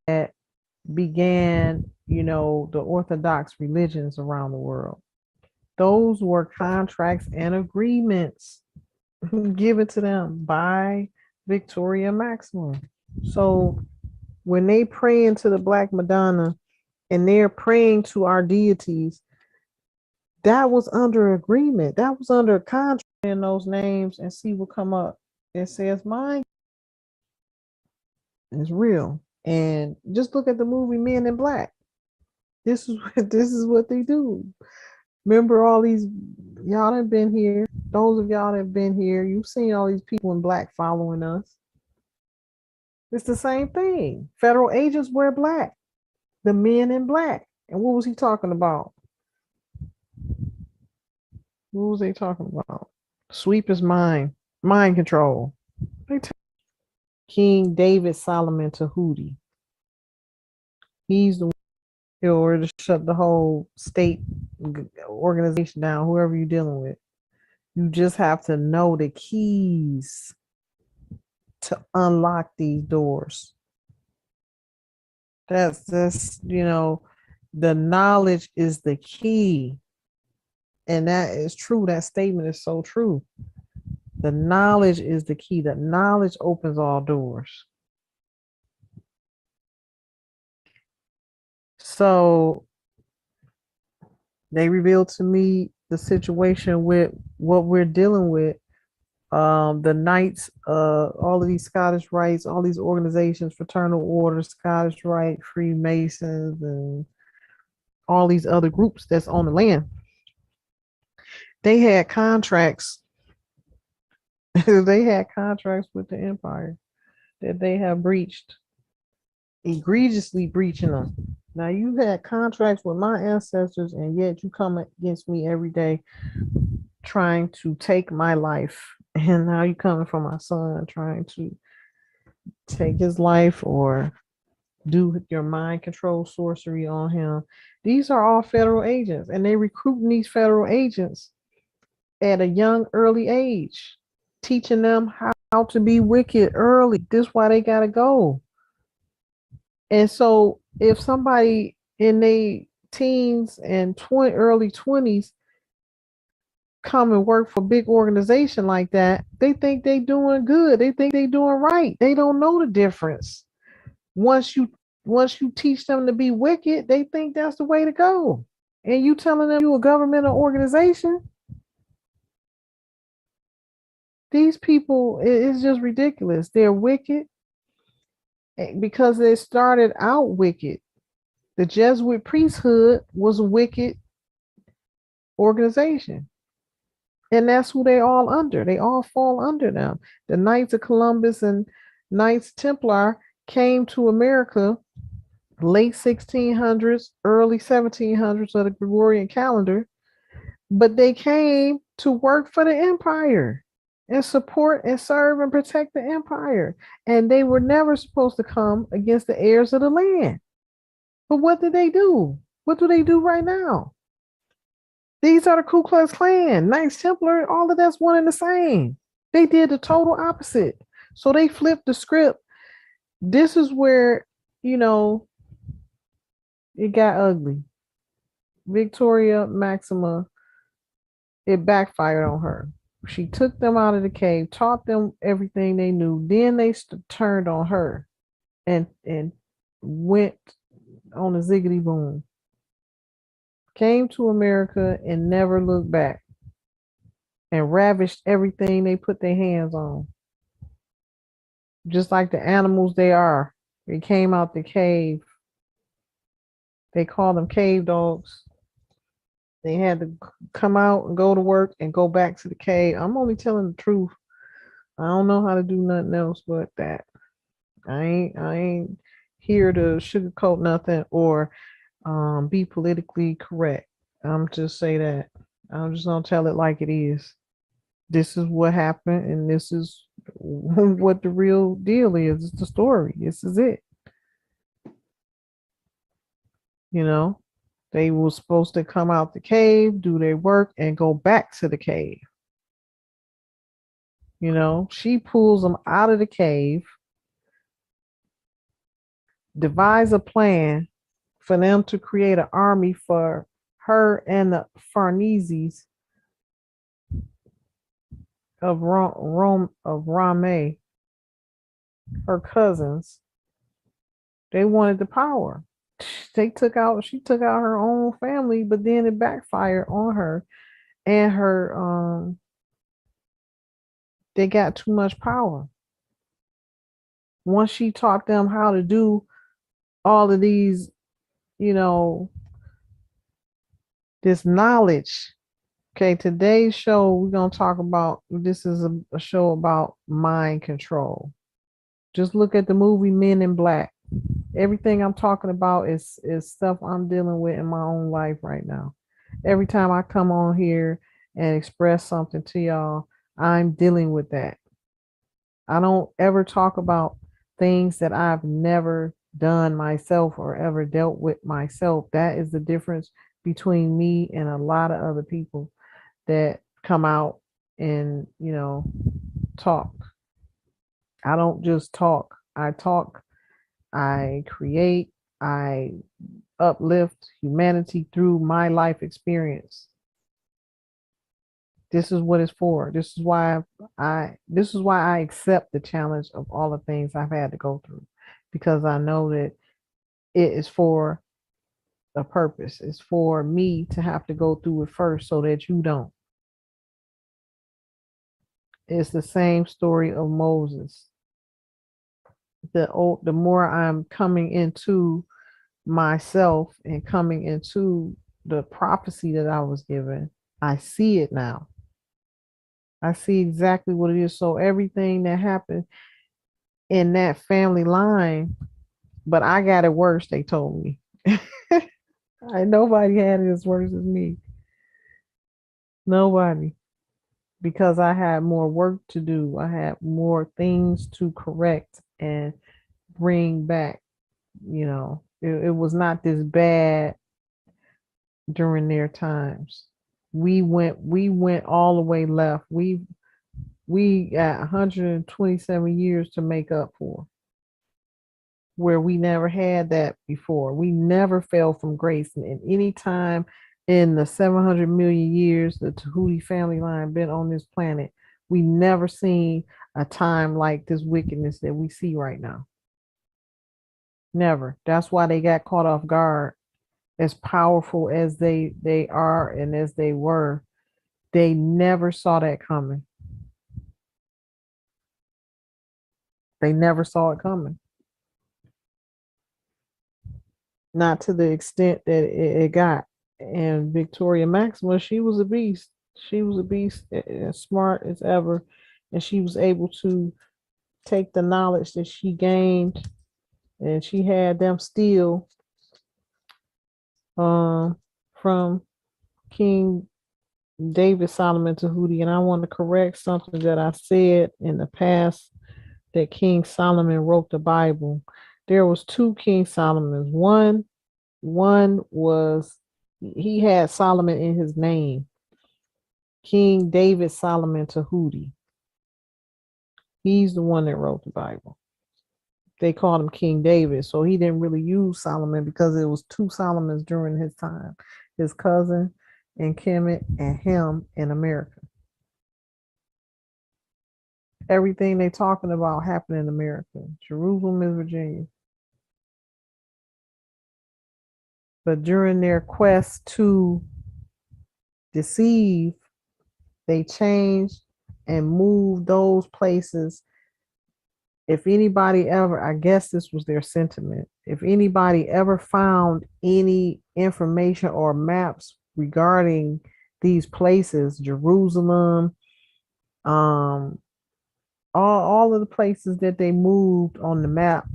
That began, the Orthodox religions around the world. Those were contracts and agreements given to them by Victoria Maximum. So when they pray into the Black Madonna and they're praying to our deities, that was under agreement. That was under contract in those names and see what come up. It says mine is real. And just look at the movie Men in Black. This is what they do. Remember all these y'all have been here. Those of y'all that have been here, you've seen all these people in black following us. It's the same thing. Federal agents wear black. The men in black. And what was he talking about? What was they talking about? Sweep is mine. Mind control. King David Solomon Tahuti. He's the one in order to shut the whole state organization down, whoever you're dealing with. You just have to know the keys to unlock these doors. That's the knowledge is the key. And that is true. That statement is so true. The knowledge is the key. The knowledge opens all doors. So they revealed to me the situation with what we're dealing with. The Knights, all of these Scottish Rites, all these organizations, fraternal orders, Scottish Rite, Freemasons, and all these other groups that's on the land. They had contracts. They had contracts with the empire that they have breached, egregiously breaching them. Now you had contracts with my ancestors, and yet you come against me every day trying to take my life. And now you coming for my son trying to take his life or do your mind control sorcery on him. These are all federal agents, and they recruiting these federal agents at a young, early age, teaching them how to be wicked early. This is why they gotta go. And so if somebody in their teens and early 20s come and work for a big organization like that, they think they doing good. They think they doing right. They don't know the difference. Once you once you teach them to be wicked, they think that's the way to go. And you telling them you a governmental organization, these people, it's just ridiculous. They're wicked because they started out wicked. The Jesuit priesthood was a wicked organization. And that's who they all under. They all fall under them. The Knights of Columbus and Knights Templar came to America late 1600s, early 1700s of the Gregorian calendar, but they came to work for the empire and support and serve and protect the empire. And they were never supposed to come against the heirs of the land. But what did they do? What do they do right now? These are the Ku Klux Klan, Knights Templar, all of that's one and the same. They did the total opposite. So they flipped the script. This is where, you know, it got ugly. Victoria Maxima, it backfired on her. She took them out of the cave, taught them everything they knew. Then they turned on her and went on a ziggity boom. Came to America and never looked back and ravished everything they put their hands on. Just like the animals they are. They came out the cave. They call them cave dogs. They had to come out and go to work and go back to the cave. I'm only telling the truth. I don't know how to do nothing else but that. I ain't here to sugarcoat nothing or be politically correct. I'm just say that. I'm just gonna tell it like it is. This is what happened, and this is what the real deal is. It's the story. This is it. You know, they were supposed to come out the cave, do their work, and go back to the cave. She pulls them out of the cave, devise a plan for them to create an army for her and the Farneses of Rome of Rame, her cousins. They wanted the power. She took out her own family, but then it backfired on her and her they got too much power. Once she taught them how to do all of these, you know, this knowledge. Okay, today's show we're gonna talk about this is a show about mind control. Just look at the movie Men in Black. Everything I'm talking about is stuff I'm dealing with in my own life right now. Every time I come on here and express something to y'all, I'm dealing with that. I don't ever talk about things that I've never done myself or ever dealt with myself. That is the difference between me and a lot of other people that come out and, talk. I don't just talk. I talk, I create, I uplift humanity through my life experience. This is what it's for. This is why I accept the challenge of all the things I've had to go through, because I know that it is for a purpose. It's for me to have to go through it first so that you don't. It's the same story of Moses. The more I'm coming into myself and coming into the prophecy that I was given, I see it now. I see exactly what it is. So everything that happened in that family line, but I got it worse, they told me. Nobody had it as worse as me. Nobody. Because I had more work to do. I had more things to correct and bring back. It was not this bad during their times. We went all the way left. We got 127 years to make up for, where we never had that before. We never fell from grace. And any time in the 700 million years the Tahuti family line been on this planet, we never seen a time like this wickedness that we see right now. Never. That's why they got caught off guard. As powerful as they are and as they were, they never saw that coming. They never saw it coming. Not to the extent that it got. And Victoria Maxima, she was a beast. She was a beast, as smart as ever. And she was able to take the knowledge that she gained, and she had them steal from King David Solomon Tahuti. And I want to correct something that I said in the past, that King Solomon wrote the Bible. There was two King Solomons. One was, he had Solomon in his name. King David Solomon Tahuti. He's the one that wrote the Bible. They called him King David, so he didn't really use Solomon because it was two Solomons during his time, his cousin in Kemet and him in America. Everything they talking about happened in America. Jerusalem is Virginia. But during their quest to deceive, they changed and moved those places. If anybody ever, I guess this was their sentiment, if anybody ever found any information or maps regarding these places, Jerusalem, all of the places that they moved on the map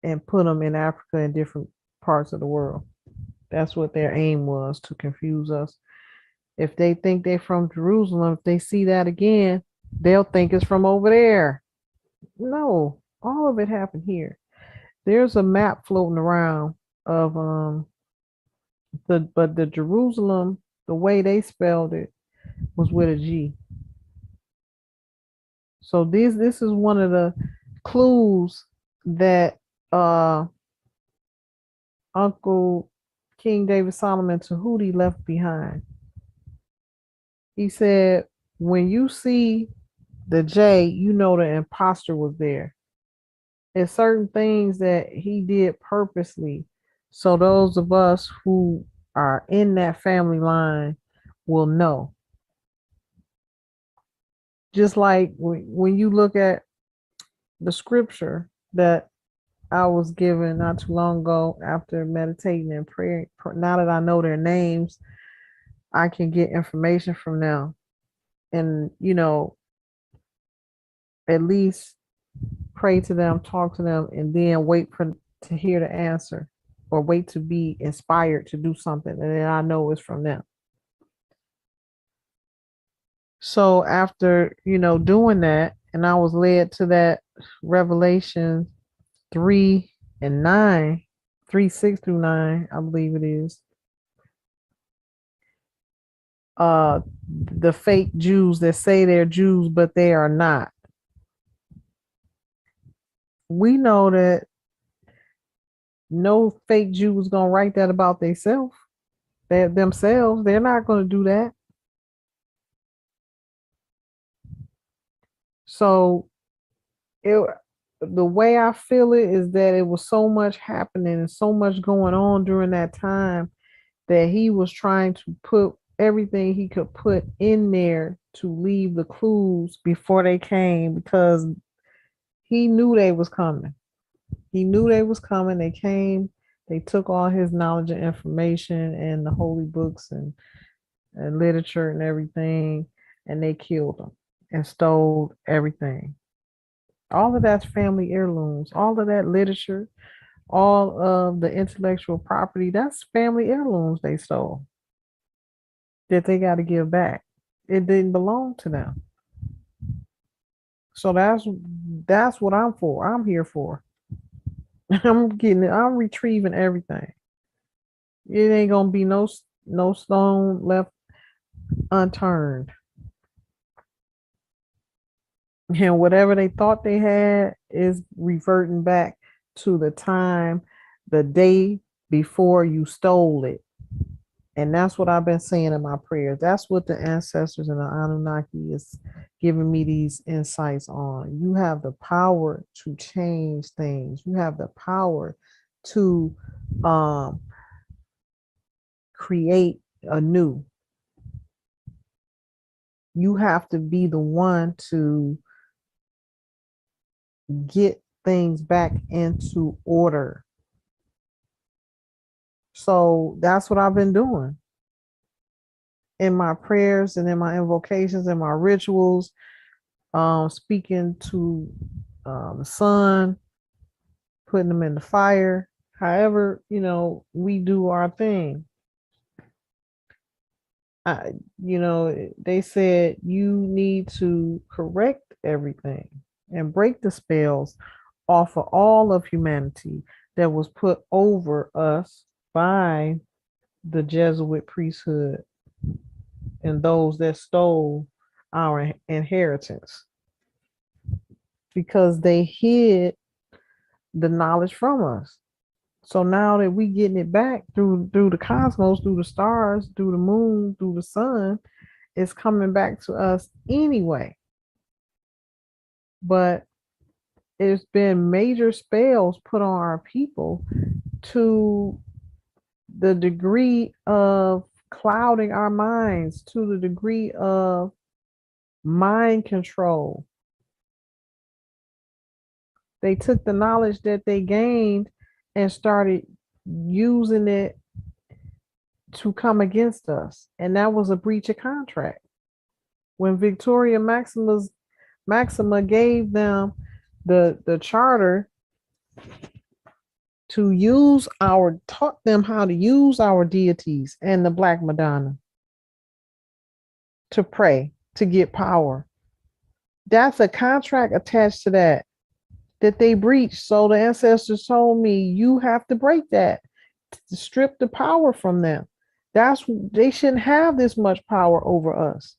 and put them in Africa and different parts of the world. That's what their aim was, to confuse us. If they think they're from Jerusalem, if they see that again, they'll think it's from over there. No, all of it happened here. There's a map floating around of the Jerusalem, the way they spelled it was with a G. So this is one of the clues that Uncle King David Solomon Tahuti left behind. He said, when you see the J, you know the imposter was there. There's certain things that he did purposely, so those of us who are in that family line will know. Just like when you look at the scripture that I was given not too long ago after meditating and praying, now that I know their names, I can get information from them. And, at least pray to them, talk to them, and then wait to hear the answer, or wait to be inspired to do something, and then I know it's from them. So after, doing that, and I was led to that Revelation 3 and 9, 3, 6 through 9, I believe it is. The fake Jews that say they're Jews, but they are not. We know that No fake Jew was gonna write that about themselves. Themselves. They're not gonna do that. So it the way I feel it is that it was so much happening and so much going on during that time that he was trying to put everything he could put in there to leave the clues before they came, because he knew they was coming. He knew they was coming. They came. They took all his knowledge and information and the holy books and literature and everything, and they killed him and stole everything. All of that's family heirlooms. All of that literature, all of the intellectual property, that's family heirlooms they stole that they got to give back. It didn't belong to them. So that's what I'm for. I'm here for. I'm getting it. I'm retrieving everything. It ain't gonna be no stone left unturned. And whatever they thought they had is reverting back to the time, the day before you stole it. And that's what I've been saying in my prayers. That's what the ancestors and the Anunnaki is giving me these insights on. You have the power to change things. You have the power to um, create anew. You have to be the one to get things back into order. So that's what I've been doing in my prayers and in my invocations and my rituals, speaking to the sun, putting them in the fire. However, we do our thing. I, they said you need to correct everything and break the spells off of all of humanity that was put over us by the Jesuit priesthood and those that stole our inheritance, because they hid the knowledge from us. So now that we getting it back through the cosmos, through the stars, through the moon, through the sun, it's coming back to us anyway. But it's been major spells put on our people to the degree of clouding our minds, to the degree of mind control. They took the knowledge that they gained and started using it to come against us. And that was a breach of contract. When Maxima gave them the charter to taught them how to use our deities and the Black Madonna to pray, to get power. That's a contract attached to that they breached. So the ancestors told me, you have to break that to strip the power from them. They shouldn't have this much power over us.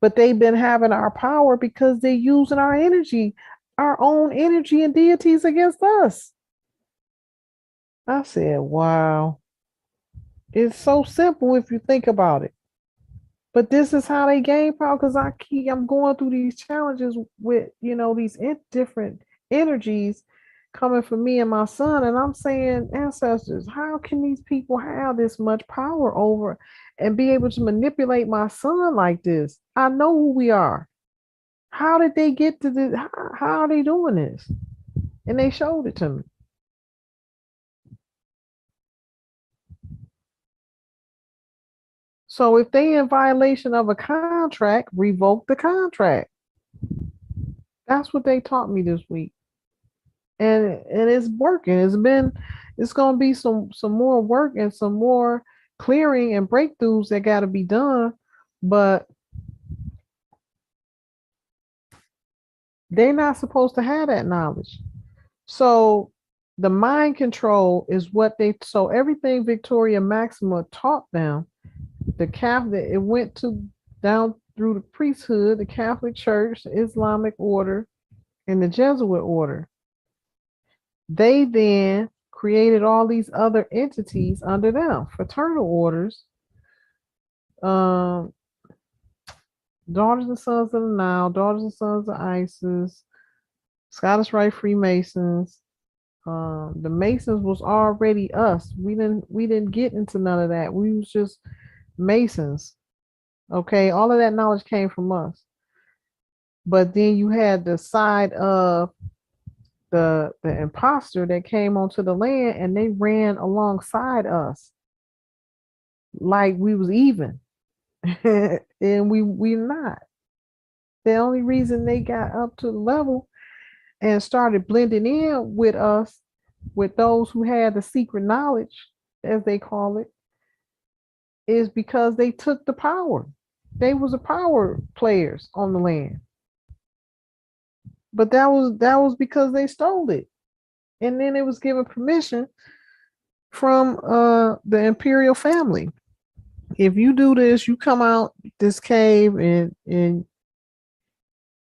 But they've been having our power because they're using our energy, our own energy and deities against us. I said, wow. It's so simple if you think about it. But this is how they gain power, because I'm going through these challenges with, these different energies coming from me and my son. And I'm saying, ancestors, how can these people have this much power over and be able to manipulate my son like this? I know who we are. How did they get to this? How are they doing this? And they showed it to me. So if they in violation of a contract, revoke the contract. That's what they taught me this week. And it's working. It's gonna be some more work and some more clearing and breakthroughs that gotta be done, but they're not supposed to have that knowledge. So the mind control is so everything Victoria Maxima taught them, the Catholic, it went to down through the priesthood, the Catholic Church, the Islamic order, and the Jesuit order. They then created all these other entities under them, fraternal orders, um, daughters and sons of the Nile, daughters and sons of Isis, Scottish Rite Freemasons. The Masons was already us. We didn't get into none of that. We was just Masons. Okay, all of that knowledge came from us. But then you had the side of the imposter that came onto the land and they ran alongside us like we was even. And we're not. The only reason they got up to the level and started blending in with us, with those who had the secret knowledge, as they call it, is because they took the power. They was the power players on the land. But that was because they stole it. And then it was given permission from the imperial family. If you do this, you come out this cave and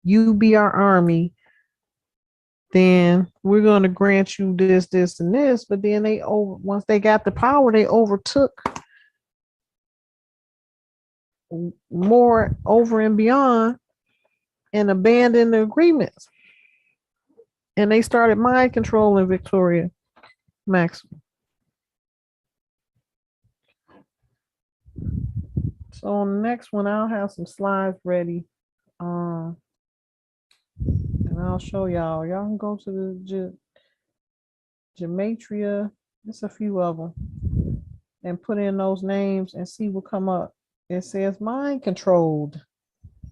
you be our army, then we're going to grant you this, this, and this. But then once they got the power, they overtook more over and beyond and abandoned the agreements. And they started mind controlling Victoria Maxwell. So on the next one, I'll have some slides ready. And I'll show y'all. Y'all can go to the gematria. There's a few of them. And put in those names and see what come up. It says mind controlled.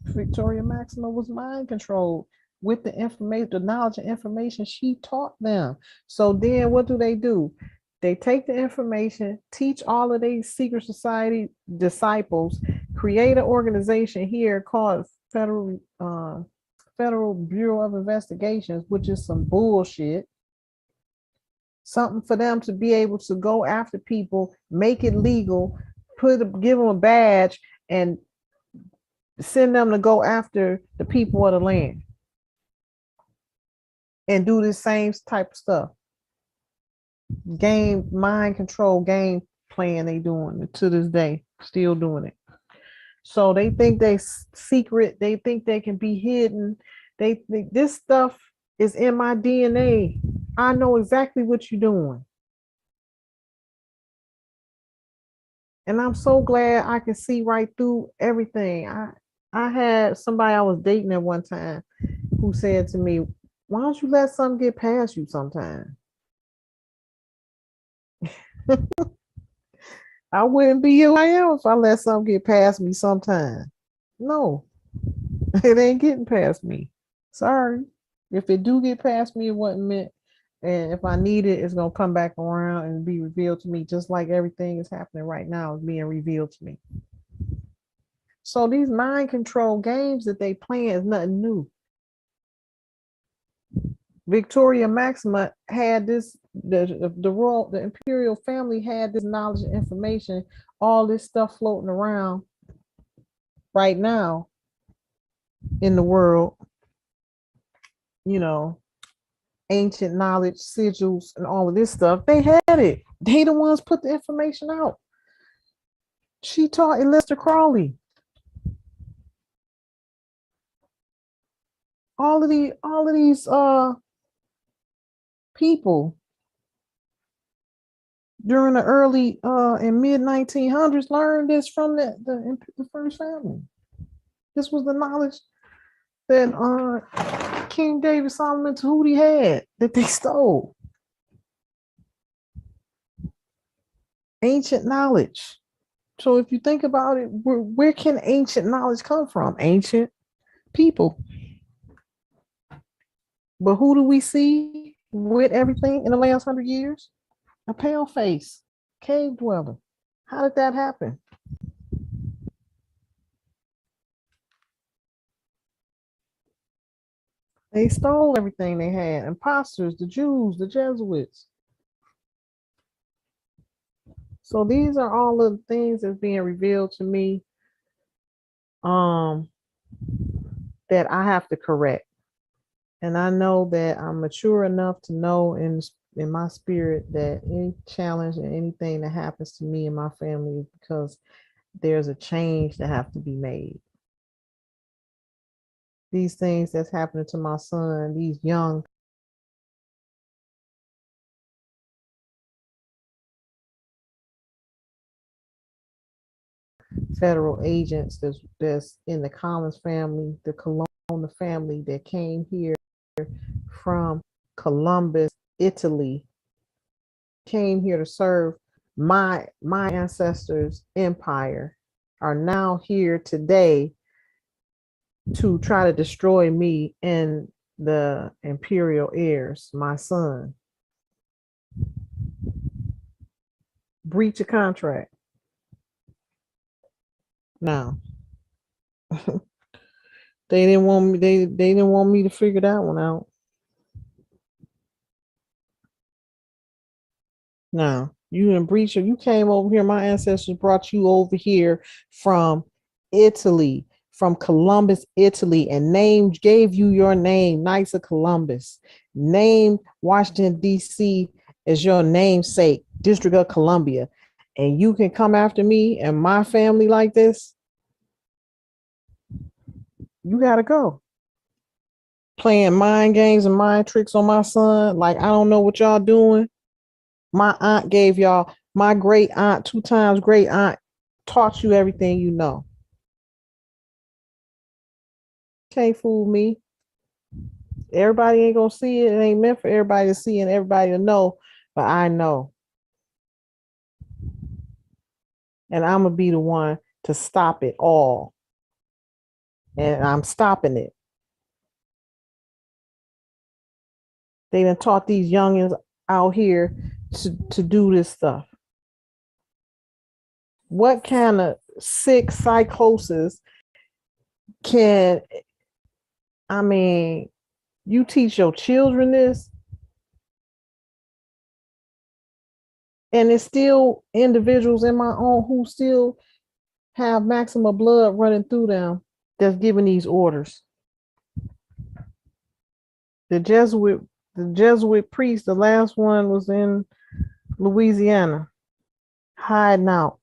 Victoria Maxima was mind controlled with the information, the knowledge and information she taught them. So then what do? They take the information, teach all of these secret society disciples, create an organization here called Federal Bureau of Investigations, which is some bullshit. Something for them to be able to go after people, make it legal, give them a badge, and send them to go after the people of the land and do the same type of stuff. Game, mind control, game playing they doing it to this day, still doing it. So they think they secret, they think they can be hidden. They think this stuff is in my DNA. I know exactly what you're doing. And I'm so glad I can see right through everything. I had somebody I was dating at one time who said to me, why don't you let something get past you sometime? I wouldn't be who I am if I let something get past me sometime. No, it ain't getting past me. Sorry. If it do get past me, it wasn't meant. And if I need it, it's going to come back around and be revealed to me, just like everything is happening right now is being revealed to me. So these mind control games that they play is nothing new. Victoria Maxima had this, the imperial family had this knowledge and information, all this stuff floating around right now in the world, ancient knowledge, sigils, and all of this stuff. They had it. They the ones put the information out. She taught Aleister Crowley. All of these people during the early and mid 1900s learned this from the first family. This was the knowledge that King David Solomon Tahuti had that they stole. Ancient knowledge. So if you think about it, where can ancient knowledge come from? Ancient people. But who do we see with everything in the last 100 years? A pale face, cave dweller. How did that happen? They stole everything they had. Imposters, the Jews, the Jesuits. So these are all of the things that's being revealed to me that I have to correct. And I know that I'm mature enough to know in my spirit that any challenge and anything that happens to me and my family is because there's a change that have to be made. These things that's happening to my son, these young federal agents that's in the Collins family, the Colonna family that came here from Columbus, Italy, came here to serve my ancestors' empire, are now here today to try to destroy me and the imperial heirs, my son. Breach a contract. Now, they didn't want me. They didn't want me to figure that one out. Now, you in breach of, you came over here. My ancestors brought you over here from Italy, from Columbus, Italy, and named gave you your name, Knights of Columbus. Named Washington D.C. as your namesake, District of Columbia, and you can come after me and my family like this. You gotta go. Playing mind games and mind tricks on my son, like I don't know what y'all doing. My aunt gave y'all, my great aunt, two times great aunt, taught you everything you know. Can't fool me. Everybody ain't gonna see it. It ain't meant for everybody to see and everybody to know, but I know. And I'm gonna be the one to stop it all. And I'm stopping it. They done taught these youngins out here to do this stuff. What kind of sick psychosis can, I mean, you teach your children this, and it's still individuals in my own who still have maximum blood running through them that's giving these orders. The Jesuit, the Jesuit priest, the last one was in Louisiana, hiding out.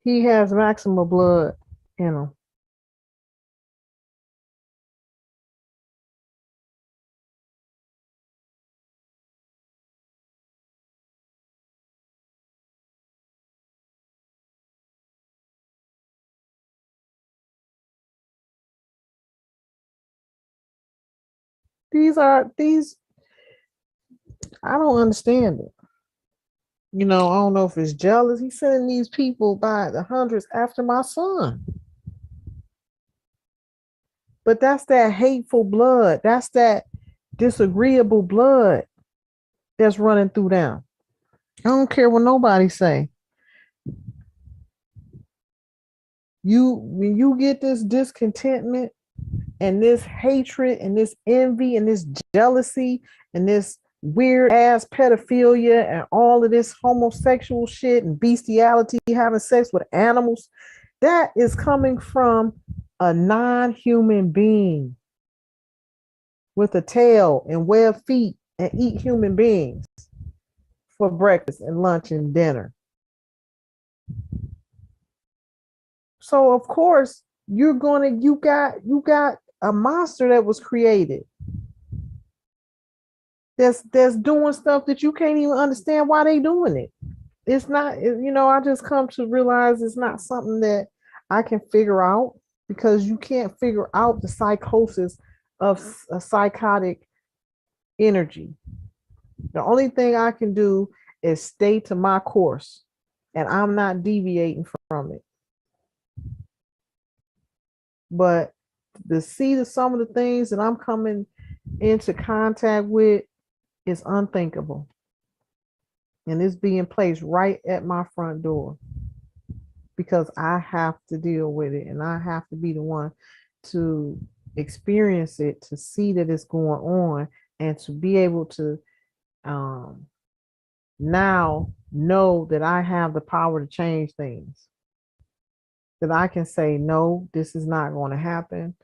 He has maximum blood in him. These I don't understand it. I don't know if it's jealous. He's sending these people by the hundreds after my son. But that's that hateful blood. That's that disagreeable blood that's running through them. I don't care what nobody say. When you get this discontentment and this hatred and this envy and this jealousy and this weird ass pedophilia and all of this homosexual shit and bestiality, having sex with animals, that is coming from a non-human being with a tail and webbed feet and eat human beings for breakfast and lunch and dinner. So of course you got a monster that was created that's doing stuff that you can't even understand why they doing it. It's not, I just come to realize it's not something that I can figure out, because you can't figure out the psychosis of a psychotic energy. The only thing I can do is stay to my course, and I'm not deviating from it. But to see some of the things that I'm coming into contact with is unthinkable. And it's being placed right at my front door because I have to deal with it, and I have to be the one to experience it, to see that it's going on, and to be able to now know that I have the power to change things. That I can say, no, this is not going to happen.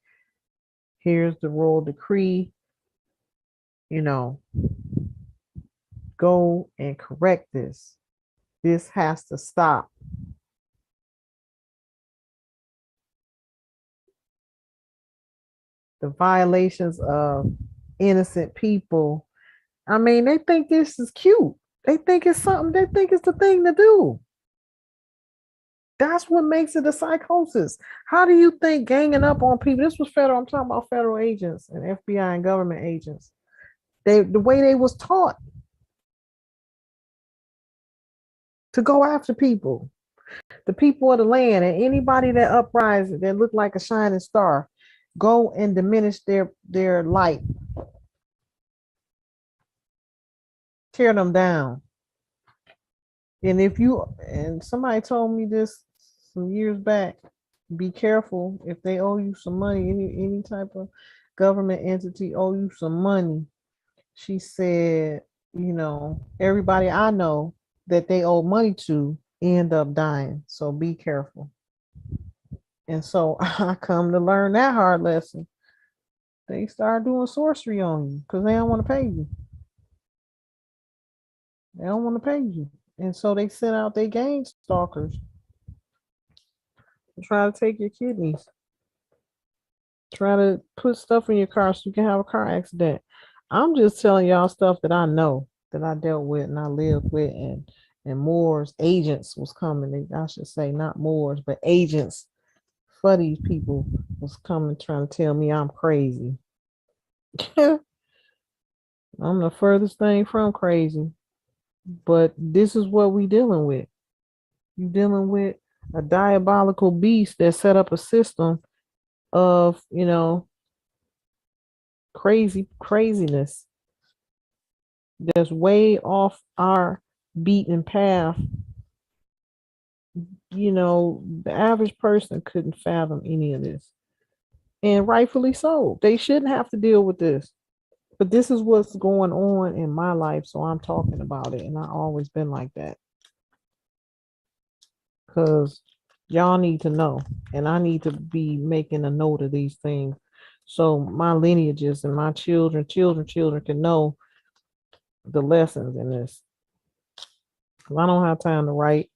Here's the royal decree. Go and correct this. This has to stop. The violations of innocent people. I mean, they think this is cute. They think it's something. They think it's the thing to do. That's what makes it a psychosis. How do you think ganging up on people? This was federal. I'm talking about federal agents and FBI and government agents. The way they was taught to go after people, the people of the land, and anybody that uprises that look like a shining star, go and diminish their light, tear them down. And somebody told me this some years back, be careful if they owe you some money, any type of government entity owe you some money. She said, everybody I know that they owe money to end up dying. So be careful. And so I come to learn that hard lesson. They start doing sorcery on you because they don't want to pay you. They don't want to pay you. And so they send out their gang stalkers to try to take your kidneys. Try to put stuff in your car so you can have a car accident. I'm just telling y'all stuff that I know, that I dealt with and I lived with, and Moore's agents was coming. I should say not Moore's, but agents for these people was coming trying to tell me I'm crazy. I'm the furthest thing from crazy. But this is what we dealing with. You dealing with a diabolical beast that set up a system of, craziness that's way off our beaten path. The average person couldn't fathom any of this. And rightfully so. They shouldn't have to deal with this. But this is what's going on in my life, so I'm talking about it. And I've always been like that. Because y'all need to know. And I need to be making a note of these things. So my lineages and my children can know the lessons in this. I don't have time to write.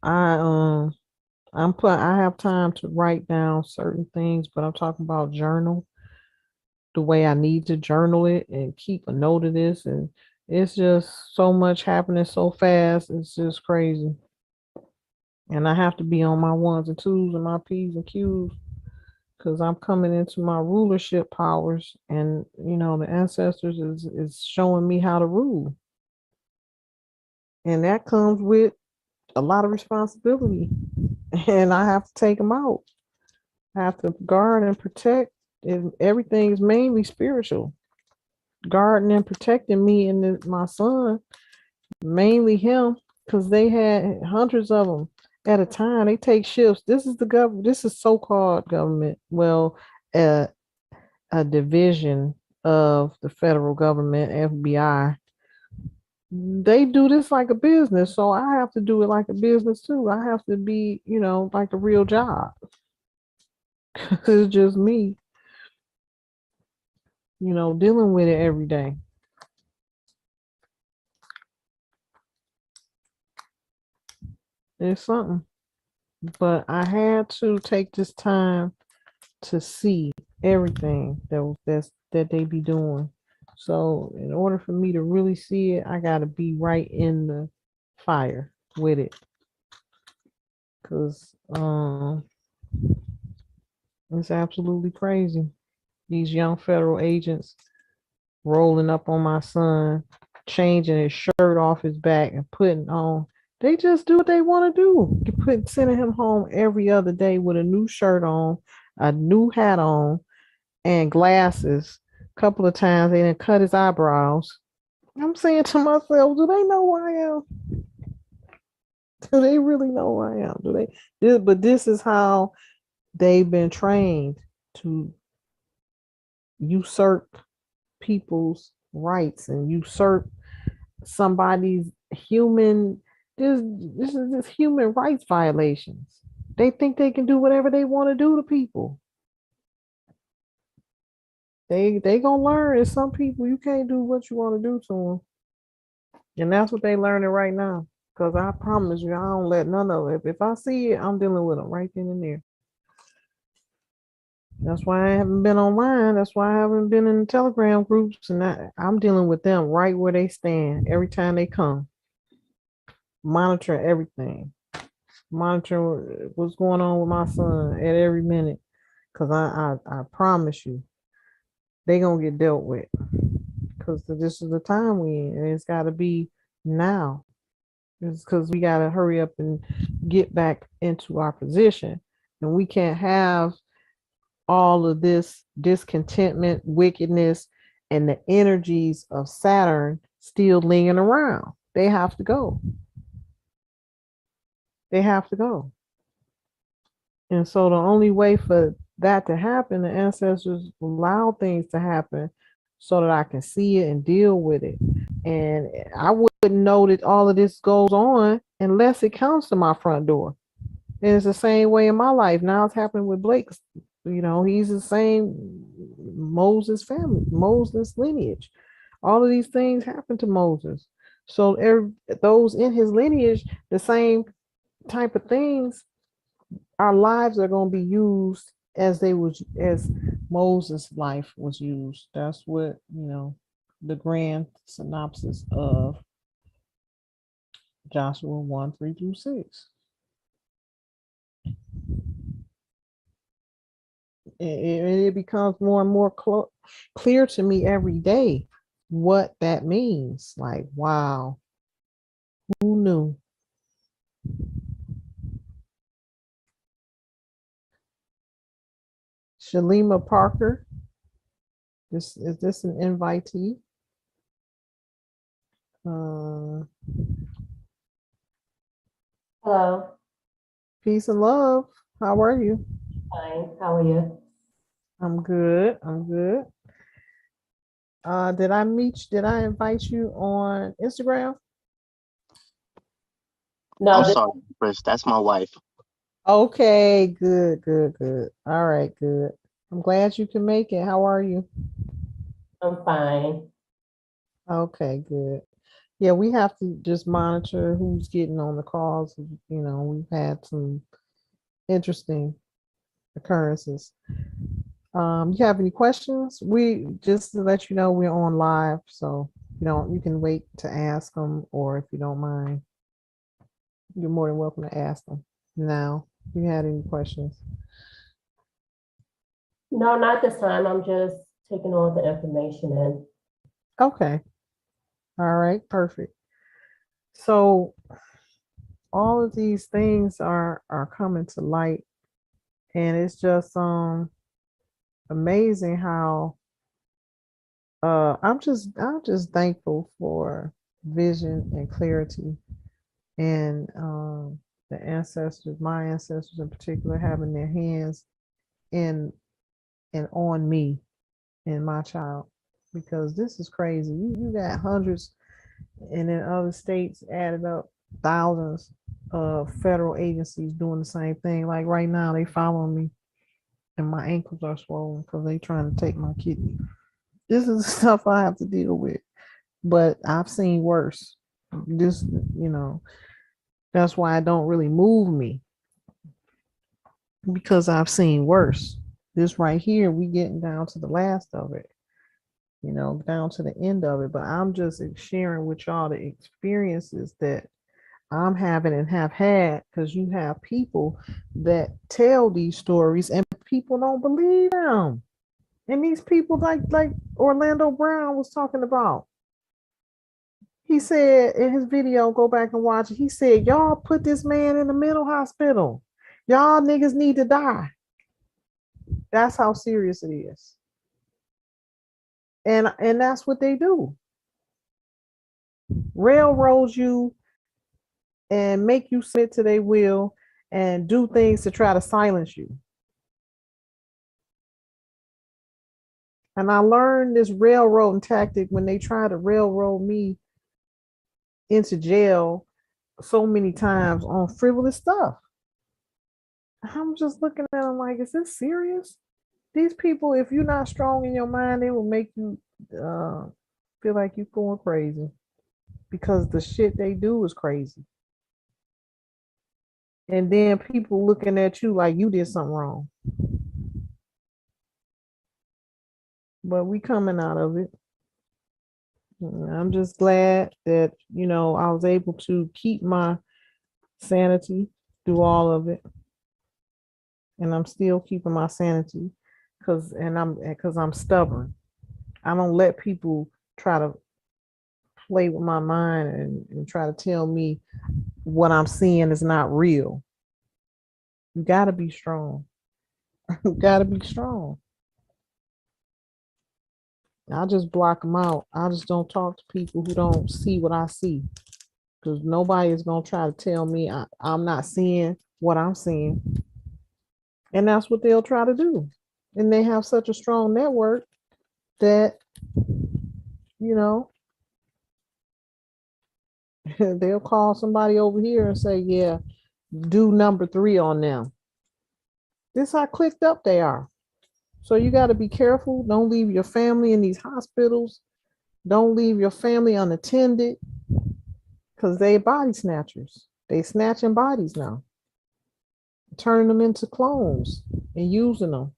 I have time to write down certain things, but I'm talking about journal the way I need to journal it and keep a note of this. And it's just so much happening so fast. It's just crazy. And I have to be on my ones and twos and my P's and Q's because I'm coming into my rulership powers, and the ancestors is showing me how to rule, and that comes with a lot of responsibility, and I have to take them out. I have to guard and protect, and everything is mainly spiritual. Guarding and protecting me and my son, mainly him, because they had hundreds of them at a time. They take shifts. This is the government. This is so-called government. Well, uh, a division of the federal government, FBI. They do this like a business, so I have to do it like a business too. I have to be, like a real job. It's just me, dealing with it every day. It's something. But I had to take this time to see everything that they be doing. So in order for me to really see it, I gotta be right in the fire with it. Cause it's absolutely crazy. These young federal agents rolling up on my son, changing his shirt off his back and putting on. They just do what they want to do. Sending him home every other day with a new shirt on, a new hat on, and glasses. A couple of times they didn't cut his eyebrows. I'm saying to myself, do they know who I am? Do they really know who I am? Do they? But this is how they've been trained to usurp people's rights and usurp somebody's human. This is human rights violations. They think they can do whatever they want to do to people. They gonna learn. It's some people you can't do what you want to do to them, and that's what they learning right now. Cause I promise you, I don't let none of it. If I see it, I'm dealing with them right then and there. That's why I haven't been online. That's why I haven't been in the Telegram groups, and I'm dealing with them right where they stand every time they come. Monitor everything. Monitor what's going on with my son at every minute. Cause I promise you, they gonna get dealt with. Cause this is the time we in, and it's got to be now. It's because we got to hurry up and get back into our position, and we can't have all of this discontentment, wickedness, and the energies of Saturn still lingering around. They have to go. They have to go. And so the only way for that to happen, the ancestors allow things to happen so that I can see it and deal with it. And I wouldn't know that all of this goes on unless it comes to my front door. And it's the same way in my life. Now it's happening with Blake. He's the same Moses family, Moses lineage. All of these things happened to Moses. So those in his lineage, the same type of things, our lives are going to be used as Moses' life was used. That's what, the grand synopsis of Joshua 1:3-6. It becomes more and more clear to me every day what that means. Like, wow, who knew? Shalima Parker, is this an invitee? Uh, Hello. Peace and love. How are you? Fine. How are you? I'm good. I'm good. Did I invite you on Instagram? No, I'm this sorry, Empress. That's my wife. Okay, good, good, good. All right, good. I'm glad you can make it. How are you? I'm fine. Okay, good. Yeah, we have to just monitor who's getting on the calls. We've had some interesting occurrences. You have any questions? We just to let you know we're on live, so you can wait to ask them, or if you don't mind, you're more than welcome to ask them now. If you had any questions. No, not this time. I'm just taking all the information in. Okay. All right. Perfect. So all of these things are coming to light, and it's just amazing how I'm just thankful for vision and clarity, and the ancestors, my ancestors in particular, having their hands in and on me and my child, because this is crazy. You got hundreds, and in other states added up thousands of federal agencies doing the same thing. Like right now, they following me, and my ankles are swollen because they trying to take my kidney. This is the stuff I have to deal with, but I've seen worse. This, you know, that's why it don't really move me, because I've seen worse. This right here, we getting down to the last of it, down to the end of it. But I'm just sharing with y'all the experiences that I'm having and have had, because you have people that tell these stories and people don't believe them. And these people, like Orlando Brown was talking about. He said in his video, go back and watch it. He said, y'all put this man in the mental hospital. Y'all niggas need to die. That's how serious it is. And that's what they do. Railroad you and make you submit to their will and do things to try to silence you. And I learned this railroading tactic when they tried to railroad me into jail so many times on frivolous stuff. I'm just looking at them like, is this serious? These people, if you're not strong in your mind, they will make you feel like you're going crazy, because the shit they do is crazy. And then people looking at you like you did something wrong. But we coming out of it. I'm just glad that, I was able to keep my sanity through all of it. And I'm still keeping my sanity because I'm stubborn. I don't let people try to play with my mind and try to tell me what I'm seeing is not real. You gotta be strong. You gotta be strong. I just block them out. I just don't talk to people who don't see what I see, because nobody is gonna try to tell me I'm not seeing what I'm seeing, and that's what they'll try to do. And they have such a strong network that you know they'll call somebody over here and say, "Yeah, do number 3 on them." This how clicked up they are. So you got to be careful. Don't leave your family in these hospitals. Don't leave your family unattended, because they body snatchers. They snatching bodies now, turning them into clones and using them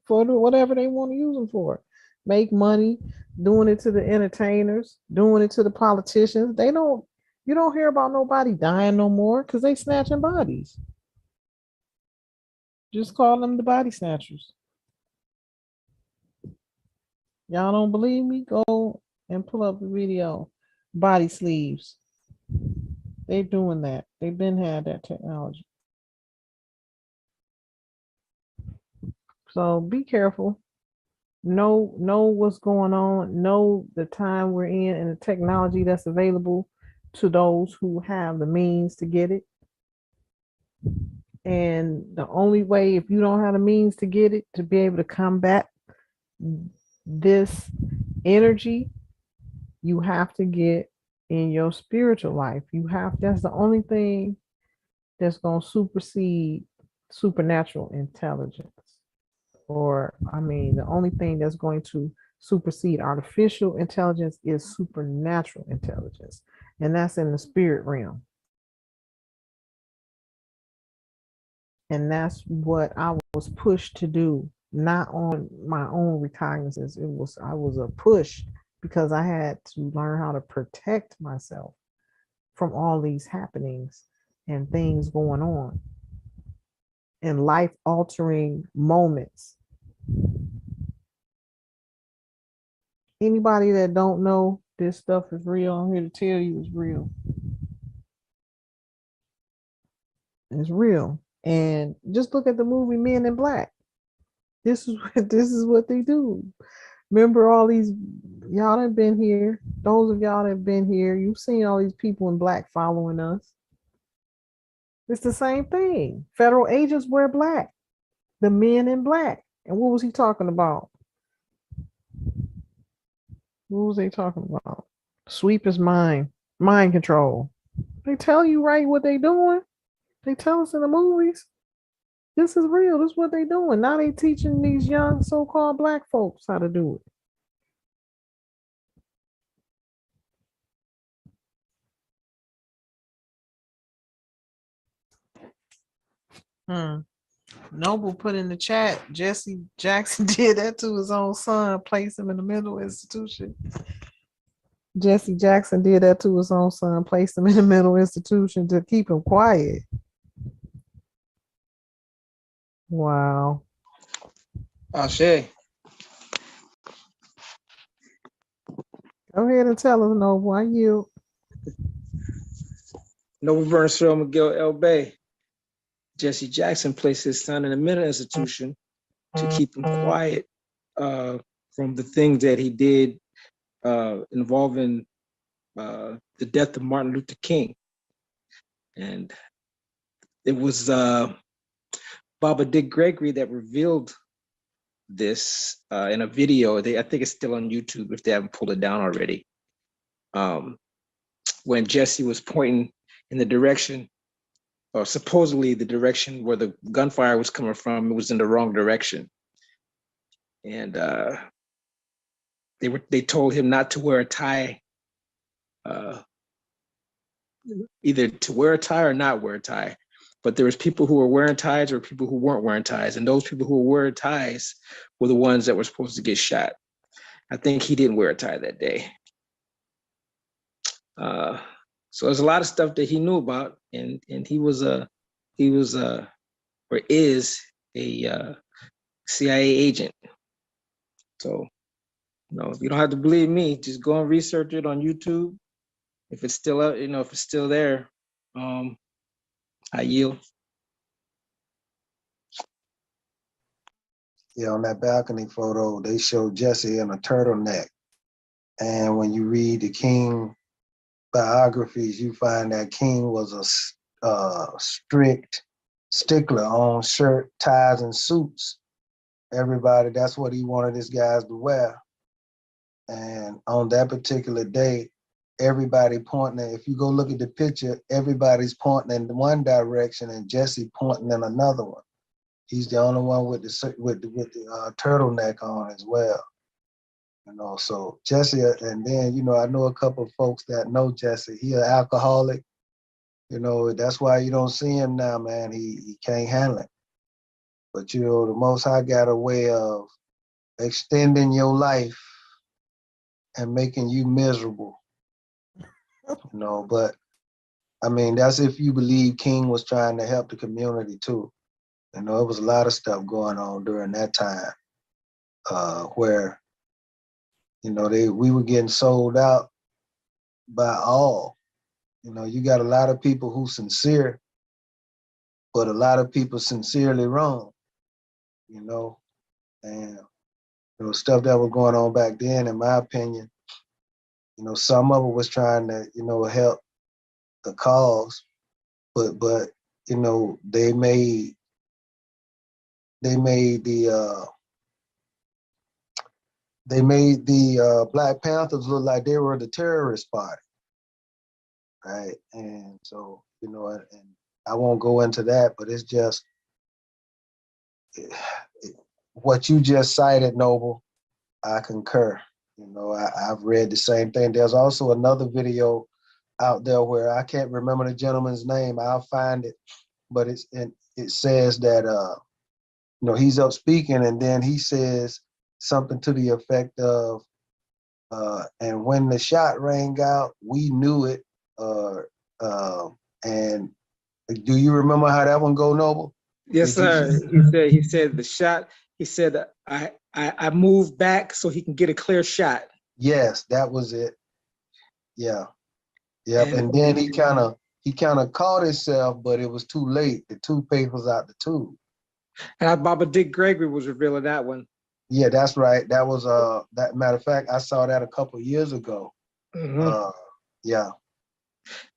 for whatever they want to use them for. Make money, doing it to the entertainers, doing it to the politicians. You don't hear about nobody dying no more because they snatching bodies. Just call them the body snatchers. Y'all don't believe me? Go and pull up the video. Body sleeves. They doing that. They've been had that technology. So be careful. Know what's going on. Know the time we're in and the technology that's available to those who have the means to get it. And the only way, if you don't have the means to get it, to be able to combat this energy, you have to get in your spiritual life. That's the only thing that's going to supersede supernatural intelligence. Or, I mean, the only thing that's going to supersede artificial intelligence is supernatural intelligence. And that's in the spirit realm. And that's what I was pushed to do, not on my own recognizance. I was a push because I had to learn how to protect myself from all these happenings and things going on and life altering moments. Anybody that don't know this stuff is real, I'm here to tell you it's real. It's real. And just look at the movie Men in Black. This is what they do. Remember all these y'all have been here. Those of y'all that have been here, you've seen all these people in black following us. It's the same thing. Federal agents wear black. The men in black. And what was he talking about? What was they talking about? Sweep is mind. Mind control. They tell you right what they doing. They tell us in the movies. This is real. This is what they doing. Now they teaching these young so-called black folks how to do it. Noble put in the chat, Jesse Jackson did that to his own son, placed him in the mental institution. Jesse Jackson did that to his own son, placed him in a mental institution to keep him quiet. Wow. Ashe. Go ahead and tell us, Noble. I yield. Noble Bernström Miguel L. Bay. Jesse Jackson placed his son in a mental institution to keep him quiet from the things that he did involving the death of Martin Luther King. And it was Baba Dick Gregory that revealed this in a video. I think it's still on YouTube if they haven't pulled it down already. When Jesse was pointing in the direction, or supposedly the direction where the gunfire was coming from, it was in the wrong direction. And they told him not to wear a tie, either to wear a tie or not wear a tie. But there was people who were wearing ties or people who weren't wearing ties. And those people who were wearing ties were the ones that were supposed to get shot. I think he didn't wear a tie that day. So there's a lot of stuff that he knew about, and he was or is a CIA agent. So, you don't have to believe me. Just go and research it on YouTube. If it's still up, if it's still there, I yield. Yeah, on that balcony photo, they showed Jesse in a turtleneck. And when you read the King biographies, you find that King was a strict stickler on shirt, ties, and suits. Everybody, that's what he wanted his guys to wear. And on that particular day, everybody pointing, if you go look at the picture, everybody's pointing in one direction and Jesse pointing in another one. He's the only one with the turtleneck on as well. So Jesse, and then, I know a couple of folks that know Jesse. He an alcoholic. That's why you don't see him now, man. He can't handle it. But, the Most High got a way of extending your life and making you miserable. But, I mean, that's if you believe King was trying to help the community too. It was a lot of stuff going on during that time where, we were getting sold out by all. You got a lot of people who sincere, but a lot of people sincerely wrong, and stuff that was going on back then, in my opinion, some of it was trying to, help the cause, but they made the Black Panthers look like they were the terrorist party, right? And so, and I won't go into that, but it's just what you just cited, Noble. I concur. I've read the same thing. There's also another video out there where I can't remember the gentleman's name. I'll find it, but it says that he's up speaking, and then he says something to the effect of, and when the shot rang out, we knew it. And do you remember how that one go, Noble? Yes, sir. He said the shot. He said I moved back so he can get a clear shot. Yes, that was it. Yeah. Yep. And And then he kind of caught himself, but it was too late. The toothpaste was out the tube. Baba Dick Gregory was revealing that one. Yeah, that's right. That was that matter of fact, I saw that a couple years ago. Mhm. Yeah.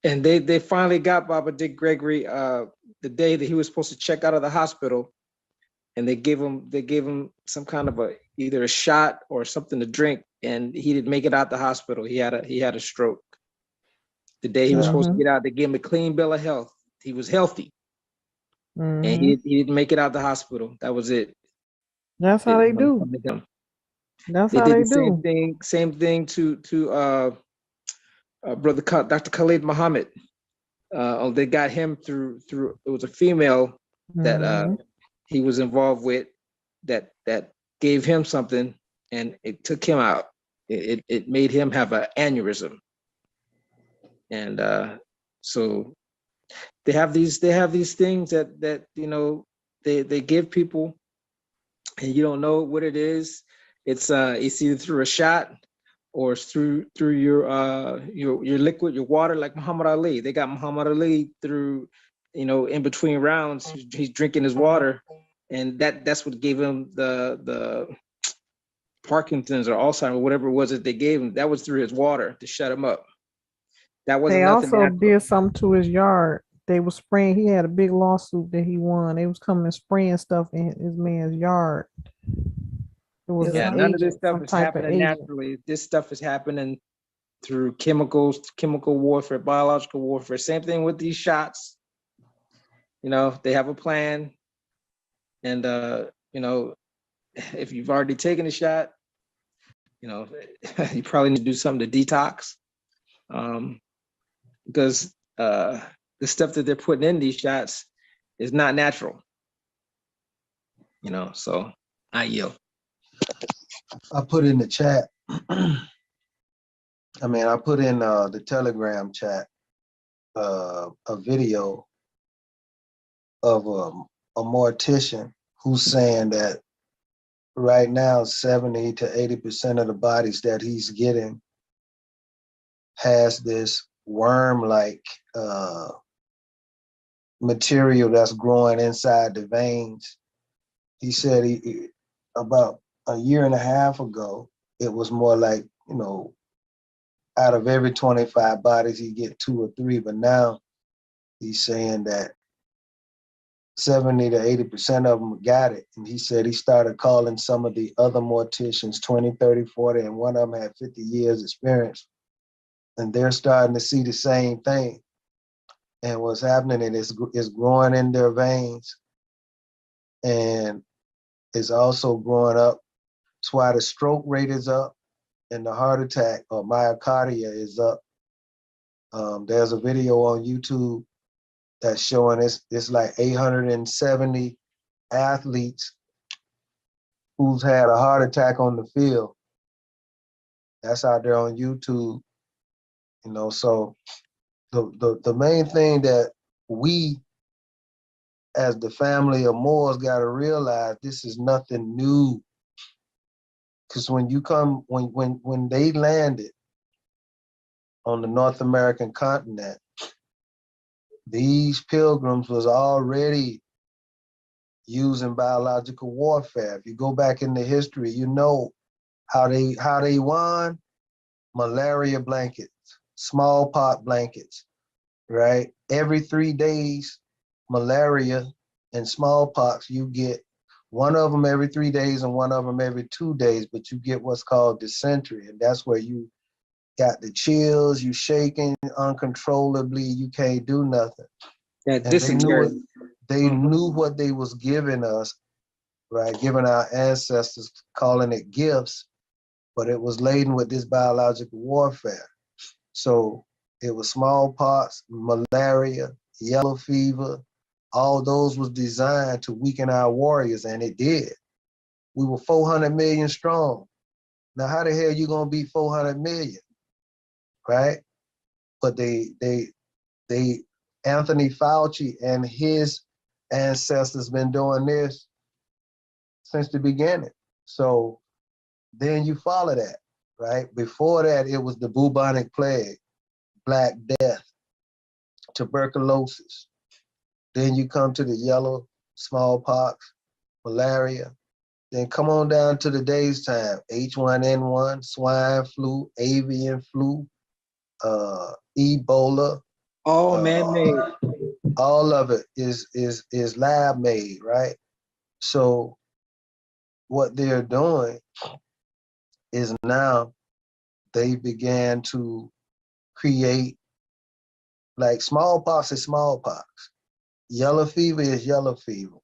And they finally got Baba Dick Gregory the day that he was supposed to check out of the hospital, and they gave him some kind of either a shot or something to drink, and he didn't make it out the hospital. He had a stroke. The day he was supposed to Mm-hmm. get out, they gave him a clean bill of health. He was healthy, and Mm-hmm. he didn't make it out the hospital. That was it. That's how they do. That's They how did they the same do. thing. Same thing to brother Dr. Khalid Muhammad. They got him through. It was a female that Mm-hmm. he was involved with that gave him something, and it took him out. It made him have an aneurysm, and so they have these things that they give people, and you don't know what it is. It's either through a shot or it's through your liquid, your water, like Muhammad Ali. They got Muhammad Ali through, in between rounds, he's drinking his water, and that's what gave him the Parkinson's or Alzheimer's, whatever it was that they gave him. That was through his water to shut him up. That They wasn't nothing also natural. did something to his yard. They was spraying. He had a big lawsuit that he won. They was coming and spraying stuff in his man's yard. It was Yeah, an none of this agent, stuff some is type of happening agent. naturally. This stuff is happening through chemicals, chemical warfare, biological warfare. Same thing with these shots. They have a plan, and if you've already taken a shot, you probably need to do something to detox, because the stuff that they're putting in these shots is not natural. So I yield. I put in the chat. I put in the Telegram chat a video of a mortician who's saying that right now 70 to 80% of the bodies that he's getting has this worm-like material that's growing inside the veins. He said about a year and a half ago, it was more like, out of every 25 bodies, he get 2 or 3, but now he's saying that 70 to 80% of them got it. And he said he started calling some of the other morticians 20, 30, 40, and one of them had 50 years experience. And they're starting to see the same thing. And what's happening is it's growing in their veins, and it's also growing up. That's why the stroke rate is up and the heart attack or myocardia is up. There's a video on YouTube that's showing it's like 870 athletes who's had a heart attack on the field. That's out there on YouTube. So the main thing that we as the family of Moors got to realize, this is nothing new. Because when they landed on the North American continent, these pilgrims was already using biological warfare. If you go back into history, you know how they won. Malaria blankets, smallpox blankets, right? Every 3 days, malaria and smallpox, you get one of them every 3 days and one of them every 2 days, but you get what's called dysentery. And that's where you got the chills, you shaking uncontrollably, you can't do nothing. Yeah, And dysentery. they knew what they was giving us, right? Giving our ancestors, calling it gifts, but it was laden with this biological warfare. So it was smallpox, malaria, yellow fever. All those was designed to weaken our warriors, and it did. We were 400 million strong. Now, how the hell you gonna beat 400 million, right? But they Anthony Fauci and his ancestors been doing this since the beginning. So then you follow that, right? Before that, it was the bubonic plague, Black Death, tuberculosis. Then you come to the yellow smallpox, malaria. Then come on down to the day's time, H1N1, swine flu, avian flu, Ebola. All man-made. All of it is lab made, right? So what they're doing is now they began to create, like, smallpox is smallpox, yellow fever is yellow fever,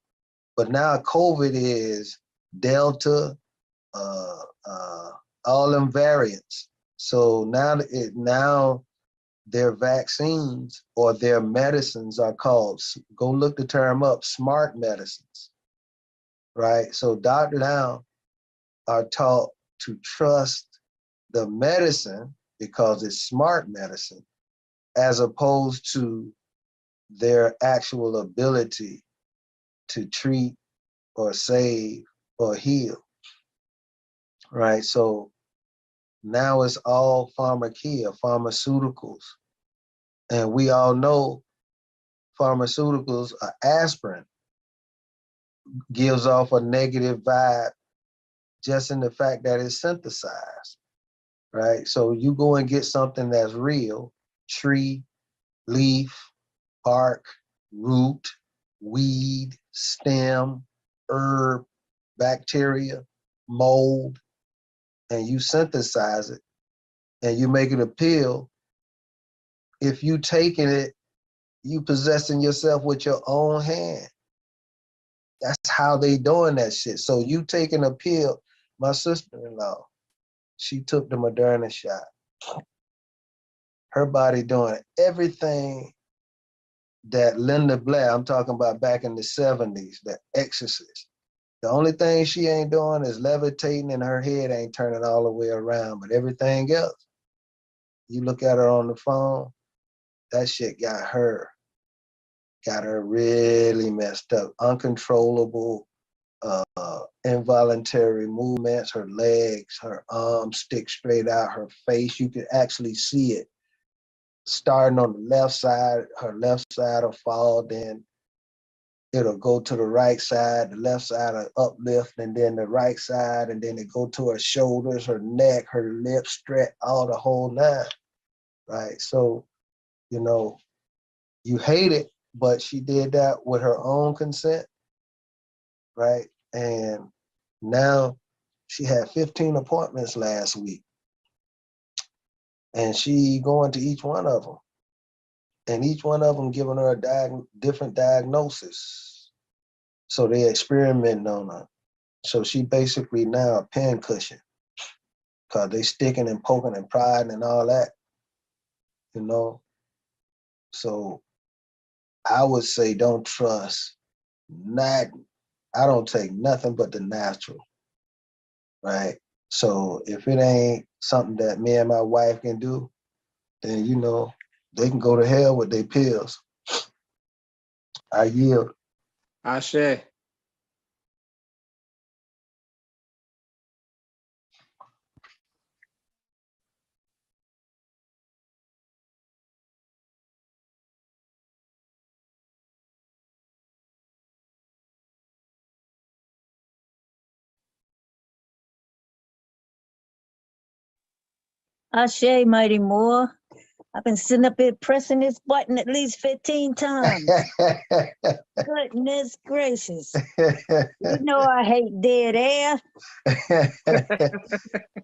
but now COVID is Delta, uh, uh, all them variants. So now their vaccines or their medicines are called, go look the term up, smart medicines, right? So doctors now are taught to trust the medicine because it's smart medicine, as opposed to their actual ability to treat or save or heal, right? So now it's all pharmakeia, pharmaceuticals. And we all know pharmaceuticals, aspirin gives off a negative vibe just in the fact that it's synthesized, right? So you go and get something that's real, tree, leaf, bark, root, weed, stem, herb, bacteria, mold, and you synthesize it and you make it a pill. If you taking it, you possessing yourself with your own hand. That's how they doing that shit. So you taking a pill. My sister-in-law, she took the Moderna shot. Her body doing everything that Linda Blair, I'm talking about back in the 70s, the exorcist. The only thing she ain't doing is levitating and her head ain't turning all the way around, but everything else, you look at her on the phone, that shit got her really messed up, uncontrollable, involuntary movements, her legs, her arms stick straight out, her face, you could actually see it starting on the left side, her left side will fall, then it'll go to the right side, the left side will uplift, and then the right side, and then it go to her shoulders, her neck, her lips, stretch, all the whole nine, right? So, you know, you hate it, but she did that with her own consent, right? And now she had 15 appointments last week, and she going to each one of them, and each one of them giving her a different diagnosis. So they experimenting on her. So she basically now a pincushion, because they sticking and poking and prying and all that, you know. So I would say don't trust nothing. I don't take nothing but the natural, right? So if it ain't something that me and my wife can do, then, you know, they can go to hell with their pills. I yield. Ashe. Ashe, Mighty Moore. I've been sitting up here pressing this button at least 15 times. Goodness gracious. You know I hate dead air.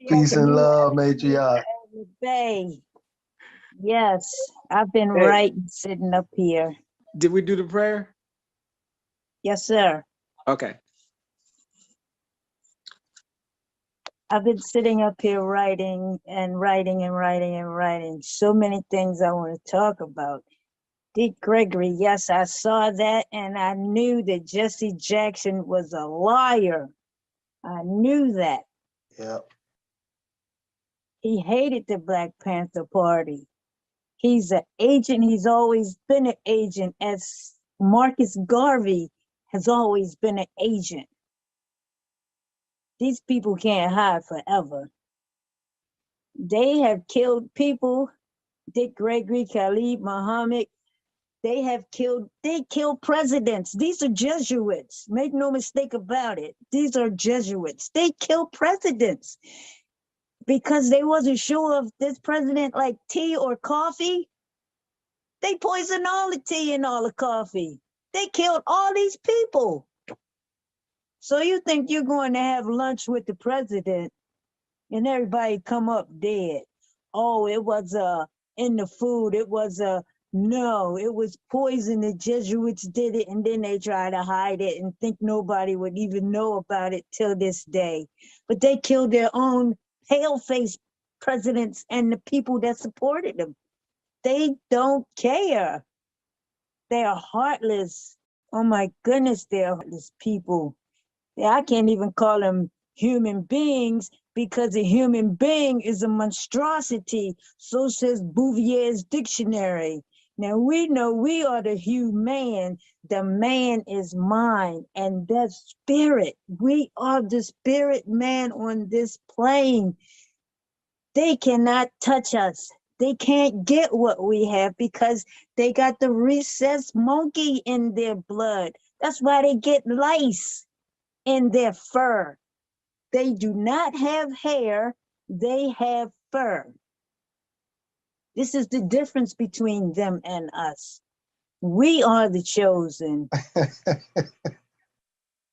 Peace and love, matriarch. Bay. Yes, I've been Hey. right sitting up here. Did we do the prayer? Yes, sir. Okay. I've been sitting up here writing and writing and writing and writing. So many things I want to talk about. Dick Gregory, yes, I saw that, and I knew that Jesse Jackson was a liar. I knew that. Yep. He hated the Black Panther Party. He's an agent. He's always been an agent, as Marcus Garvey has always been an agent. These people can't hide forever. They have killed people, Dick Gregory, Khalid Muhammad. They killed presidents. These are Jesuits. Make no mistake about it. These are Jesuits. They killed presidents because they wasn't sure if this president liked tea or coffee. They poisoned all the tea and all the coffee. They killed all these people. So you think you're going to have lunch with the president and everybody come up dead. Oh, it was in the food. It was no, it was poison. The Jesuits did it, and then they try to hide it and think nobody would even know about it till this day. But they killed their own pale-faced presidents and the people that supported them. They don't care. They are heartless. Oh my goodness, they're heartless people. I can't even call them human beings because a human being is a monstrosity. So says Bouvier's dictionary. Now we know we are the human. The man is mine, and that spirit. We are the spirit man on this plane. They cannot touch us. They can't get what we have because they got the rhesus monkey in their blood. That's why they get lice in their fur. They do not have hair, they have fur. This is the difference between them and us. We are the chosen.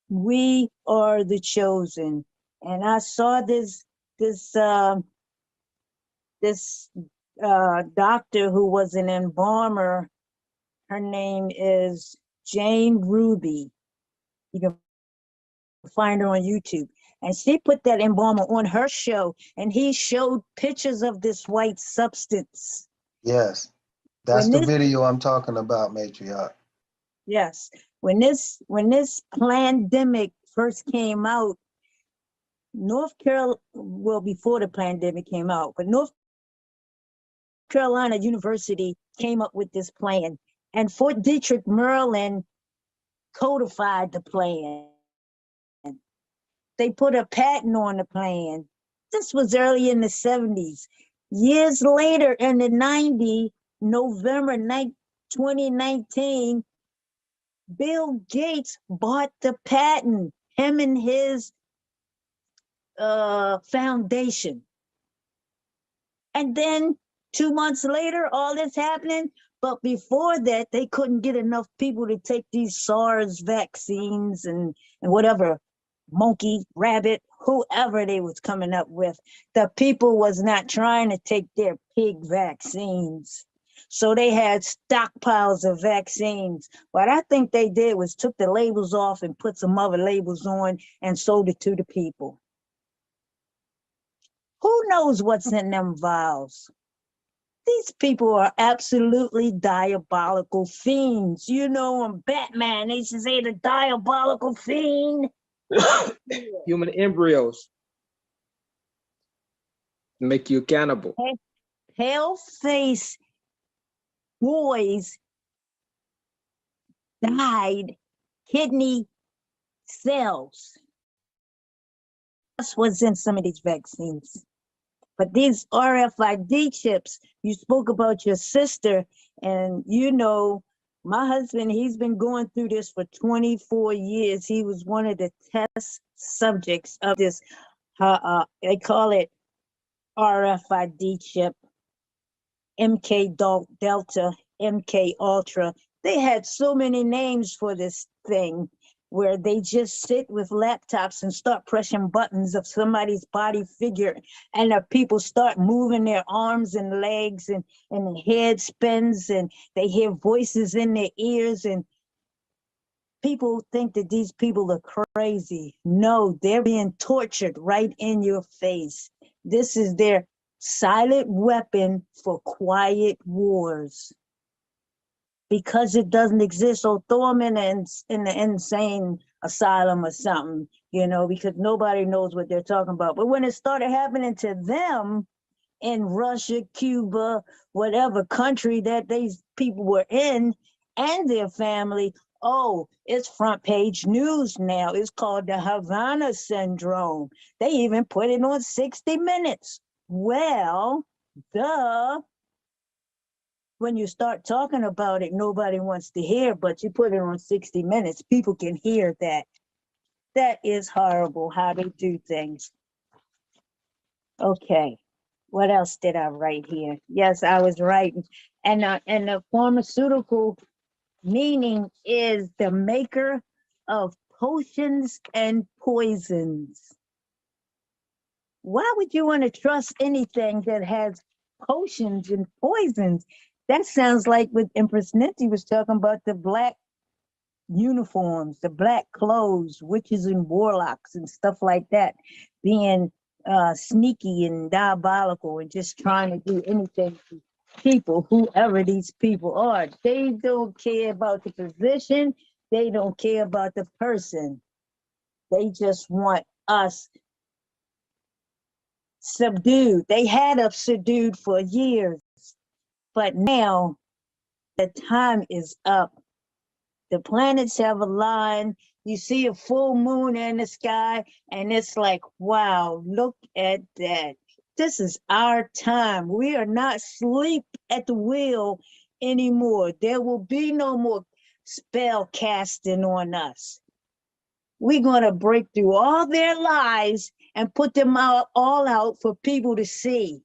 We are the chosen. And I saw this doctor who was an embalmer. Her name is Jane Ruby. You can find her on YouTube. And she put that embalmer on her show, and he showed pictures of this white substance. Yes, that's the video I'm talking about, matriarch. Yes, when this pandemic first came out, North Carolina, well, before the pandemic came out, but North Carolina University came up with this plan, and Fort Detrick, Maryland, codified the plan. They put a patent on the plan. This was early in the 70s. Years later, in the 90s, November 2019, Bill Gates bought the patent, him and his foundation. And then 2 months later, all this happening. But before that, they couldn't get enough people to take these SARS vaccines and whatever, monkey, rabbit, whoever they was coming up with. The people was not trying to take their pig vaccines. So they had stockpiles of vaccines. What I think they did was took the labels off and put some other labels on and sold it to the people. Who knows what's in them vials? These people are absolutely diabolical fiends. You know, on Batman, they should say the diabolical fiend. Human embryos make you a cannibal. Pale-faced boys died kidney cells. That's what's in some of these vaccines. But these RFID chips, you spoke about your sister, and you know, my husband, he's been going through this for 24 years. He was one of the test subjects of this, they call it RFID chip, MK Delta, MK Ultra. They had so many names for this thing where they just sit with laptops and start pressing buttons of somebody's body figure, and the people start moving their arms and legs, and the head spins, and they hear voices in their ears, and people think that these people are crazy. No, they're being tortured right in your face. This is their silent weapon for quiet wars. Because it doesn't exist, so throw them in the insane asylum or something, you know, because nobody knows what they're talking about. But when it started happening to them in Russia, Cuba, whatever country that these people were in, and their family, oh, it's front page news now. It's called the Havana syndrome. They even put it on 60 Minutes. Well, duh. When you start talking about it, nobody wants to hear, but you put it on 60 Minutes, people can hear that. That is horrible how they do things. Okay, what else did I write here? Yes, I was writing. And the pharmaceutical meaning is the maker of potions and poisons. Why would you want to trust anything that has potions and poisons? That sounds like what Empress Ninti was talking about, the black uniforms, the black clothes, witches and warlocks and stuff like that, being sneaky and diabolical and just trying to do anything to people, whoever these people are. They don't care about the position. They don't care about the person. They just want us subdued. They had us subdued for years, but now the time is up. The planets have aligned. You see a full moon in the sky, and it's like, wow, look at that. This is our time. We are not asleep at the wheel anymore. There will be no more spell casting on us. We're going to break through all their lies and put them all out for people to see.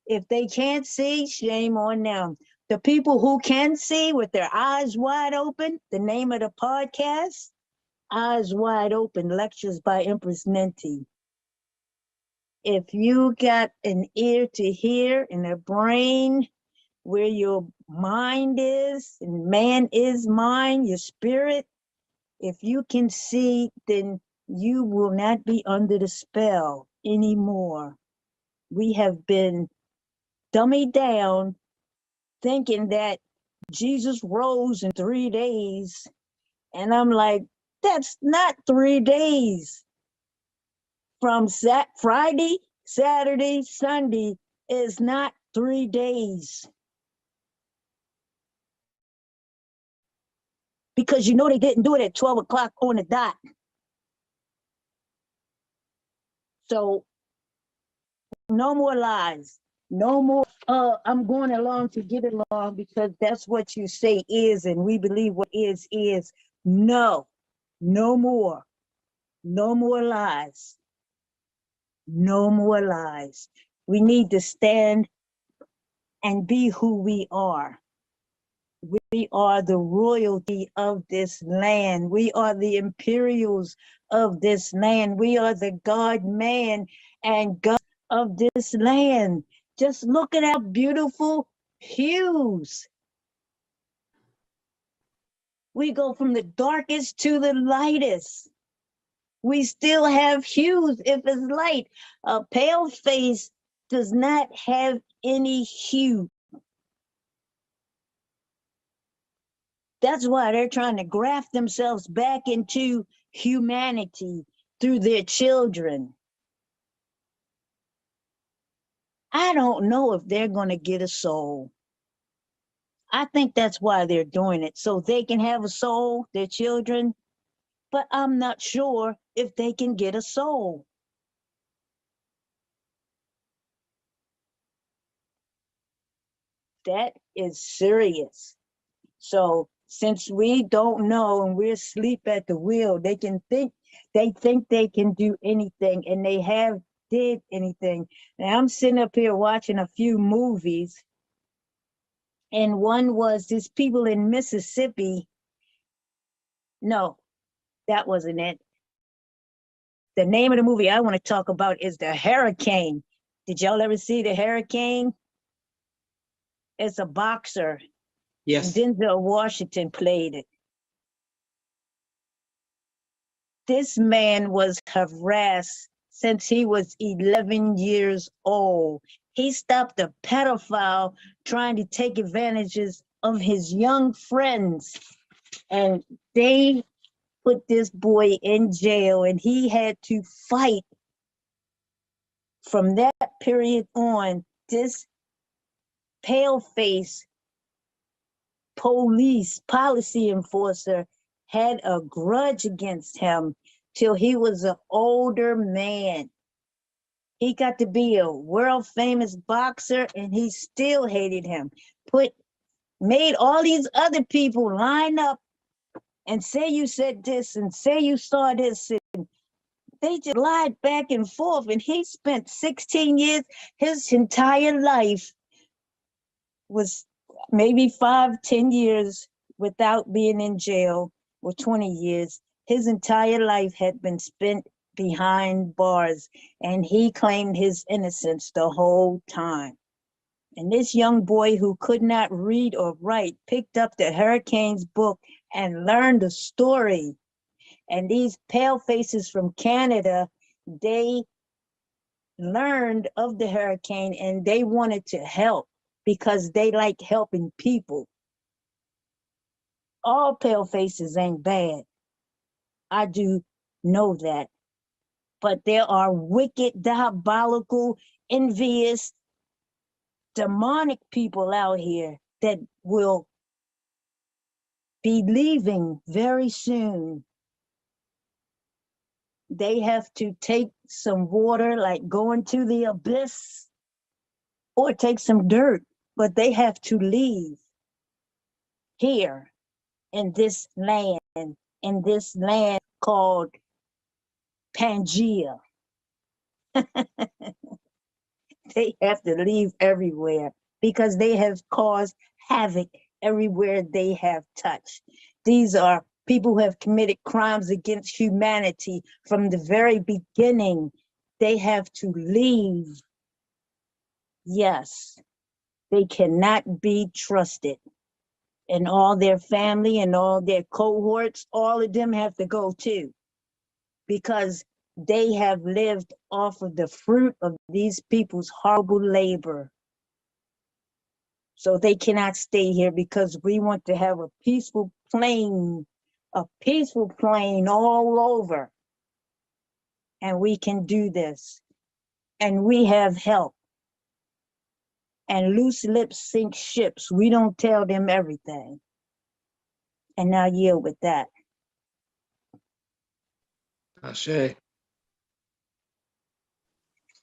If they can't see, shame on them. The people who can see with their eyes wide open, the name of the podcast, Eyes Wide Open, Lectures by Empress Ninti. If you got an ear to hear and a brain where your mind is, and man is mind, your spirit, if you can see, then you will not be under the spell anymore. We have been dummied down thinking that Jesus rose in 3 days. And I'm like, that's not 3 days. From Friday, Saturday, Sunday is not 3 days. Because you know they didn't do it at 12 o'clock on the dot. So no more lies. No more, I'm going along to get along because that's what you say is, and we believe what is. No, no more. No more lies. No more lies. We need to stand and be who we are. We are the royalty of this land. We are the Imperials of this land. We are the God man and God of this land. Just look at our beautiful hues. We go from the darkest to the lightest. We still have hues if it's light. A pale face does not have any hue. That's why they're trying to graft themselves back into humanity through their children. I don't know if they're going to get a soul. I think that's why they're doing it, so they can have a soul, their children, but I'm not sure if they can get a soul. That is serious. So since we don't know and we're asleep at the wheel, they think they can do anything, and they have did anything. Now I'm sitting up here watching a few movies, and one was these people in Mississippi. No, that wasn't it. The name of the movie I want to talk about is The Hurricane. Did y'all ever see The Hurricane? It's a boxer. Yes. Denzel Washington played it. This man was harassed since he was 11 years old. He stopped a pedophile trying to take advantages of his young friends, and they put this boy in jail, and he had to fight. From that period on, this pale-face policy enforcer had a grudge against him till he was an older man. He got to be a world famous boxer and he still hated him. Made all these other people line up and say you said this and say you saw this. And they just lied back and forth. And he spent 16 years, his entire life was maybe 5, 10 years without being in jail, or 20 years. His entire life had been spent behind bars, and he claimed his innocence the whole time. And this young boy who could not read or write picked up the Hurricane's book and learned the story. And these pale faces from Canada, they learned of the hurricane and they wanted to help because they like helping people. All pale faces ain't bad. I do know that. But there are wicked, diabolical, envious, demonic people out here that will be leaving very soon. They have to take some water, like go into the abyss, or take some dirt, but they have to leave here in this land called Pangea. They have to leave everywhere because they have caused havoc everywhere they have touched. These are people who have committed crimes against humanity from the very beginning. They have to leave. Yes, they cannot be trusted. And all their family and all their cohorts, all of them have to go too, because they have lived off of the fruit of these people's horrible labor. So they cannot stay here because we want to have a peaceful plain all over. And we can do this. And we have help. And loose lips sink ships. We don't tell them everything. And I'll yield with that. Ashe.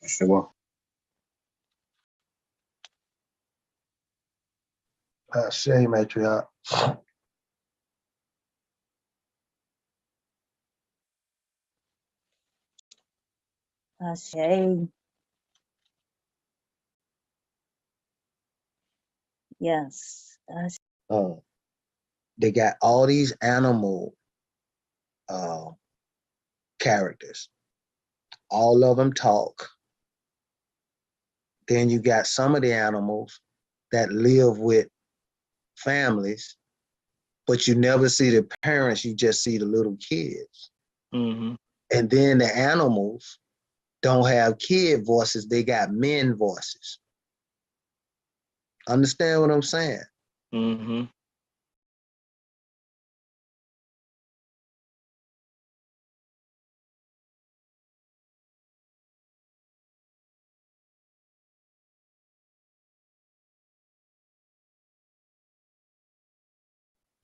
Sure. Ashe, matriarch. Ashe. Yes. Ashe. They got all these animal characters. All of them talk. Then you got some of the animals that live with families, but you never see the parents, you just see the little kids. Mm-hmm. And then the animals don't have kid voices, they got men voices. Understand what I'm saying? Mm-hmm.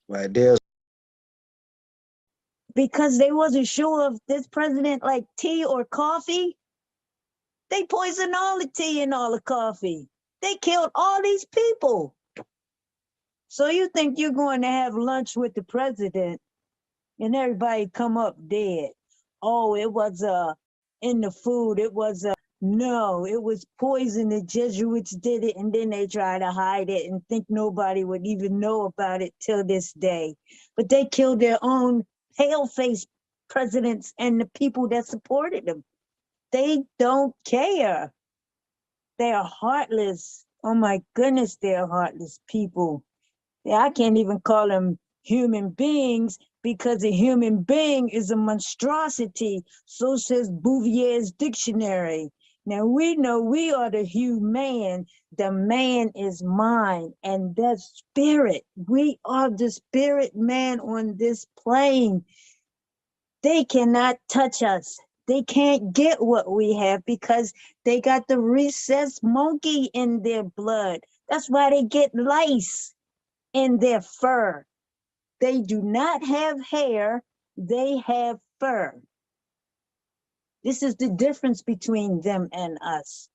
Right there's Because they wasn't sure if this president liked tea or coffee, they poisoned all the tea and all the coffee. They killed all these people. So you think you're going to have lunch with the president and everybody come up dead. Oh, it was in the food. No, it was poison. The Jesuits did it, and then they try to hide it and think nobody would even know about it till this day. But they killed their own pale-faced presidents and the people that supported them. They don't care. They are heartless. Oh my goodness, they're heartless people. I can't even call them human beings because a human being is a monstrosity. So says Bouvier's dictionary. Now we know we are the human. The man is mine, and that spirit. We are the spirit man on this plane. They cannot touch us. They can't get what we have because they got the rhesus monkey in their blood. That's why they get lice in their fur. They do not have hair, they have fur. This is the difference between them and us.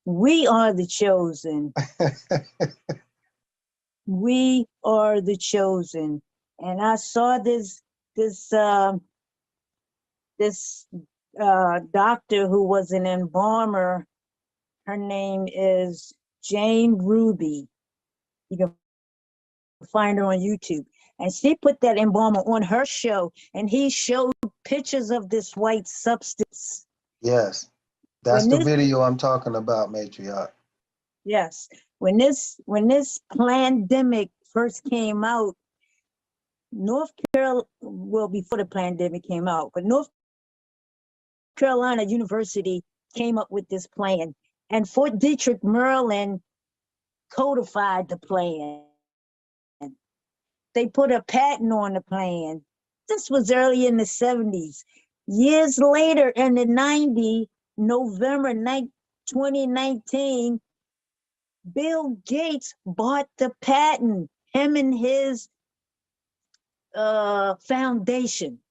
We are the chosen. We are the chosen. And I saw this doctor who was an embalmer. Her name is Jane Ruby. You can find her on YouTube. And she put that embalmer on her show, and he showed pictures of this white substance. Yes, that's the video I'm talking about, matriarch. Yes, when this pandemic first came out, North Carolina, well, before the pandemic came out, but North Carolina University came up with this plan, and Fort Detrick, Maryland, codified the plan. They put a patent on the plan. This was early in the 70s. Years later, in the 90s, November 2019, Bill Gates bought the patent, him and his foundation.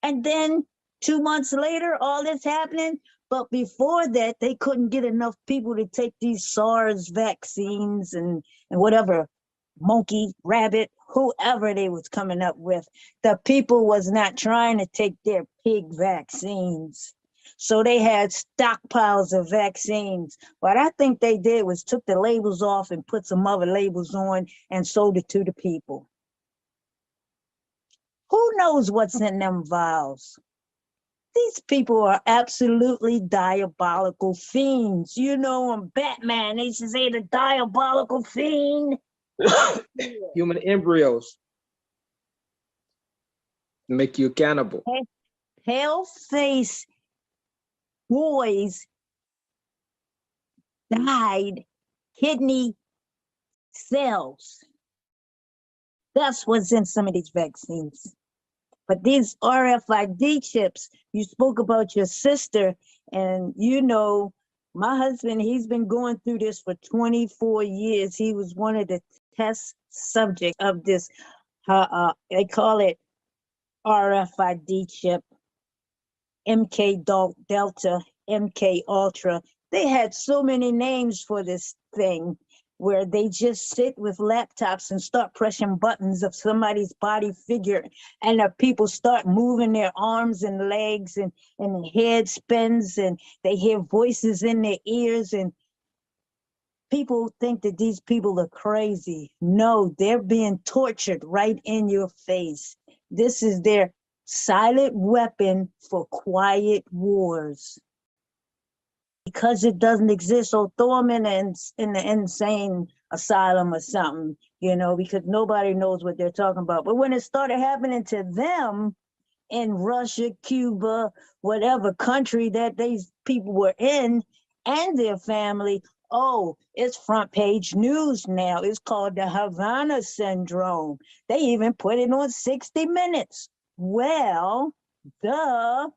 And then 2 months later, all this happening. But before that, they couldn't get enough people to take these SARS vaccines and whatever, monkey, rabbit, whoever they was coming up with. The people was not trying to take their pig vaccines. So they had stockpiles of vaccines. What I think they did was took the labels off and put some other labels on and sold it to the people. Who knows what's in them vials? These people are absolutely diabolical fiends. You know, on Batman, they used to say the diabolical fiend. Human embryos make you cannibal. Pale-faced boys died kidney cells. That's what's in some of these vaccines. But these RFID chips, you spoke about your sister, and you know, my husband, he's been going through this for 24 years. He was one of the test subjects of this, they call it RFID chip, MK Delta, MK Ultra. They had so many names for this thing, where they just sit with laptops and start pressing buttons of somebody's body figure, and the people start moving their arms and legs, and the head spins, and they hear voices in their ears, and people think that these people are crazy. No, they're being tortured right in your face. This is their silent weapon for quiet wars. Because it doesn't exist, so throw them in the insane asylum or something, you know, because nobody knows what they're talking about. But when it started happening to them in Russia, Cuba, whatever country that these people were in, and their family, oh, it's front page news now. It's called the Havana Syndrome. They even put it on 60 Minutes. Well, duh.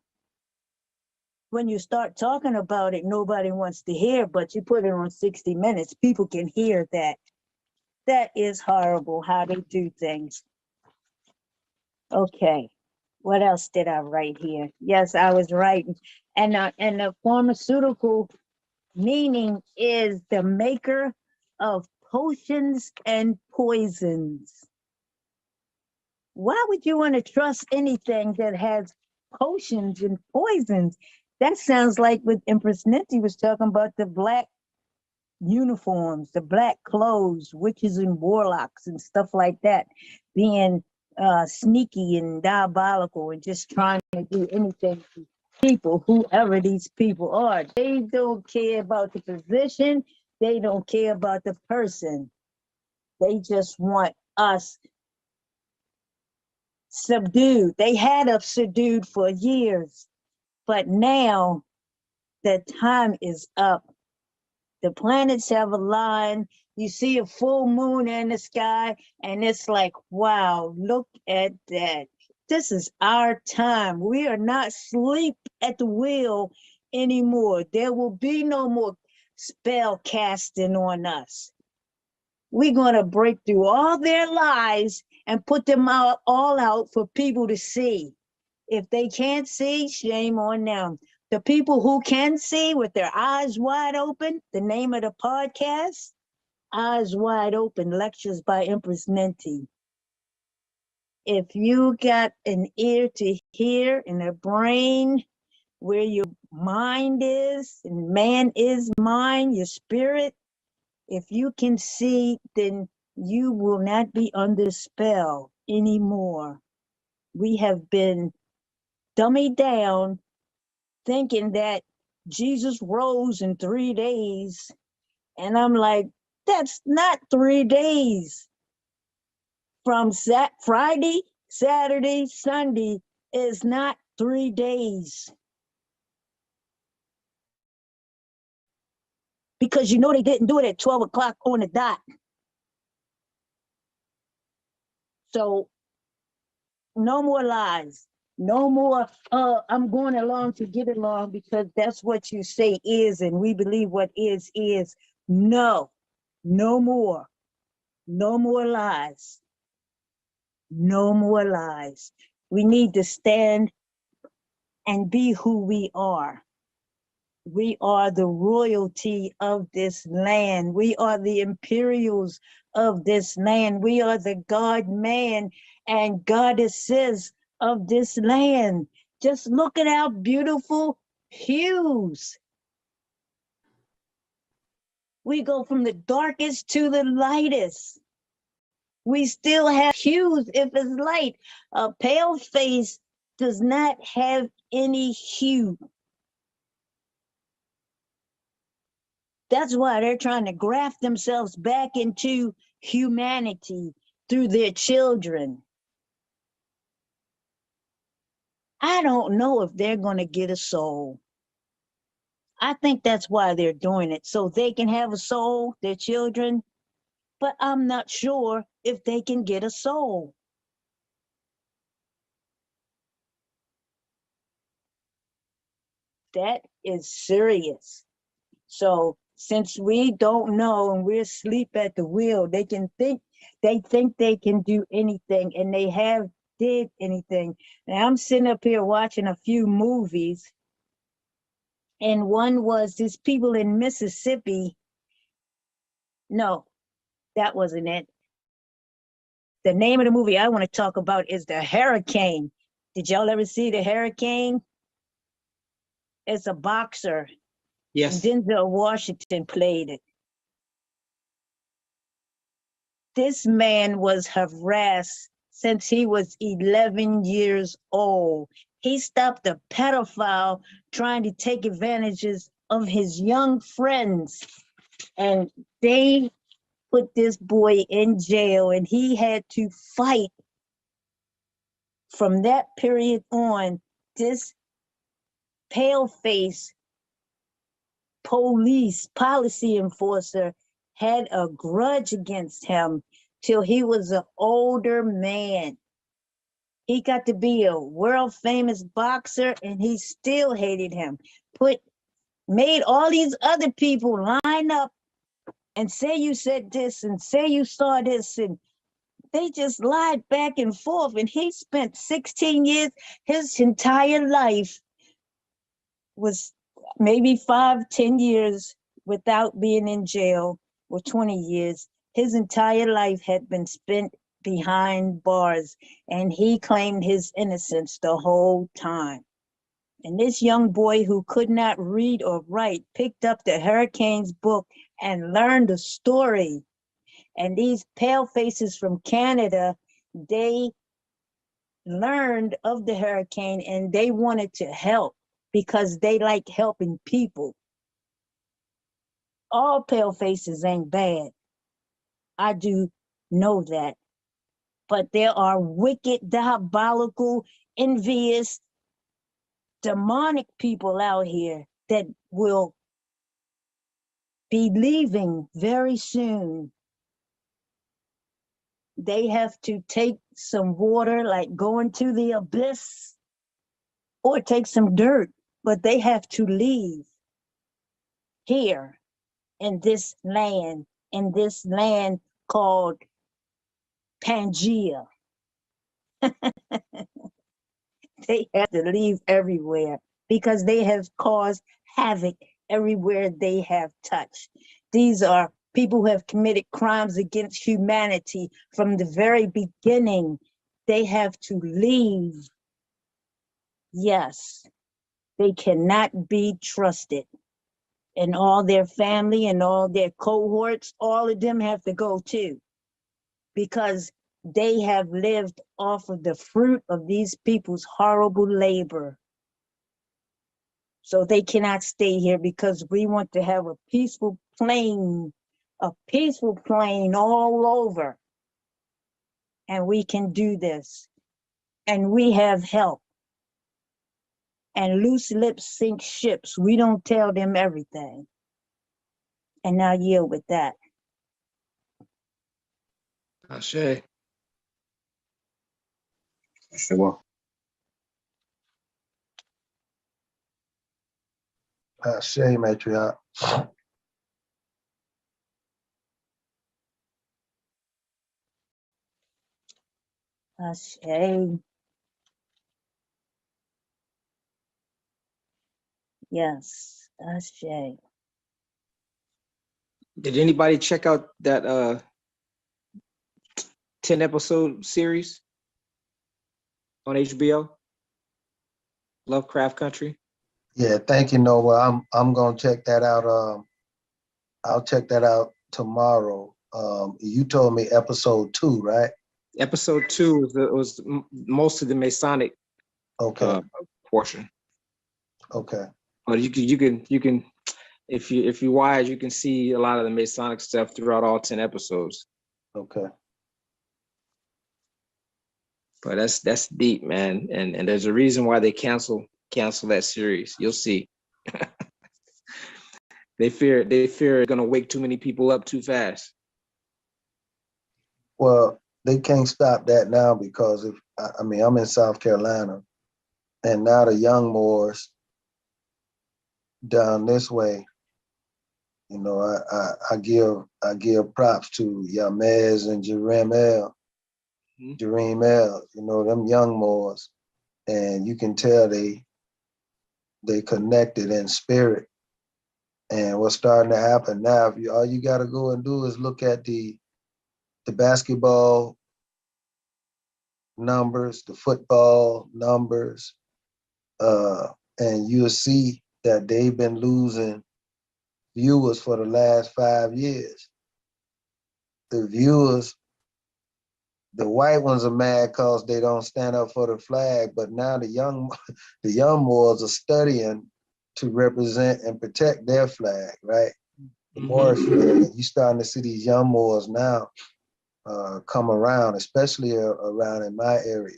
When you start talking about it, nobody wants to hear, but you put it on 60 Minutes, people can hear that. That is horrible how they do things. Okay, what else did I write here? Yes, I was writing. And the pharmaceutical meaning is the maker of potions and poisons. Why would you want to trust anything that has potions and poisons? That sounds like what Empress Ninti was talking about, the black uniforms, the black clothes, witches and warlocks and stuff like that, being sneaky and diabolical and just trying to do anything to people, whoever these people are. They don't care about the position. They don't care about the person. They just want us subdued. They had us subdued for years, but now the time is up. The planets have aligned. You see a full moon in the sky, and it's like, wow, look at that. This is our time. We are not asleep at the wheel anymore. There will be no more spell casting on us. We're going to break through all their lies and put them all out for people to see. If they can't see, shame on them. The people who can see with their eyes wide open, the name of the podcast, Eyes Wide Open, Lectures by Empress Ninti. If you got an ear to hear and a brain where your mind is, and man is mind, your spirit, if you can see, then you will not be under spell anymore. We have been dummied down thinking that Jesus rose in 3 days. And I'm like, that's not 3 days. From Friday, Saturday, Sunday is not 3 days. Because you know they didn't do it at 12 o'clock on the dot. So no more lies. No more, I'm going along to get along because that's what you say is, and we believe what is. No, no more. No more lies. No more lies. We need to stand and be who we are. We are the royalty of this land. We are the Imperials of this land. We are the God man and goddesses of this land. Just look at our beautiful hues. We go from the darkest to the lightest. We still have hues if it's light. A pale face does not have any hue. That's why they're trying to graft themselves back into humanity through their children. I don't know if they're going to get a soul. I think that's why they're doing it, so they can have a soul, their children, but I'm not sure if they can get a soul. That is serious. So since we don't know and we're asleep at the wheel, they think they can do anything, and they have did anything. Now I'm sitting up here watching a few movies, and one was these people in Mississippi. No, that wasn't it. The name of the movie I want to talk about is The Hurricane. Did y'all ever see The Hurricane? It's a boxer. Yes. Denzel Washington played it. This man was harassed since he was 11 years old. He stopped a pedophile trying to take advantages of his young friends, and they put this boy in jail, and he had to fight. From that period on, this pale-face policy enforcer had a grudge against him till he was an older man. He got to be a world famous boxer, and he still hated him. Made all these other people line up and say you said this and say you saw this, and they just lied back and forth. And he spent 16 years, his entire life was maybe 5-10 years without being in jail, or 20 years. His entire life had been spent behind bars, and he claimed his innocence the whole time. And this young boy who could not read or write picked up the Hurricane's book and learned the story. And these pale faces from Canada, they learned of the hurricane and they wanted to help because they like helping people. All pale faces ain't bad. I do know that. But there are wicked, diabolical, envious, demonic people out here that will be leaving very soon. They have to take some water, like go into the abyss, or take some dirt, but they have to leave here in this land called Pangea. They have to leave everywhere because they have caused havoc everywhere they have touched. These are people who have committed crimes against humanity from the very beginning. They have to leave. Yes, they cannot be trusted. And all their family and all their cohorts, all of them have to go too, because they have lived off of the fruit of these people's horrible labor. So they cannot stay here because we want to have a peaceful plain all over. And we can do this. And we have help. And loose lips sink ships. We don't tell them everything. And I yield with that. Ashe. Sure. Ashe, matriarch. Ashe. Yes, Ashe. Did anybody check out that 10 episode series on HBO? Lovecraft Country? Yeah, thank you, Nova. I'm gonna check that out. I'll check that out tomorrow. You told me episode 2, right? Episode 2 was most of the Masonic Okay, portion. okay. But you can if you're wise, you can see a lot of the Masonic stuff throughout all 10 episodes. Okay. But that's deep, man. And there's a reason why they cancel that series. You'll see. They fear it's gonna wake too many people up too fast. Well, they can't stop that now because if I mean I'm in South Carolina, and now the young Moors down this way, you know, I give props to Yamez and Jeremel, you know, them young Moors, and you can tell they connected in spirit. And what's starting to happen now, if you all you gotta go and do is look at the basketball numbers, the football numbers, and you'll see that they've been losing viewers for the last 5 years. The viewers, the white ones are mad because they don't stand up for the flag, but now the young Moors are studying to represent and protect their flag, right? The Moorish flag. You starting to see these young Moors now come around, especially around in my area,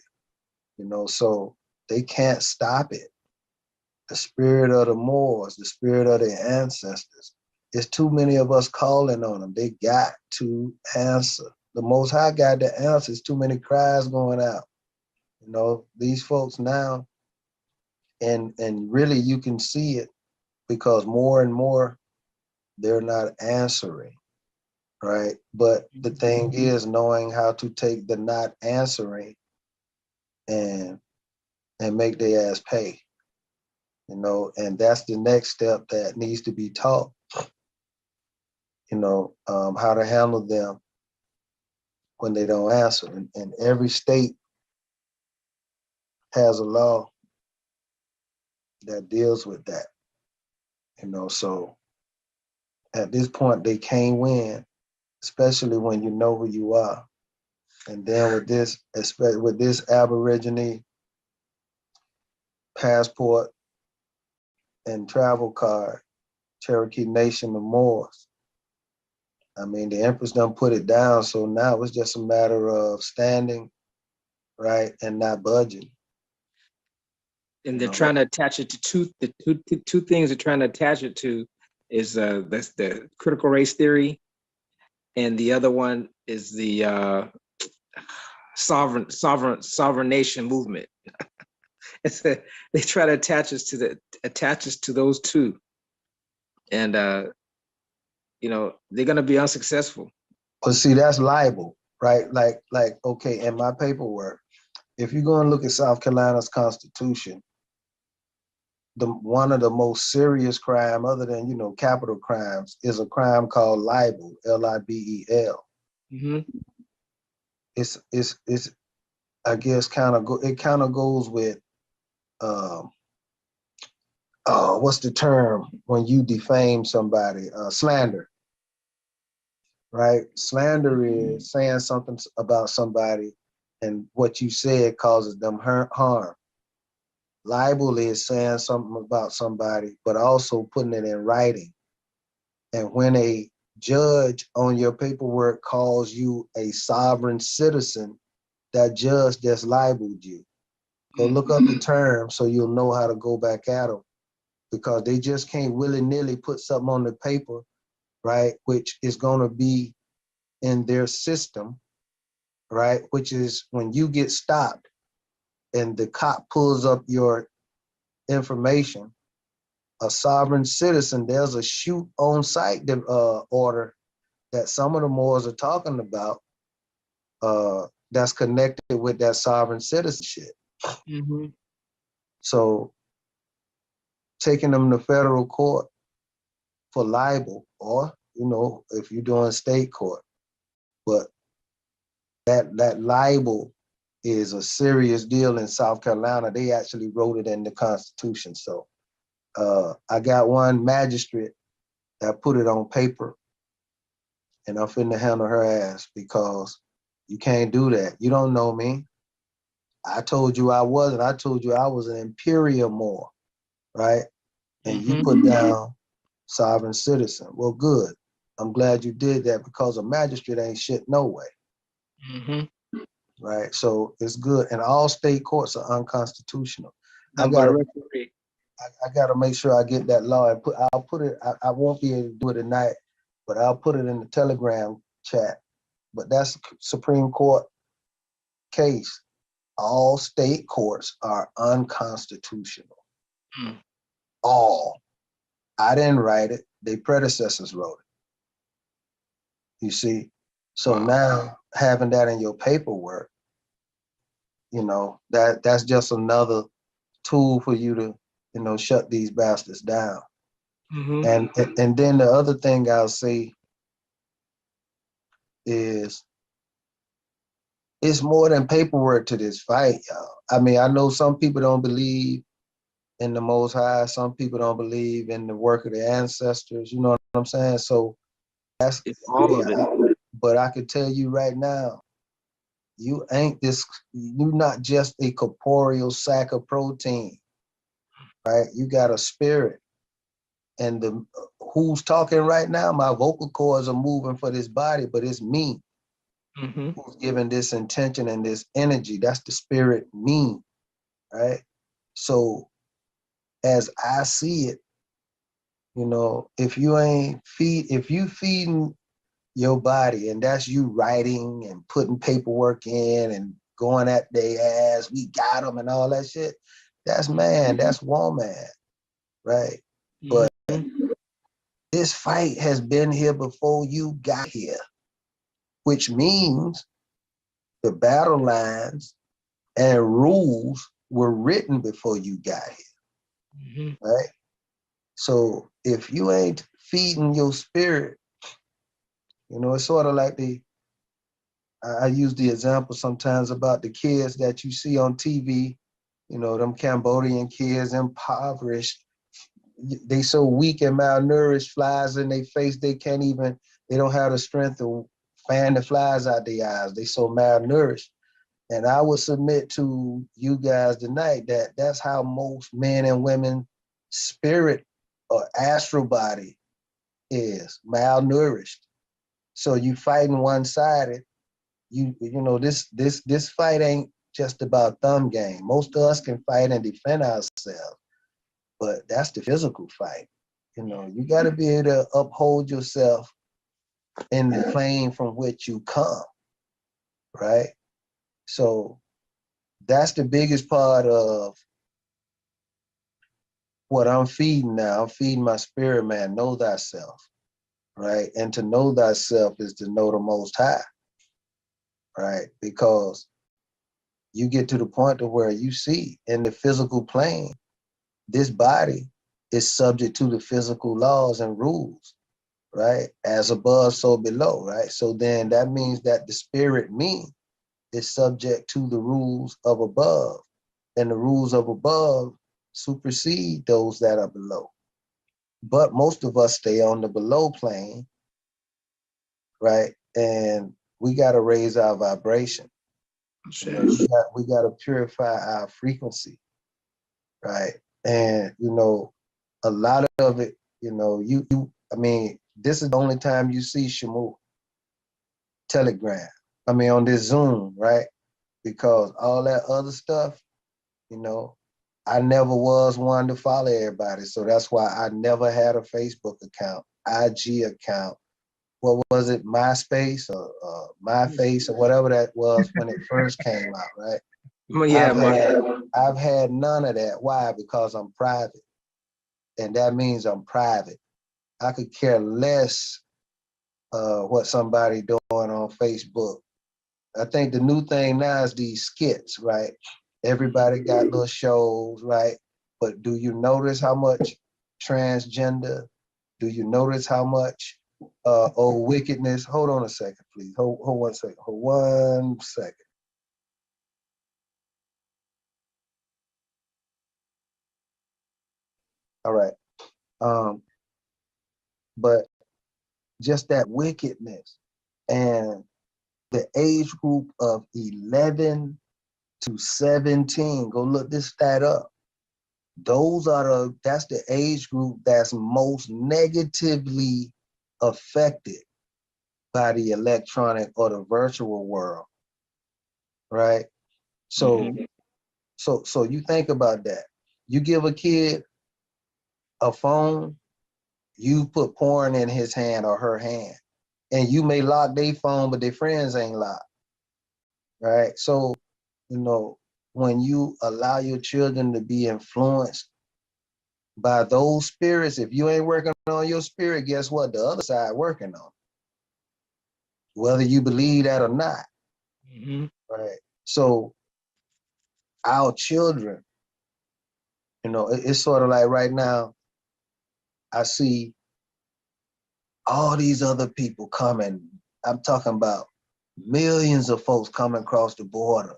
you know, so they can't stop it. The spirit of the Moors, the spirit of their ancestors. It's too many of us calling on them. They got to answer. The Most High got to answer. It's too many cries going out. You know, these folks now, and really you can see it because more and more they're not answering, right? But the thing is knowing how to take the not answering and make their ass pay, you know, and that's the next step that needs to be taught, you know, how to handle them when they don't answer. And every state has a law that deals with that, you know, so at this point they can't win, especially when you know who you are. And then with this, especially with this Aborigine passport and travel card, Cherokee Nation of Moors. I mean, the Empress done put it down, so now it's just a matter of standing, right, and not budging. And they're trying to attach it to two things they're trying to attach it to is that's the critical race theory, and the other one is the sovereign nation movement. They try to attach us to those two, and you know, they're gonna be unsuccessful. But see, that's libel, right? Like, okay, in my paperwork, if you go and look at South Carolina's Constitution, one of the most serious crime, other than capital crimes, is a crime called libel, Libel. Mm-hmm. It's I guess it kind of goes with what's the term when you defame somebody? Slander, right? Slander is saying something about somebody, and what you said causes them harm. Libel is saying something about somebody, but also putting it in writing. And when a judge on your paperwork calls you a sovereign citizen, that judge just libeled you. Go look up the term so you'll know how to go back at them, because they just can't willy-nilly put something on the paper, right, which is going to be in their system, right, which is when you get stopped and the cop pulls up your information, a sovereign citizen, there's a shoot on site order that some of the Moors are talking about, that's connected with that sovereign citizenship. Mm-hmm. So taking them to federal court for libel, or if you're doing state court, but that libel is a serious deal in South Carolina. They actually wrote it in the Constitution. So I got one magistrate that put it on paper, and I'm finna handle her ass, because you can't do that. You don't know me. I told you I wasn't. I told you I was an Imperial Moor, right? And you put down sovereign citizen. Well, good. I'm glad you did that, because a magistrate ain't shit no way. Mm-hmm. Right? So it's good. And all state courts are unconstitutional. I Done by gotta referee. I gotta make sure I get that law and I'll put it, I won't be able to do it tonight, but I'll put it in the Telegram chat. But that's a Supreme Court case. All state courts are unconstitutional. Mm. All. I didn't write it. Their predecessors wrote it. You see? So Wow. now having that in your paperwork, that's just another tool for you to, shut these bastards down. Mm-hmm. And then the other thing I'll say is, it's more than paperwork to this fight, y'all. I mean, I know some people don't believe in the Most High. Some people don't believe in the work of the ancestors. You know what I'm saying? So that's, It's all of it. but I can tell you right now, you're not just a corporeal sack of protein, right? You got a spirit. And who's talking right now, my vocal cords are moving for this body, but it's me Mm-hmm. who's giving this intention and this energy. That's the spirit me, right? So as I see it, if you feeding your body, and that's you writing and putting paperwork in and going at their ass, we got them and all that shit, that's man, that's woman, right? But this fight has been here before you got here, which means the battle lines and rules were written before you got here, right? So if you ain't feeding your spirit, it's sort of like I use the example sometimes about the kids that you see on TV, them Cambodian kids, impoverished. They so weak and malnourished, flies in their face, they don't have the strength to fan the flies out their eyes. They so malnourished. And I would submit to you guys tonight that that's how most men and women spirit or astral body is, malnourished. So you fighting one-sided. This fight ain't just about thumb game. Most of us can fight and defend ourselves, but that's the physical fight. You got to be able to uphold yourself in the plane from which you come, right? So that's the biggest part of what I'm feeding now. I'm feeding my spirit, man. Know thyself, right? And to know thyself is to know the Most High, right? Because you get to the point to where you see in the physical plane, this body is subject to the physical laws and rules, right? As above, so below, right? So then that means that the spirit me is subject to the rules of above, and the rules of above supersede those that are below. But most of us stay on the below plane, right? And we got to raise our vibration. You know, we got to purify our frequency, right? And you know, a lot of it, you know, I mean, this is the only time you see Shamu Telegram. I mean, on this Zoom, right? Because all that other stuff, you know, I never was one to follow everybody, so that's why I never had a Facebook account, IG account. What was it, MySpace or MyFace or whatever that was when it first came out, right? Well, yeah, I've had none of that. Why? Because I'm private, and that means I'm private. I could care less what somebody doing on Facebook. I think the new thing now is these skits, right? Everybody got little shows, right? But do you notice how much transgender? Do you notice how much wickedness? Hold on a second, please. Hold 1 second. Hold 1 second. All right. But just that wickedness and the age group of 11 to 17, go look this stat up. That's the age group that's most negatively affected by the electronic or the virtual world, right? So, so you think about that. You give a kid a phone, you put porn in his hand or her hand, and you may lock their phone, but their friends ain't locked, right? So, you know, when you allow your children to be influenced by those spirits, if you ain't working on your spirit, guess what? The other side working on, whether you believe that or not, right? So our children, you know, it's sort of like right now, I see all these other people coming. I'm talking about millions of folks coming across the border,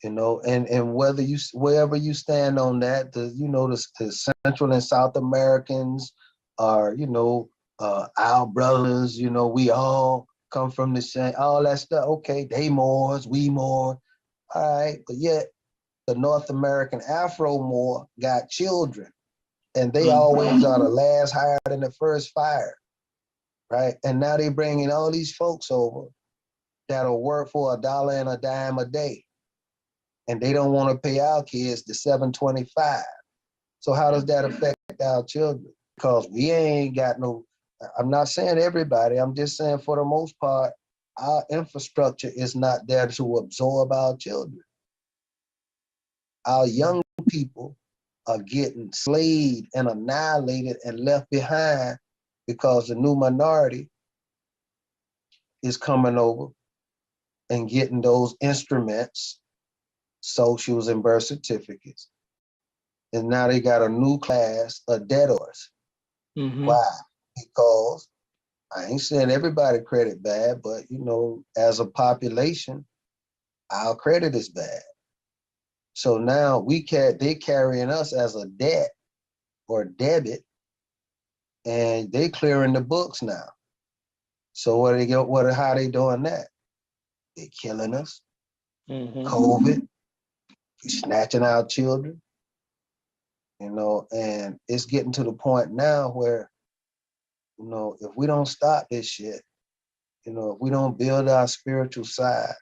you know, and wherever you stand on that, the Central and South Americans are, you know, our brothers, you know, we all come from the same, all that stuff. Okay, they Moors, we more, all right, but yet the North American Afro Moor got children, and they always are the last hired and the first fired, right? And now they bringing all these folks over that'll work for $1 and a dime a day, and they don't want to pay our kids the $7.25. So how does that affect our children? Because we ain't got no. I'm not saying everybody. I'm just saying for the most part, our infrastructure is not there to absorb our children. Our young people are getting slayed and annihilated and left behind because the new minority is coming over and getting those instruments, socials and birth certificates. And now they got a new class of debtors. Why? Because I ain't saying everybody credit bad, but you know, as a population, our credit is bad. So now they carrying us as a debt or debit, and they clearing the books now. So how they doing that? They killing us. COVID, snatching our children, you know, and it's getting to the point now where, you know, if we don't stop this shit, you know, if we don't build our spiritual side,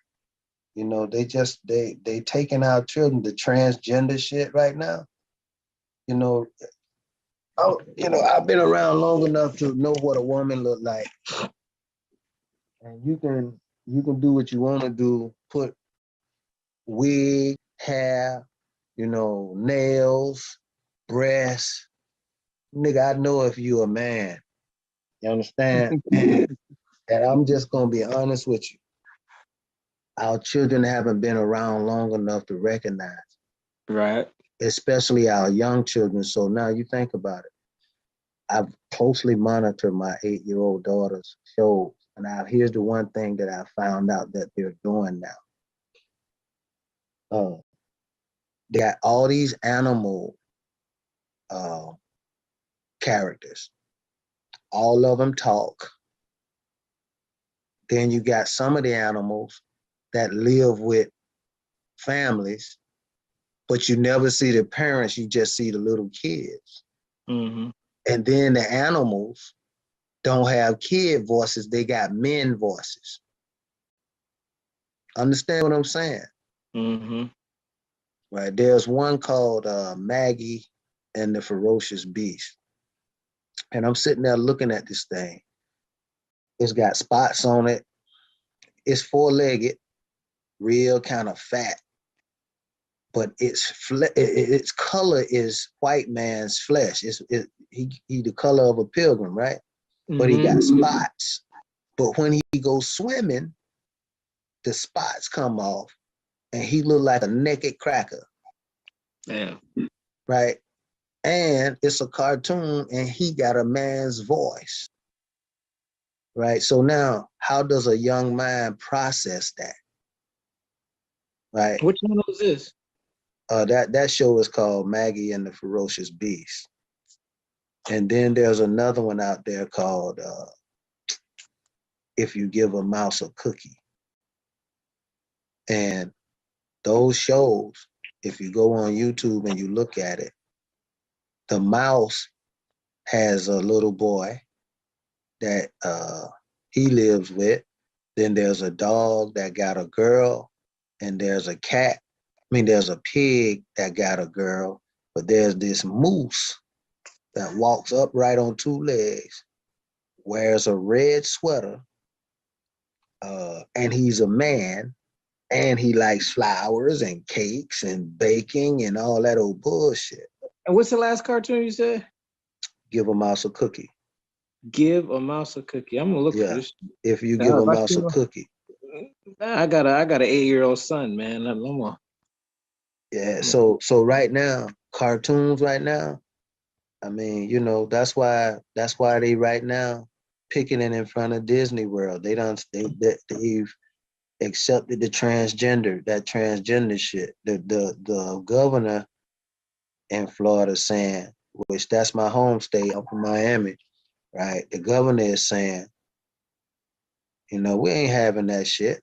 you know, they taking our children, the transgender shit right now. You know, I've been around long enough to know what a woman look like. And you can do what you want to do, put wig, hair, you know, nails, breasts. Nigga, I know if you a man. You understand? And I'm just gonna be honest with you. our children haven't been around long enough to recognize, Right. especially our young children. So now you think about it. I've closely monitored my 8-year-old daughter's shows. And now here's the one thing that I found out that they're doing now. They got all these animal characters. All of them talk. Then you got some of the animals that live with families, but you never see the parents, you just see the little kids. Mm-hmm. And then the animals don't have kid voices, they got men voices. Understand what I'm saying? Mm-hmm. Right. There's one called Maggie and the Ferocious Beast. And I'm sitting there looking at this thing. It's got spots on it. It's 4-legged, real kind of fat, but its color is white man's flesh. He the color of a pilgrim, right? But he got spots. But when he goes swimming, the spots come off, and he look like a naked cracker. Yeah. Right? And it's a cartoon, and he got a man's voice. Right? So now, how does a young mind process that? Right? Which one is this? That show is called Maggie and the Ferocious Beast. And then there's another one out there called If You Give a Mouse a Cookie. And those shows, if you go on YouTube and you look at it, the mouse has a little boy that he lives with. Then there's a dog that got a girl, and there's a cat. There's a pig that got a girl, but there's this moose that walks upright on 2 legs, wears a red sweater, and he's a man, and he likes flowers and cakes and baking and all that old bullshit. And what's the last cartoon you said? Give a mouse a cookie. Give a mouse a cookie. I'm gonna look for Yeah. this. If you give a mouse a Nah, cookie. I got an 8-year-old son, man. Yeah. So right now, cartoons right now, that's why they right now picking it in front of Disney World. They've accepted that transgender shit. The governor in Florida saying, which that's my home state, I'm from Miami, right? The governor is saying, we ain't having that shit,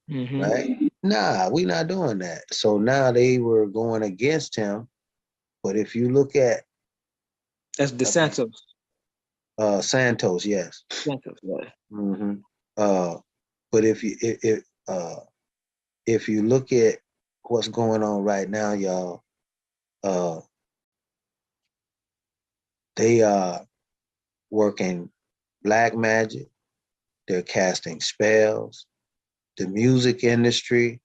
right? Nah, we not doing that. So now they were going against him. But if you look at That's DeSantos. Santos, yes. Santos, yeah. Mm-hmm. But if you look at what's going on right now, y'all, they are working black magic. They're casting spells. The music industry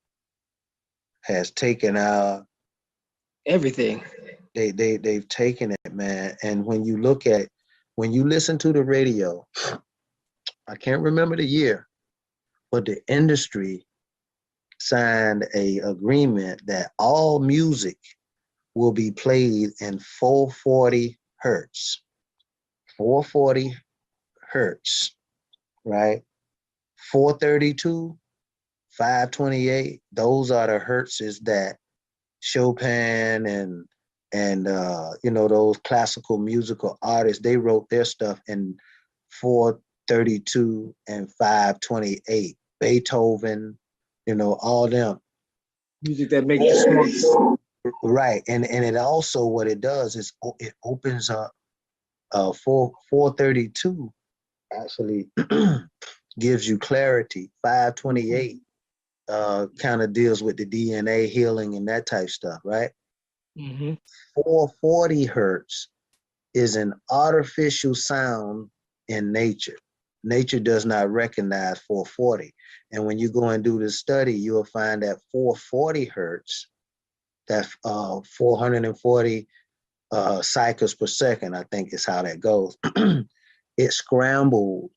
has taken our Everything. they've taken it, man. And when you listen to the radio, I can't remember the year, but the industry signed a agreement that all music will be played in 440 hertz. 440 hertz, right? 432, 528, those are the hertzes that Chopin and those classical musical artists, they wrote their stuff in 432 and 528. Beethoven, all them. Music that makes you smart. Right. And it also, what it does is it opens up 432 actually gives you clarity. 528 kind of deals with the DNA healing and that type stuff, right? 440 hertz is an artificial sound in nature. Nature does not recognize 440. And when you go and do the study, you'll find that 440 hertz, that's 440 cycles per second, I think is how that goes. It scrambles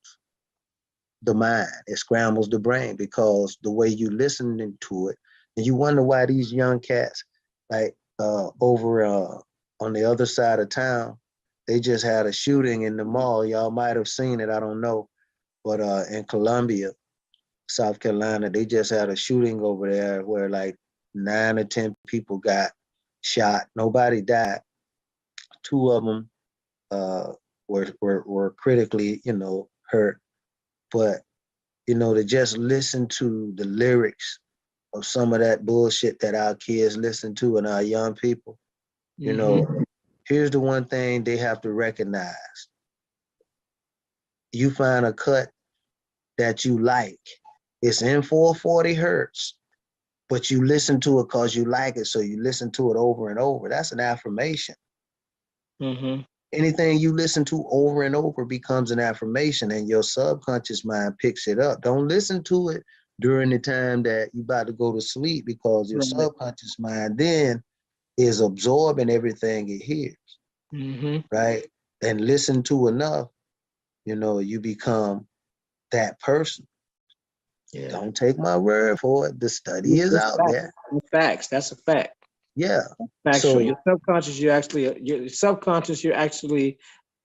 the mind. It scrambles the brain because the way you listening to it, and you wonder why these young cats, like over on the other side of town, they just had a shooting in the mall. Y'all might have seen it, I don't know. But in Columbia, South Carolina, they just had a shooting over there where like 9 or 10 people got shot. Nobody died. 2 of them were critically, hurt. But, to just listen to the lyrics of some of that bullshit that our kids listen to and our young people, here's the one thing they have to recognize. You find a cut that you like. It's in 440 hertz, but you listen to it because you like it. So you listen to it over and over. That's an affirmation. Anything you listen to over and over becomes an affirmation, and your subconscious mind picks it up. Don't listen to it during the time that you about to go to sleep, because your subconscious mind then is absorbing everything it hears, right? And listen to enough, you become that person. Yeah. Don't take my word for it. The study is out there. Facts. That's a fact. Yeah. Factual. So your subconscious, you're actually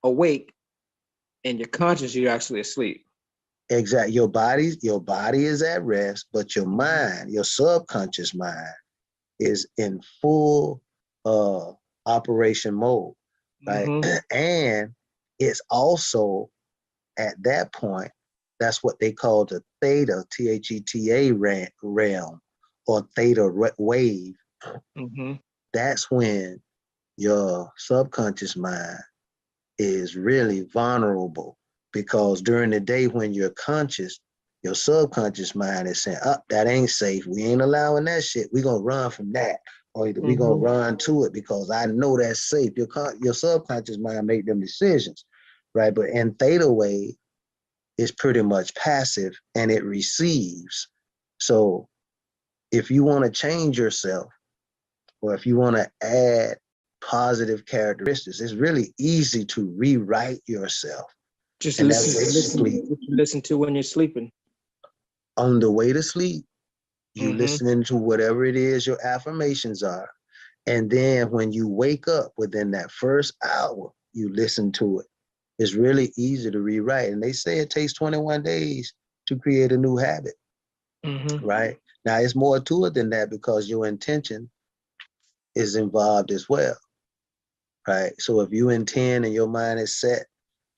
awake, and your conscious, you're actually asleep. Exactly. Your body is at rest, but your mind, your subconscious mind, is in full operation mode, right? And it's also at that point, that's what they call the theta, Theta realm, or theta wave. That's when your subconscious mind is really vulnerable, because during the day when you're conscious, your subconscious mind is saying, that ain't safe. We ain't allowing that shit. We're going to run from that, or we going to run to it because I know that's safe. Your subconscious mind make them decisions, right? But in theta wave, it's pretty much passive, and it receives. So if you want to change yourself, or if you want to add positive characteristics, it's really easy to rewrite yourself. Just listen to when you're sleeping. On the way to sleep, you listening to whatever it is your affirmations are. And then when you wake up, within that first hour, you listen to it. It's really easy to rewrite. And they say it takes 21 days to create a new habit, right? Now, it's more to it than that, because your intention is involved as well, right? So if you intend and your mind is set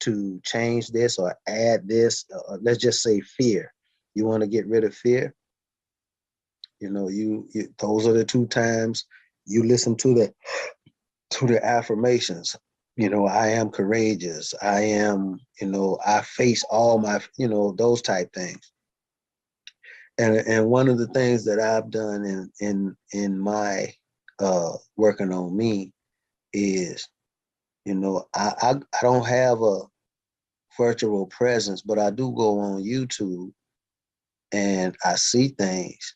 to change this or add this, let's just say fear. You want to get rid of fear. Those are the 2 times you listen to the affirmations. I am courageous. I am, I face all my, those type things. And one of the things that I've done in my working on me is, I don't have a virtual presence, but I do go on YouTube and I see things.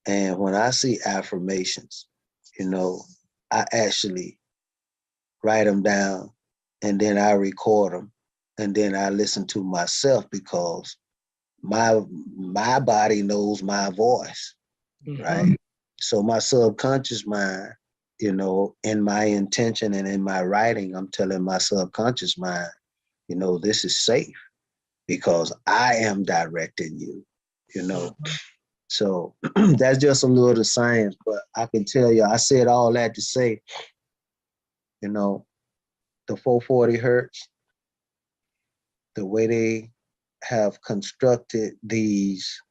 And when I see affirmations, I actually write them down, and then I record them, and then I listen to myself, because my body knows my voice, right? So my subconscious mind, in my intention and in my writing, I'm telling my subconscious mind, this is safe because I am directing you, So that's just a little science, but I can tell you, I said all that to say, the 440 hertz, the way they have constructed these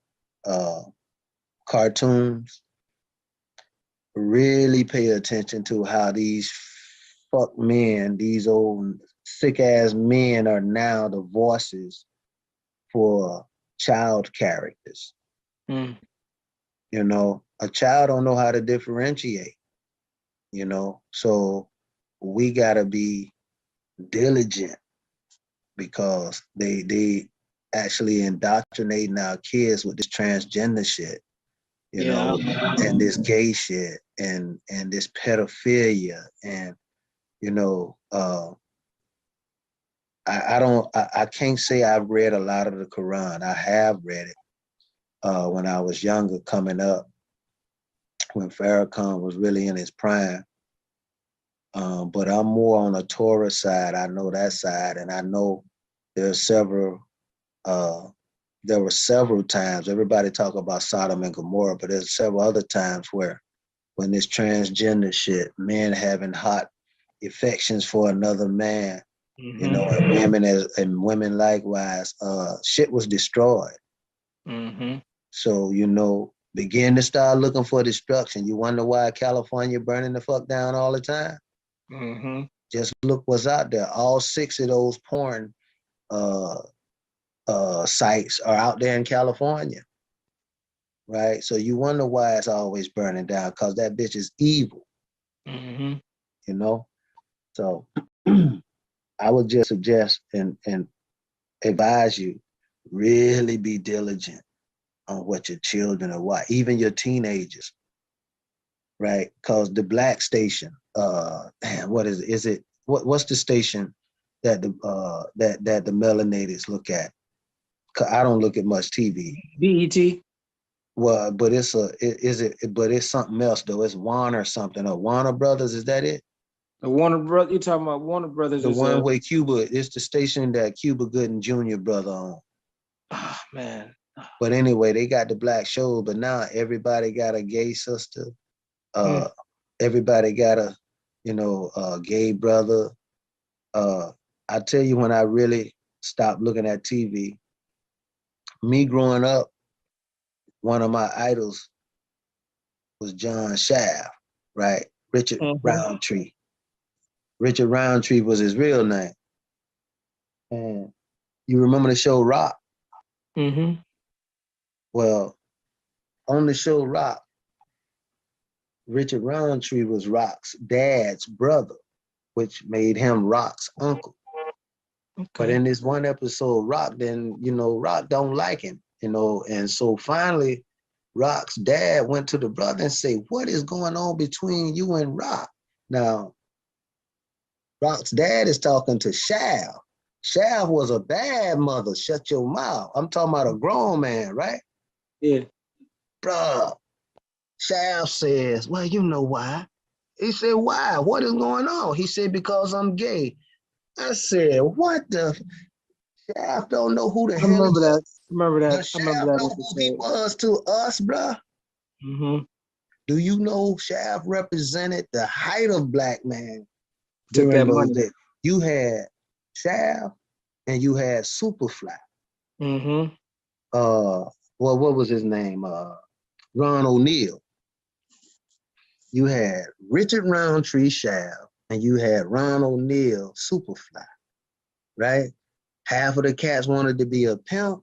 cartoons, really pay attention to how these fuck men, these old sick ass men, are now the voices for child characters. A child don't know how to differentiate, so we gotta be diligent, because they actually indoctrinating our kids with this transgender shit, and this gay shit, and this pedophilia, and I can't say I've read a lot of the Quran. I have read it when I was younger, coming up, when Farrakhan was really in his prime. But I'm more on the Torah side. I know that side, and I know there's several. There were several times. Everybody talk about Sodom and Gomorrah, but there's several other times where, when this transgender shit, men having hot affections for another man, you know, and women likewise, shit was destroyed. So, you know, begin to start looking for destruction. You wonder why California burning the fuck down all the time? Just look what's out there. All 6 of those porn sites are out there in California, right? So you wonder why it's always burning down, because that bitch is evil, you know? So I would just suggest and advise you, really be diligent on what your children are watching, even your teenagers, right? Because the black station, what is it? What's the station that that the melanateds look at? 'Cause I don't look at much TV. BET. Well, but it's but it's something else though. It's Warner something, or Warner Brothers. Is that it? The Warner Brothers. You're talking about Warner Brothers? The one where Cuba, it's the station that Cuba Gooding Jr. brother on. Oh man. But anyway, they got the black show, but now everybody got a gay sister. Everybody got a, you know, gay brother. I tell you, when I really stopped looking at TV, me growing up, one of my idols was John Shaft, right? Richard Roundtree. Richard Roundtree was his real name. And you remember the show Rock? Well, on the show Rock, Richard Roundtree was Rock's dad's brother, which made him Rock's uncle. But in this one episode, Rock Rock don't like him, you know, and so finally Rock's dad went to the brother and said, "What is going on between you and Rock?" Now, Rock's dad is talking to Shaft. Shaft was a bad mother. Shut your mouth. I'm talking about a grown man, right? Yeah. Bruh, Shaft says, "Well, you know why?" He said, "Why? What is going on?" He said, "Because I'm gay." I said, "What the?" Shaft don't know who the I hell remember that. Does Shaft know who he was to us, bruh? Do you know Shaft represented the height of black man Took during that those money. days? You had Shaft and you had Superfly. Well, what was his name? Ron O'Neal. You had Richard Roundtree Shaft and you had Ron O'Neal Superfly, right? Half of the cats wanted to be a pimp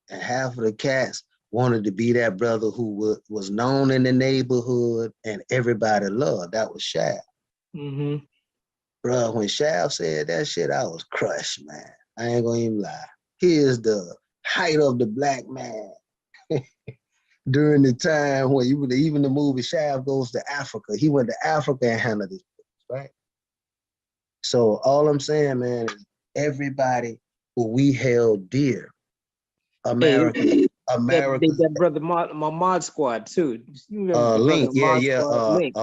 and half of the cats wanted to be that brother who was known in the neighborhood and everybody loved. That was Shaft. Bro, when Shaft said that shit, I was crushed, man. I ain't gonna even lie. He is the height of the black man. During the time when even the movie Shaft Goes to Africa, he went to Africa and handled this, right? So all I'm saying, man, is everybody who we held dear, America. That brother, my mod squad too. You remember the Link, brother, mod yeah. squad, Link.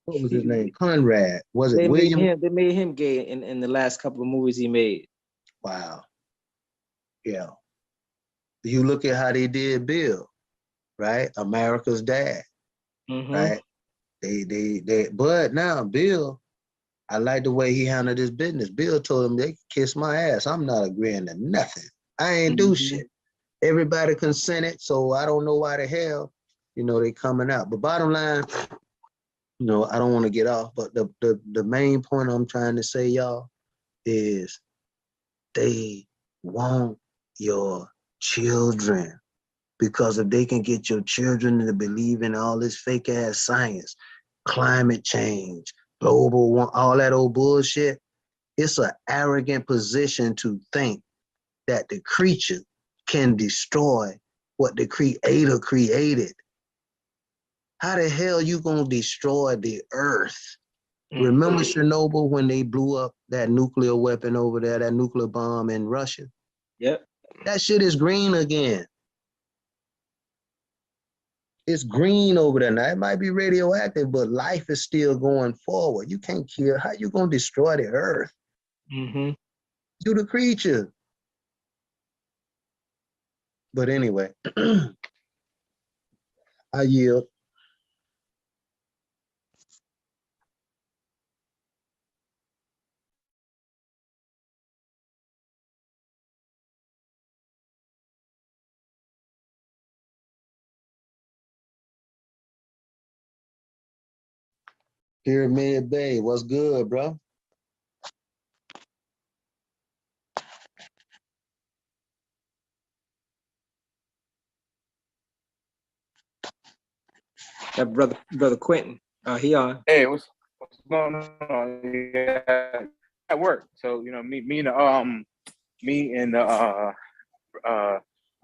What was his name? Conrad. Was it They William? They made him gay in the last couple of movies he made. Wow. Yeah. You look at how they did Bill, right? America's dad, right? But now Bill, I like the way he handled his business. Bill told him they could kiss my ass. I'm not agreeing to nothing. I ain't do shit. Everybody consented, so I don't know why the hell, you know, they coming out. But bottom line, you know, I don't want to get off, but the main point I'm trying to say, y'all, is they want your children. Because if they can get your children to believe in all this fake ass science, climate change, global, all that old bullshit, it's an arrogant position to think that the creature can destroy what the creator created. How the hell you gonna destroy the earth Remember Chernobyl when they blew up that nuclear weapon over there, that nuclear bomb in Russia? Yep. That shit is green again. It's green over there. Now it might be radioactive, but life is still going forward. You can't kill. How you gonna destroy the earth? Mm-hmm. Do the creature. But anyway, I yield. Pyramid Bay, what's good, bro? That brother Quentin. He on. Hey, what's going on? Yeah, at work. So me and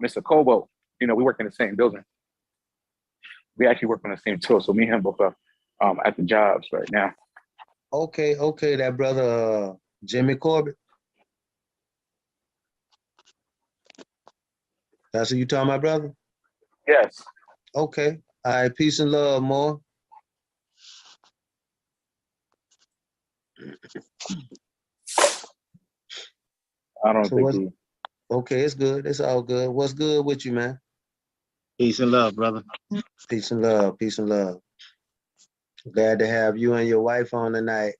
Mr. Kobo, we work in the same building. We actually work on the same tour. So me and him both are at the jobs right now. Okay, that brother Jimmy Corbett. That's who you talking about, brother? Yes. Okay. All right, peace and love, more. I don't So think what's he. okay, it's good. It's all good. What's good with you, man? Peace and love, brother. Peace and love, peace and love. Glad to have you and your wife on tonight.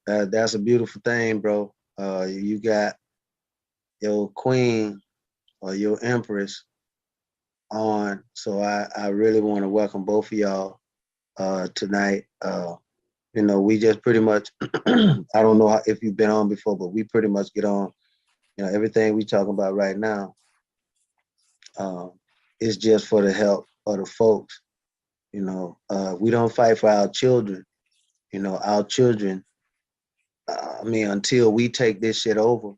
That's a beautiful thing, bro. You got your queen or your empress on. So I really want to welcome both of y'all tonight. We just pretty much I don't know if you've been on before, but we pretty much get on, everything we talking about right now is just for the help of the folks. We don't fight for our children. Our children, until we take this shit over,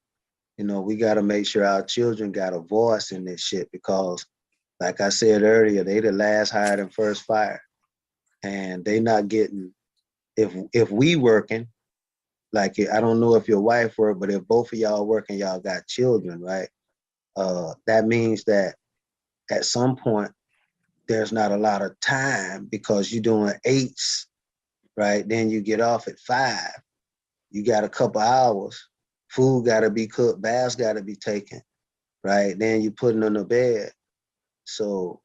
we got to make sure our children got a voice in this shit because, like I said earlier, they the last hired and first fired. And they not getting, if we working, like I don't know if your wife work, but if both of y'all working, y'all got children, right? That means that at some point, there's not a lot of time because you're doing 8s, right? Then you get off at 5. You got a couple hours. Food got to be cooked. Baths got to be taken, right? Then you putting on the bed. So,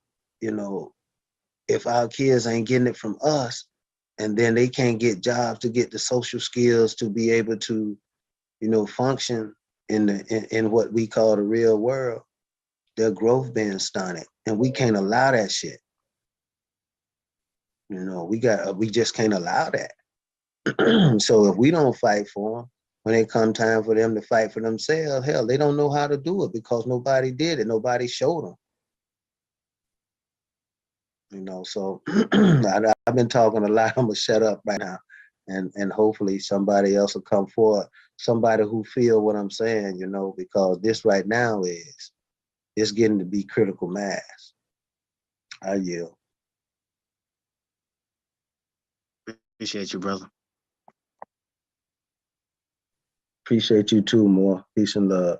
if our kids ain't getting it from us, and then they can't get jobs to get the social skills to be able to, function in what we call the real world, their growth being stunted, and we can't allow that shit. We just can't allow that. So if we don't fight for them, when it come time for them to fight for themselves, hell, they don't know how to do it because nobody did it. Nobody showed them. So I've been talking a lot. I'm gonna shut up right now, and hopefully somebody else will come forward. Somebody who feel what I'm saying, because this right now it's getting to be critical mass. I yield. Appreciate you, brother. Appreciate you too, more. Peace and love.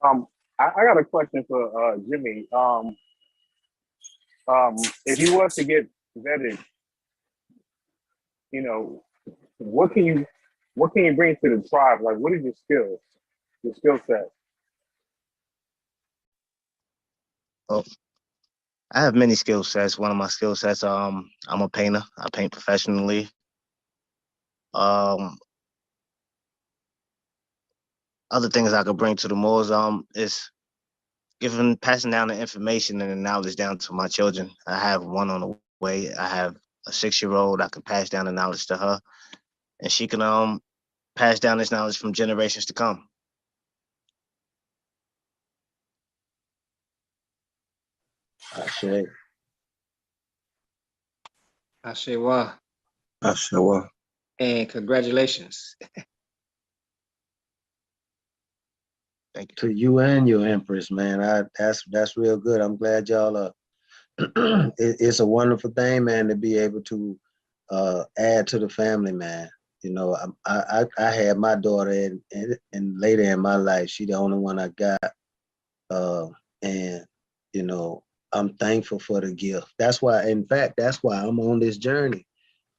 I got a question for Jimmy. If you was to get vetted, you know, what can you bring to the tribe? Like, what is your skills, your skill set? Well, I have many skill sets. One of my skill sets, I'm a painter. I paint professionally. Other things I could bring to the Moors, is passing down the information and the knowledge down to my children. I have one on the way. I have a 6-year-old. I can pass down the knowledge to her, and she can pass down this knowledge from generations to come. Ashe. Ashewa. Ashe. And congratulations. Thank you. To you and your Empress, man. That's real good. I'm glad y'all are. It's a wonderful thing, man, to be able to add to the family, man. You know, I had my daughter, and later in my life, she the only one I got, and you know, I'm thankful for the gift. That's why, in fact, that's why I'm on this journey.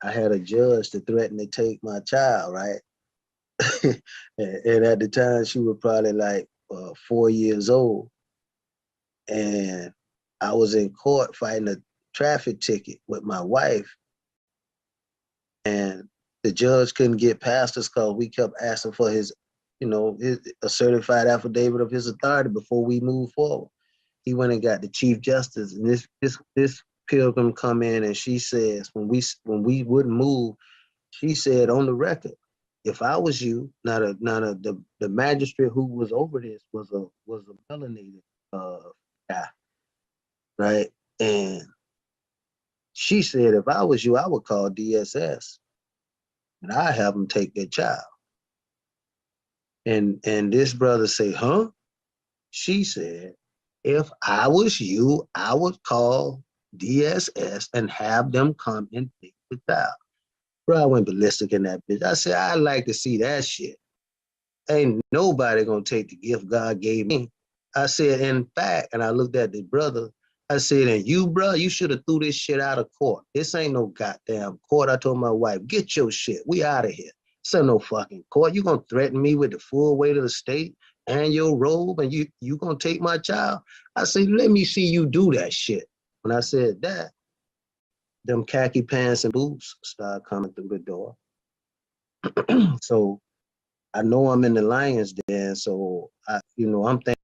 I had a judge to threaten to take my child, right? And at the time, she was probably like 4 years old, and I was in court fighting a traffic ticket with my wife, and the judge couldn't get past us because we kept asking for his, a certified affidavit of his authority before we moved forward. He went and got the chief justice, and this pilgrim come in, and she says when we wouldn't move, she said on the record, if I was you, the magistrate who was over this was a melanated guy, right? And she said, if I was you, I would call DSS and I have them take their child. And this brother say, huh? She said, if I was you, I would call DSS and have them come and take the child. Bro, I went ballistic in that bitch. I said, I'd like to see that shit. Ain't nobody gonna take the gift God gave me. I said, in fact, and I looked at the brother, I said, and you, bro, you should have threw this shit out of court. This ain't no goddamn court. I told my wife, get your shit. We out of here. This ain't no fucking court. You gonna threaten me with the full weight of the state and your robe, and you gonna take my child? I said, let me see you do that shit. When I said that, them khaki pants and boots started coming through the door. So I know I'm in the lion's den, so I'm thinking.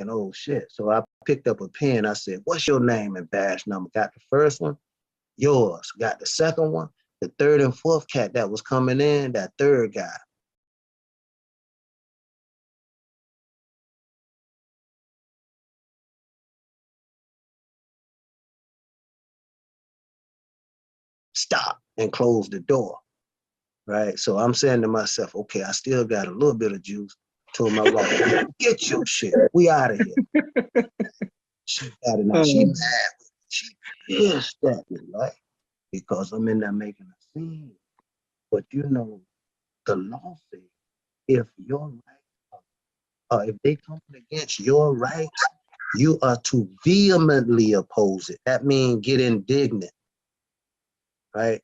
Oh shit. So I picked up a pen. I said, what's your name and badge number? Got the first one, yours. Got the second one, the third and fourth cat that was coming in, that third guy. Stop and close the door. Right. So I'm saying to myself, okay, I still got a little bit of juice. Told my wife, get your shit. We out of here. She got it now. She mad. She pissed at me, right? Because I'm in there making a scene. But the law says if your rights, if they come against your rights, you are to vehemently oppose it. That means get indignant, right?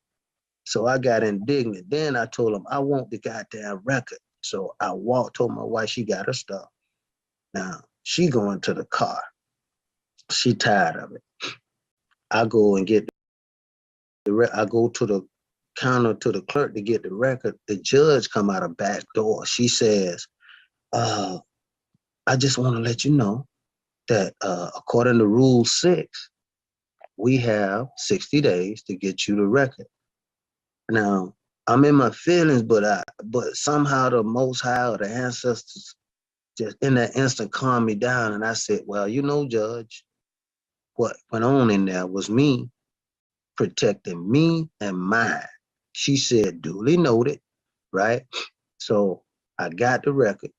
So I got indignant. Then I told him I want the goddamn record. So I told my wife she got her stuff. Now she going to the car. She tired of it. I go and get I go to the counter to the clerk to get the record. The judge come out of back door. She says, I just want to let you know that according to Rule 6, we have 60 days to get you the record. Now, I'm in my feelings, but somehow the Most High or the ancestors just in that instant calmed me down, and I said, well, Judge, what went on in there was me protecting me and mine. She said, duly noted, right? So I got the record.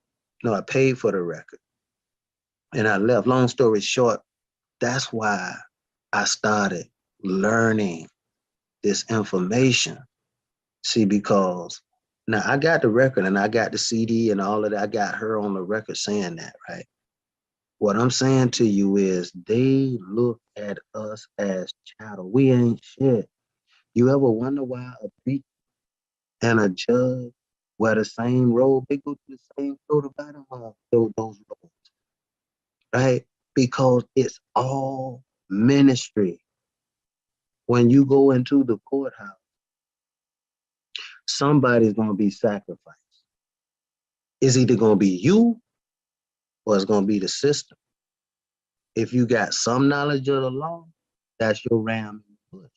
No, I paid for the record. And I left. Long story short, that's why I started learning this information. See, because now I got the record and I got the CD and all of that. I got her on the record saying that, right? What I'm saying to you is they look at us as chattel. We ain't shit. You ever wonder why a preacher and a judge wear the same robe? They go to the same floor to bottom of those robes, right? Because it's all ministry. When you go into the courthouse, somebody's going to be sacrificed. It's either going to be you or it's going to be the system. If you got some knowledge of the law, that's your ram in the bush.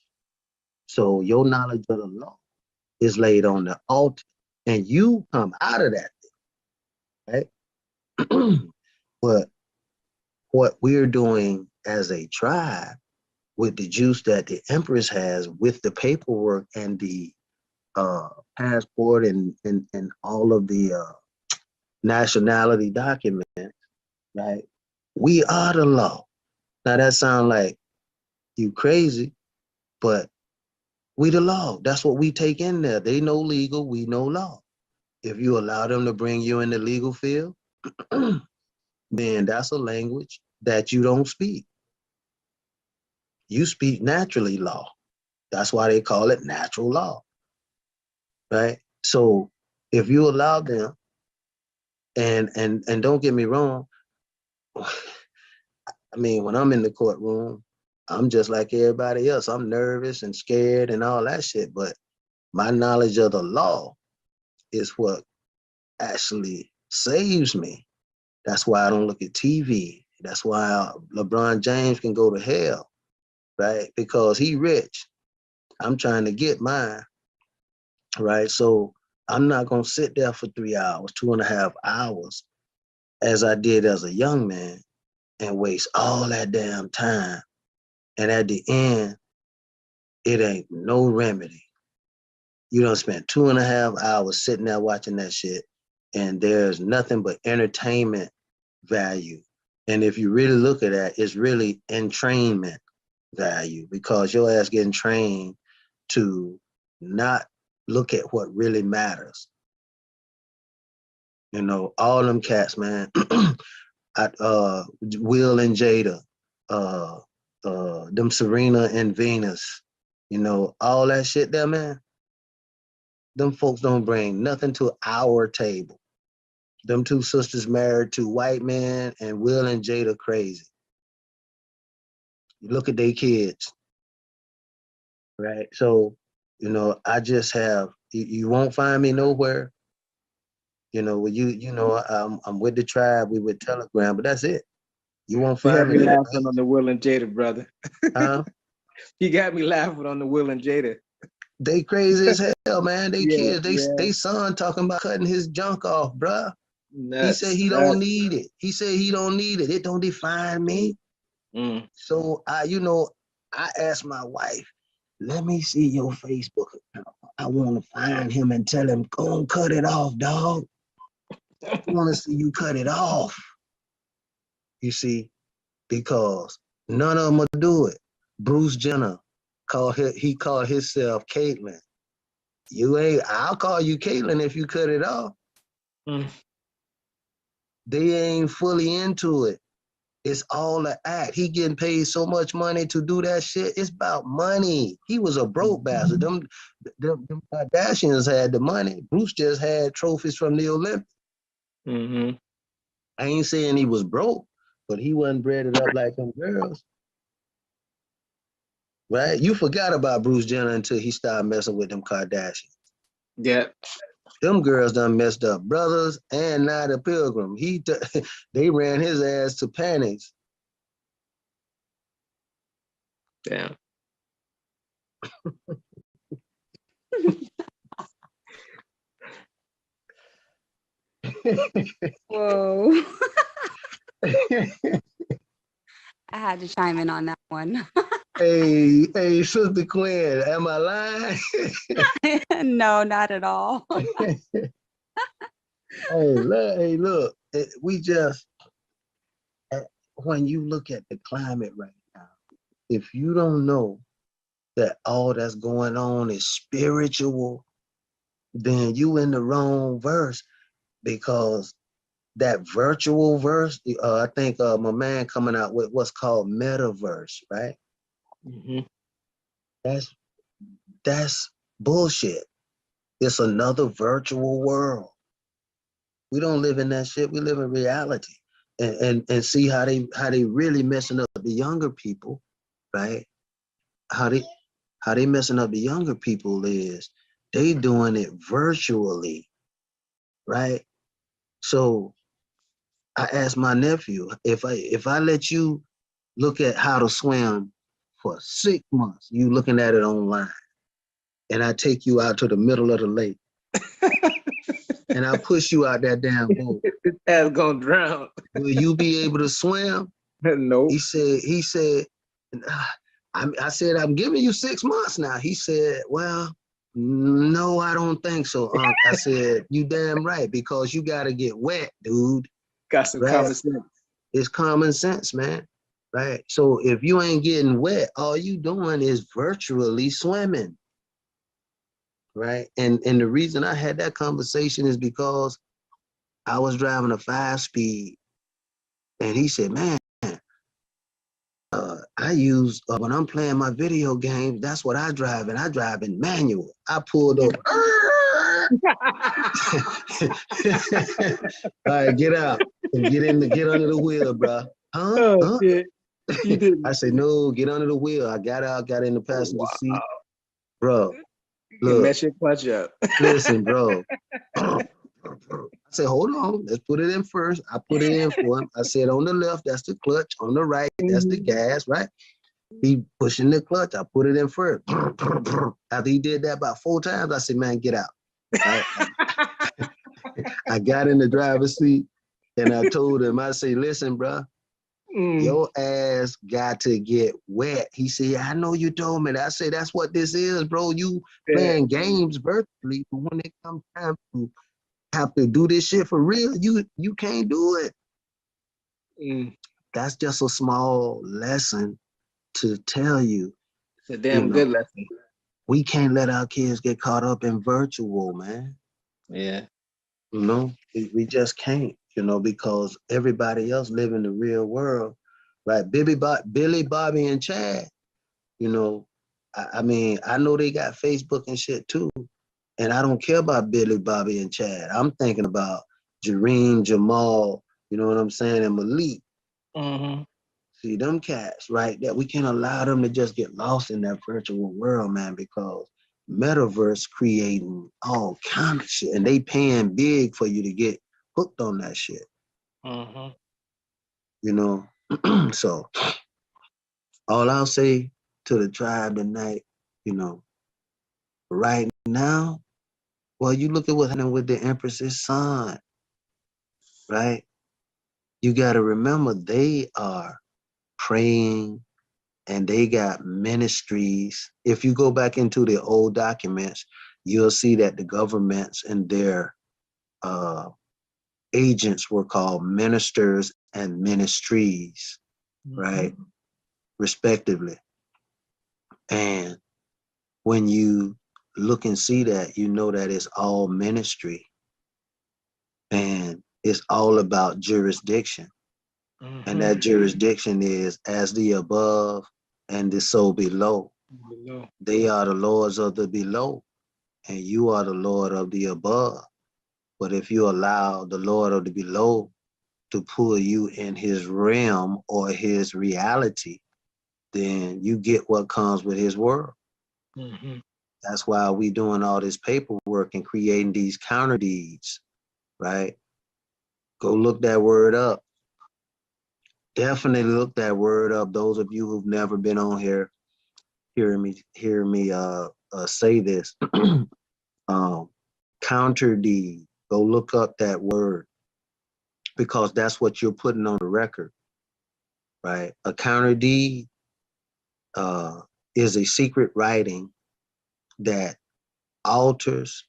So your knowledge of the law is laid on the altar and you come out of that thing, right? But what we're doing as a tribe with the juice that the Empress has with the paperwork and the passport and all of the nationality documents, right? We are the law. Now that sounds like you crazy, but we the law. That's what we take in there. They know legal, we know law. If you allow them to bring you in the legal field, then that's a language that you don't speak. You speak naturally law. That's why they call it natural law, right? So if you allow them, and don't get me wrong, I mean, when I'm in the courtroom, I'm just like everybody else. I'm nervous and scared and all that shit, but my knowledge of the law is what actually saves me. That's why I don't look at TV. That's why LeBron James can go to hell, right? Because he rich. I'm trying to get mine, right? So I'm not gonna sit there for 3 hours, 2.5 hours, as I did as a young man, and waste all that damn time. And at the end, it ain't no remedy. You don't spend 2.5 hours sitting there watching that shit, and there's nothing but entertainment value. And if you really look at that, it's really entrainment value because your ass getting trained to not look at what really matters. All them cats, man. Will and Jada, them Serena and Venus, all that shit there, man. Them folks don't bring nothing to our table. Them two sisters married to white men and Will and Jada crazy. You look at their kids, right? So, I just have, you won't find me nowhere. I'm with the tribe, we with Telegram, but that's it. You won't You find had me me nowhere. laughing on the Will and Jada, brother. Huh? You got me laughing on the Will and Jada. They crazy as hell, man. They Yeah, kids, yeah. they son talking about cutting his junk off, bruh. He said he don't need it. He said he don't need it. It don't define me. So I asked my wife, let me see your Facebook account. I want to find him and tell him, go and cut it off, dog. I want to see you cut it off. You see, because none of them will do it. Bruce Jenner called himself Caitlyn. I'll call you Caitlyn if you cut it off. They ain't fully into it. It's all an act. He getting paid so much money to do that shit. It's about money. He was a broke bastard. Them Kardashians had the money. Bruce just had trophies from the Olympics. I ain't saying he was broke, but he wasn't breaded up like them girls. Right? You forgot about Bruce Jenner until he started messing with them Kardashians. Yeah. Them girls done messed up brothers and Nida Pilgrim. They ran his ass to panties. Damn. Whoa. I had to chime in on that one. Hey, Sister Quinn, am I lying? No, not at all. Hey, look, we just, when you look at the climate right now, if you don't know that all that's going on is spiritual, then you in the wrong verse, because that virtual verse, I think my man coming out with what's called metaverse, right? Mm-hmm. That's bullshit. It's another virtual world. We don't live in that shit. We live in reality. And see how they really messing up the younger people, right? How they messing up the younger people is they doing it virtually, right? So I asked my nephew, if I let you look at how to swim for 6 months, you looking at it online, and I take you out to the middle of the lake and I push you out that damn boat, That's gonna drown. will you be able to swim? Nope. He said, I said, I'm giving you 6 months now. He said, well, no, I don't think so, Unc. I said, you damn right, because you got to get wet, dude. Got some Right? common sense. It's common sense, man. Right? So if you ain't getting wet, all you doing is virtually swimming. Right? And the reason I had that conversation is because I was driving a 5-speed, and he said, man, I use, when I'm playing my video games, that's what I drive, and I drive in manual. I pulled over. All right, get out and get under the wheel, bro. Huh? Oh Huh? shit. You didn't. I said, no, get under the wheel. I got out, got in the passenger seat. Bro, You look, mess your clutch up. listen, bro. I said, hold on, let's put it in first. I put it in for him. I said, on the left, that's the clutch. On the right, that's the gas, right? He pushing the clutch. I put it in first. After he did that about 4 times, I said, man, get out. Right? I got in the driver's seat and I told him, I say, listen, bro, your ass got to get wet. He said, I know you told me that. I said, that's what this is, bro. You playing games virtually, but when it comes time to have to do this shit for real, you can't do it. That's just a small lesson to tell you. It's a damn good lesson. We can't let our kids get caught up in virtual, man. Yeah. You know, we just can't, because everybody else live in the real world, right? Billy, Bobby, and Chad, I mean, I know they got Facebook and shit too, and I don't care about Billy, Bobby, and Chad. I'm thinking about Jareem, Jamal, you know what I'm saying, and Malik. Mm-hmm. See, them cats, right? That we can't allow them to just get lost in that virtual world, man, because metaverse creating all kind of shit, and they paying big for you to get hooked on that shit. Mm-hmm. So all I'll say to the tribe tonight, right now, well, you look at what's happening with the Empress's son, right? You got to remember they are praying, and they got ministries. If you go back into the old documents, you'll see that the governments and their agents were called ministers and ministries, right? Respectively. And when you look and see that, you know that it's all ministry, and it's all about jurisdiction. And that jurisdiction is as the above and the so below. They are the lords of the below, and you are the Lord of the above. But if you allow the Lord of the below to pull you in his realm or his reality, then you get what comes with his world. That's why we doing all this paperwork and creating these counter deeds, right? Go look that word up. Definitely look that word up. Those of you who've never been on here, hear me say this. Counter deed. Go look up that word. because that's what you're putting on the record, right? A counter deed is a secret writing that alters,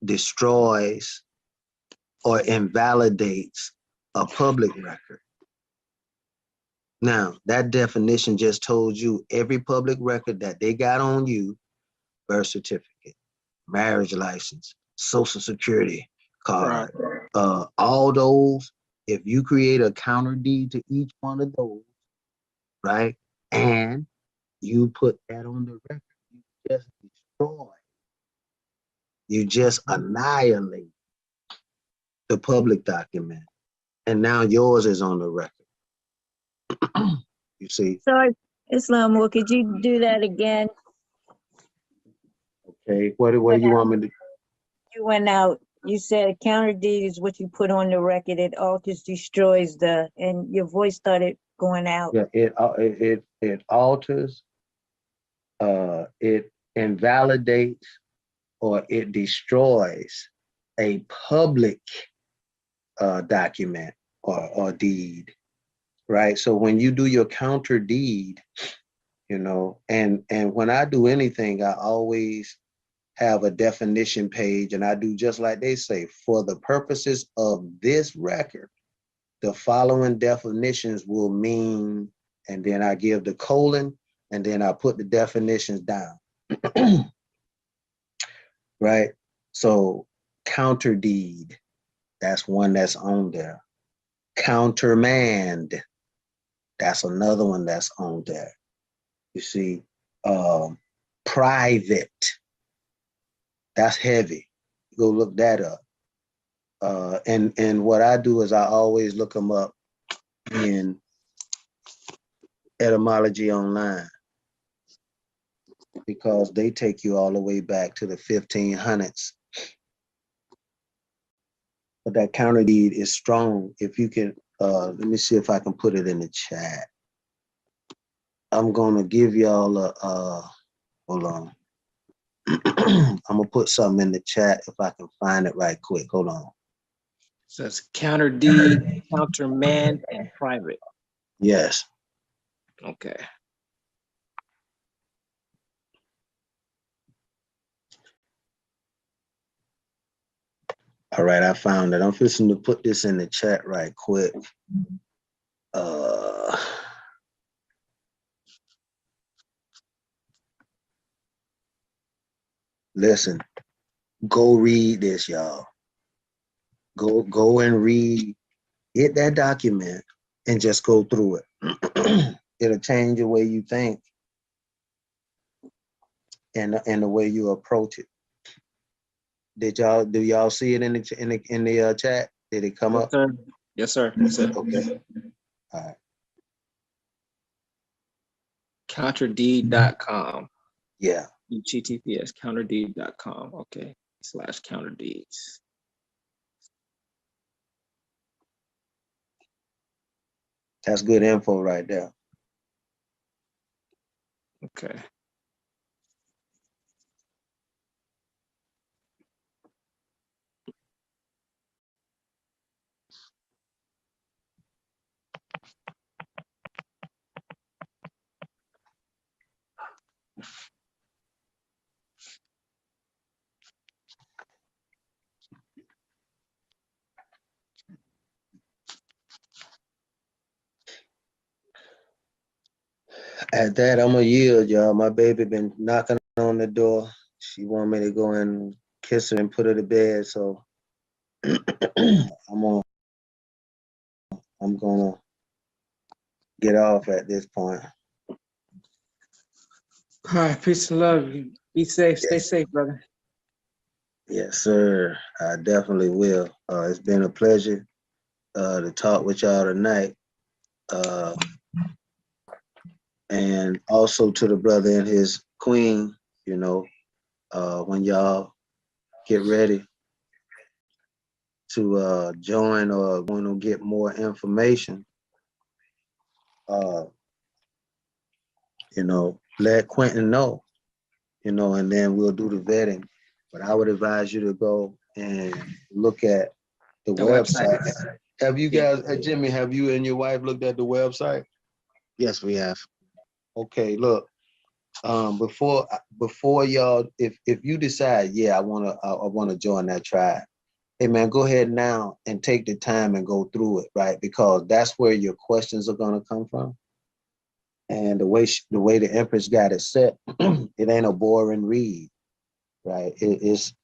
destroys, or invalidates a public record. Now, that definition just told you every public record that they got on you, birth certificate, marriage license, social security card, all those, if you create a counter deed to each one of those, right, and you put that on the record, you just destroy, you just annihilate the public document. And now yours is on the record. You see? Sorry, Islam, could you do that again? Okay, what do you want me to? You went out. You said a counter deed is what you put on the record. It alters, destroys and your voice started going out. Yeah, it alters, it invalidates, or it destroys a public document or deed, right? So when you do your counter deed, you know, and when I do anything, I always have a definition page, and I do just like they say, for the purposes of this record, the following definitions will mean, and then I give the colon, and then I put the definitions down. Right? So counter deed, that's one that's on there. Countermand, that's another one that's on there. You see, private, that's heavy. Go look that up. And what I do is I always look them up in etymology online, because they take you all the way back to the 1500s. But that counter deed is strong. If you can, let me see if I can put it in the chat. I'm gonna give y'all hold on. I'm gonna put something in the chat if I can find it right quick. Hold on. So it's counter deed, countermand, and private. Yes. Okay. All right, I found it. I'm fixing to put this in the chat right quick. Listen, go read this, y'all. Go and read, get that document and just go through it. It'll change the way you think and the way you approach it. Do y'all see it in the chat? Did it come up? Sir. Yes, sir. Yes, sir. Okay. All right. Counterdeed.com. Yeah. HTTPS counterdeed.com. Okay. /counterdeeds. That's good info right there. Okay. At that, I'm gonna yield, y'all. My baby been knocking on the door. She want me to go and kiss her and put her to bed. So I'm gonna get off at this point. All right. Peace and love. Be safe. Stay safe, brother. Yes, sir. I definitely will. It's been a pleasure to talk with y'all tonight. And also to the brother and his queen, you know, when y'all get ready to join or want to get more information, you know, let Quentin know, you know, and then we'll do the vetting. But I would advise you to go and look at The The website. website. Have you Yeah. guys, Jimmy, have you and your wife looked at the website? Yes, we have. Okay, look, before y'all, if you decide, yeah, I wanna join that tribe, hey man, go ahead now and take the time and go through it, right? Because that's where your questions are gonna come from. And the way the Empress got it set, it ain't a boring read, right? It's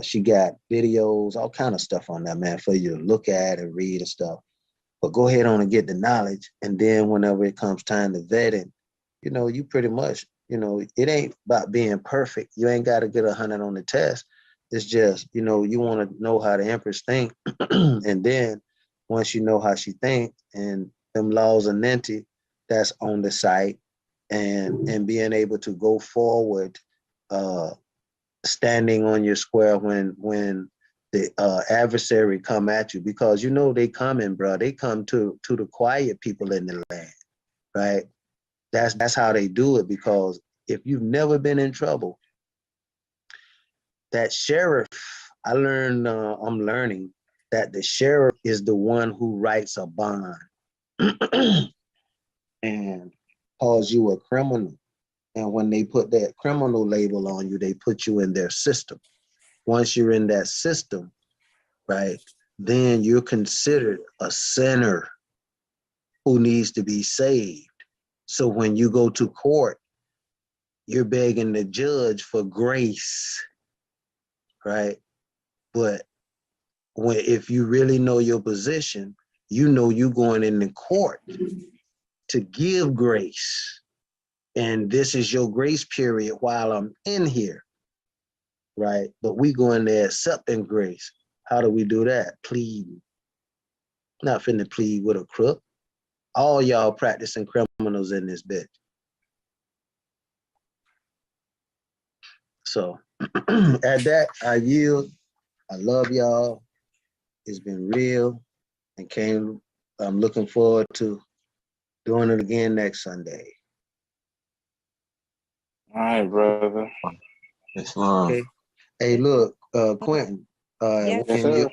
she got videos, all kind of stuff on that, man, for you to look at and read and stuff. But go ahead on and get the knowledge, and then whenever it comes time to vet it, you pretty much, it ain't about being perfect. You ain't got to get 100 on the test. It's just, you want to know how the Empress think, and then once you know how she think, and them laws of Ninti that's on the site, and being able to go forward, standing on your square when the adversary come at you, because they coming, bro. They come to the quiet people in the land, right? That's how they do it. Because if you've never been in trouble, that sheriff, I'm learning that the sheriff is the one who writes a bond and calls you a criminal. And when they put that criminal label on you, they put you in their system. Once you're in that system, right, then you're considered a sinner who needs to be saved. So when you go to court, you're begging the judge for grace, right? But if you really know your position, you're going in the court to give grace. And this is your grace period while I'm in here, right? But we go in there accepting grace. How do we do that? Pleading. Not finna plead with a crook. All y'all practicing criminals in this bitch. So at that, I yield. I love y'all. It's been real, and I'm looking forward to doing it again next Sunday. All right, brother. Okay. Hey, look, Quentin, Yes. Yes, sir.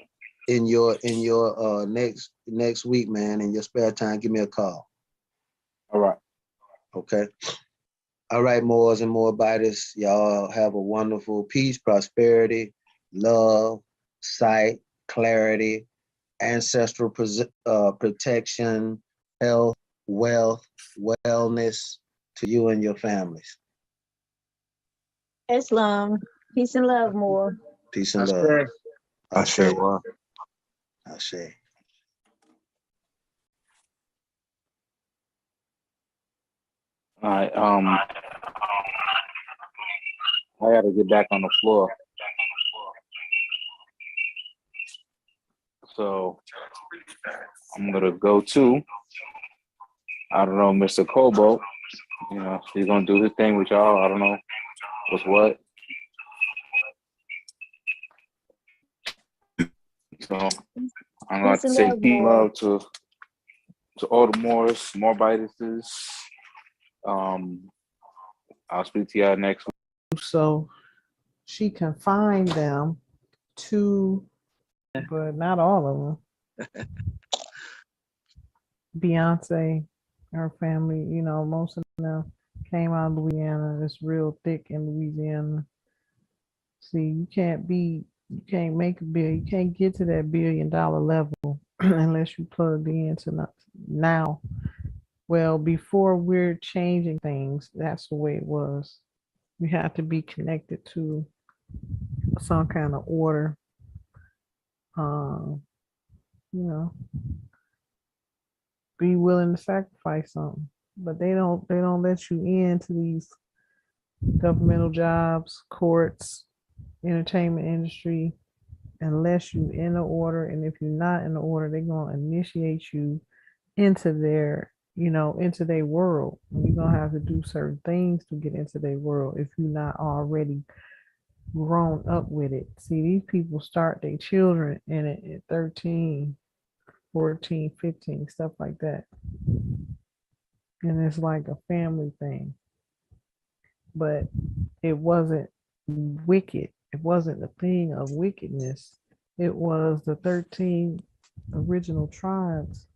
in your next week, man, in your spare time, give me a call. All right. Okay. All right, Moors and Moabites, y'all have a wonderful peace, prosperity, love, sight, clarity, ancestral protection, health, wealth, wellness to you and your families. Islam. Peace and love more. Peace and That's love. correct. Ashe. Ashe. All right. I got to get back on the floor. So I'm gonna go to, I don't know, Mr. Kobo. He's gonna do his thing with y'all. I don't know what's what. So I'm going to say peace love to all the Moors, Moabites. I'll speak to y'all next week. So she confined them to, but not all of them. Beyonce, her family, most of them came out of Louisiana. It's real thick in Louisiana. See, you can't make a bill. You can't get to that $1 billion level unless you plugged into now. Well, before we're changing things, that's the way it was. You have to be connected to some kind of order. Um, you know, be willing to sacrifice something. But they don't let you into these governmental jobs, courts, entertainment industry, unless you in the order. And if you're not in the order, they're gonna initiate you into into their world. And you're gonna have to do certain things to get into their world if you're not already grown up with it. See, these people start their children in it at 13, 14, 15, stuff like that. And it's like a family thing. But it wasn't wicked. It wasn't a thing of wickedness. it was the 13 original tribes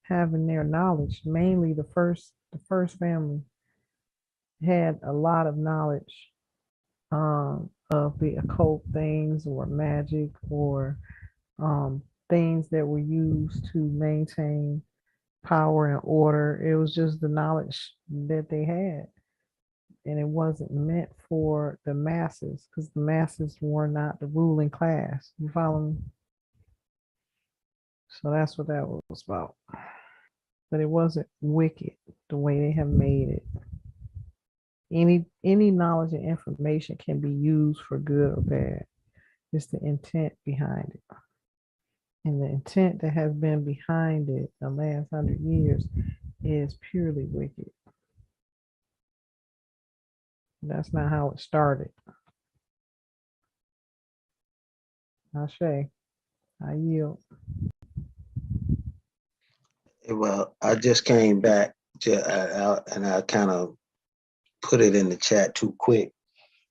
having their knowledge. Mainly the first family had a lot of knowledge of the occult things or magic or things that were used to maintain power and order. It was just the knowledge that they had. And it wasn't meant for the masses because the masses were not the ruling class. You follow me? So that's what that was about. But it wasn't wicked the way they have made it. Any knowledge and information can be used for good or bad. It's the intent behind it. And the intent that has been behind it the last 100 years is purely wicked. That's not how it started. Ashe, I yield. Well, I just came back and I kind of put it in the chat too quick.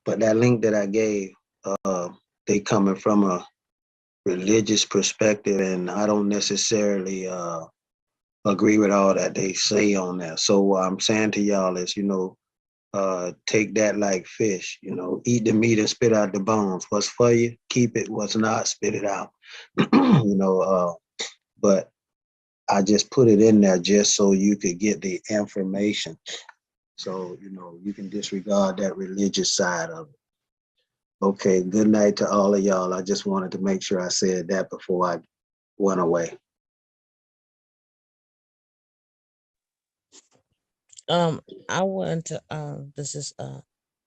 But that link that I gave, they coming from a religious perspective, and I don't necessarily agree with all that they say on that. So what I'm saying to y'all is, take that like fish, eat the meat and spit out the bones. What's for you, keep it. What's not, spit it out. But I just put it in there just so you could get the information. So, you can disregard that religious side of it. Okay, good night to all of y'all. I just wanted to make sure I said that before I went away. I wanted to this is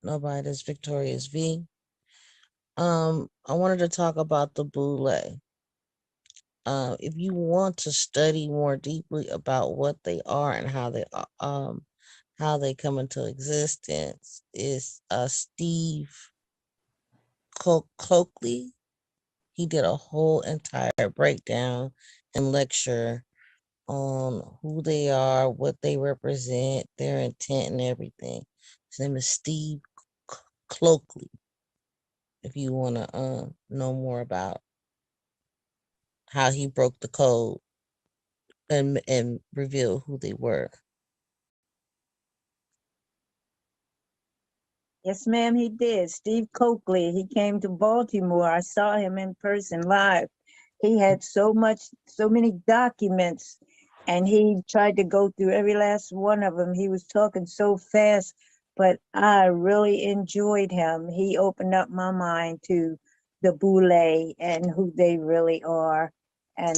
nobody, this Victorious V. I wanted to talk about the boule. If you want to study more deeply about what they are and how they come into existence, is Steve Coakley. He did a whole entire breakdown and lecture on who they are, what they represent, their intent, and everything. His name is Steve Cloakley. If you want to know more about how he broke the code and revealed who they were. Yes, ma'am, he did. Steve Coakley, he came to Baltimore. I saw him in person live. He had so many documents, and he tried to go through every last one of them. He was talking so fast, but I really enjoyed him. He opened up my mind to the boule and who they really are, and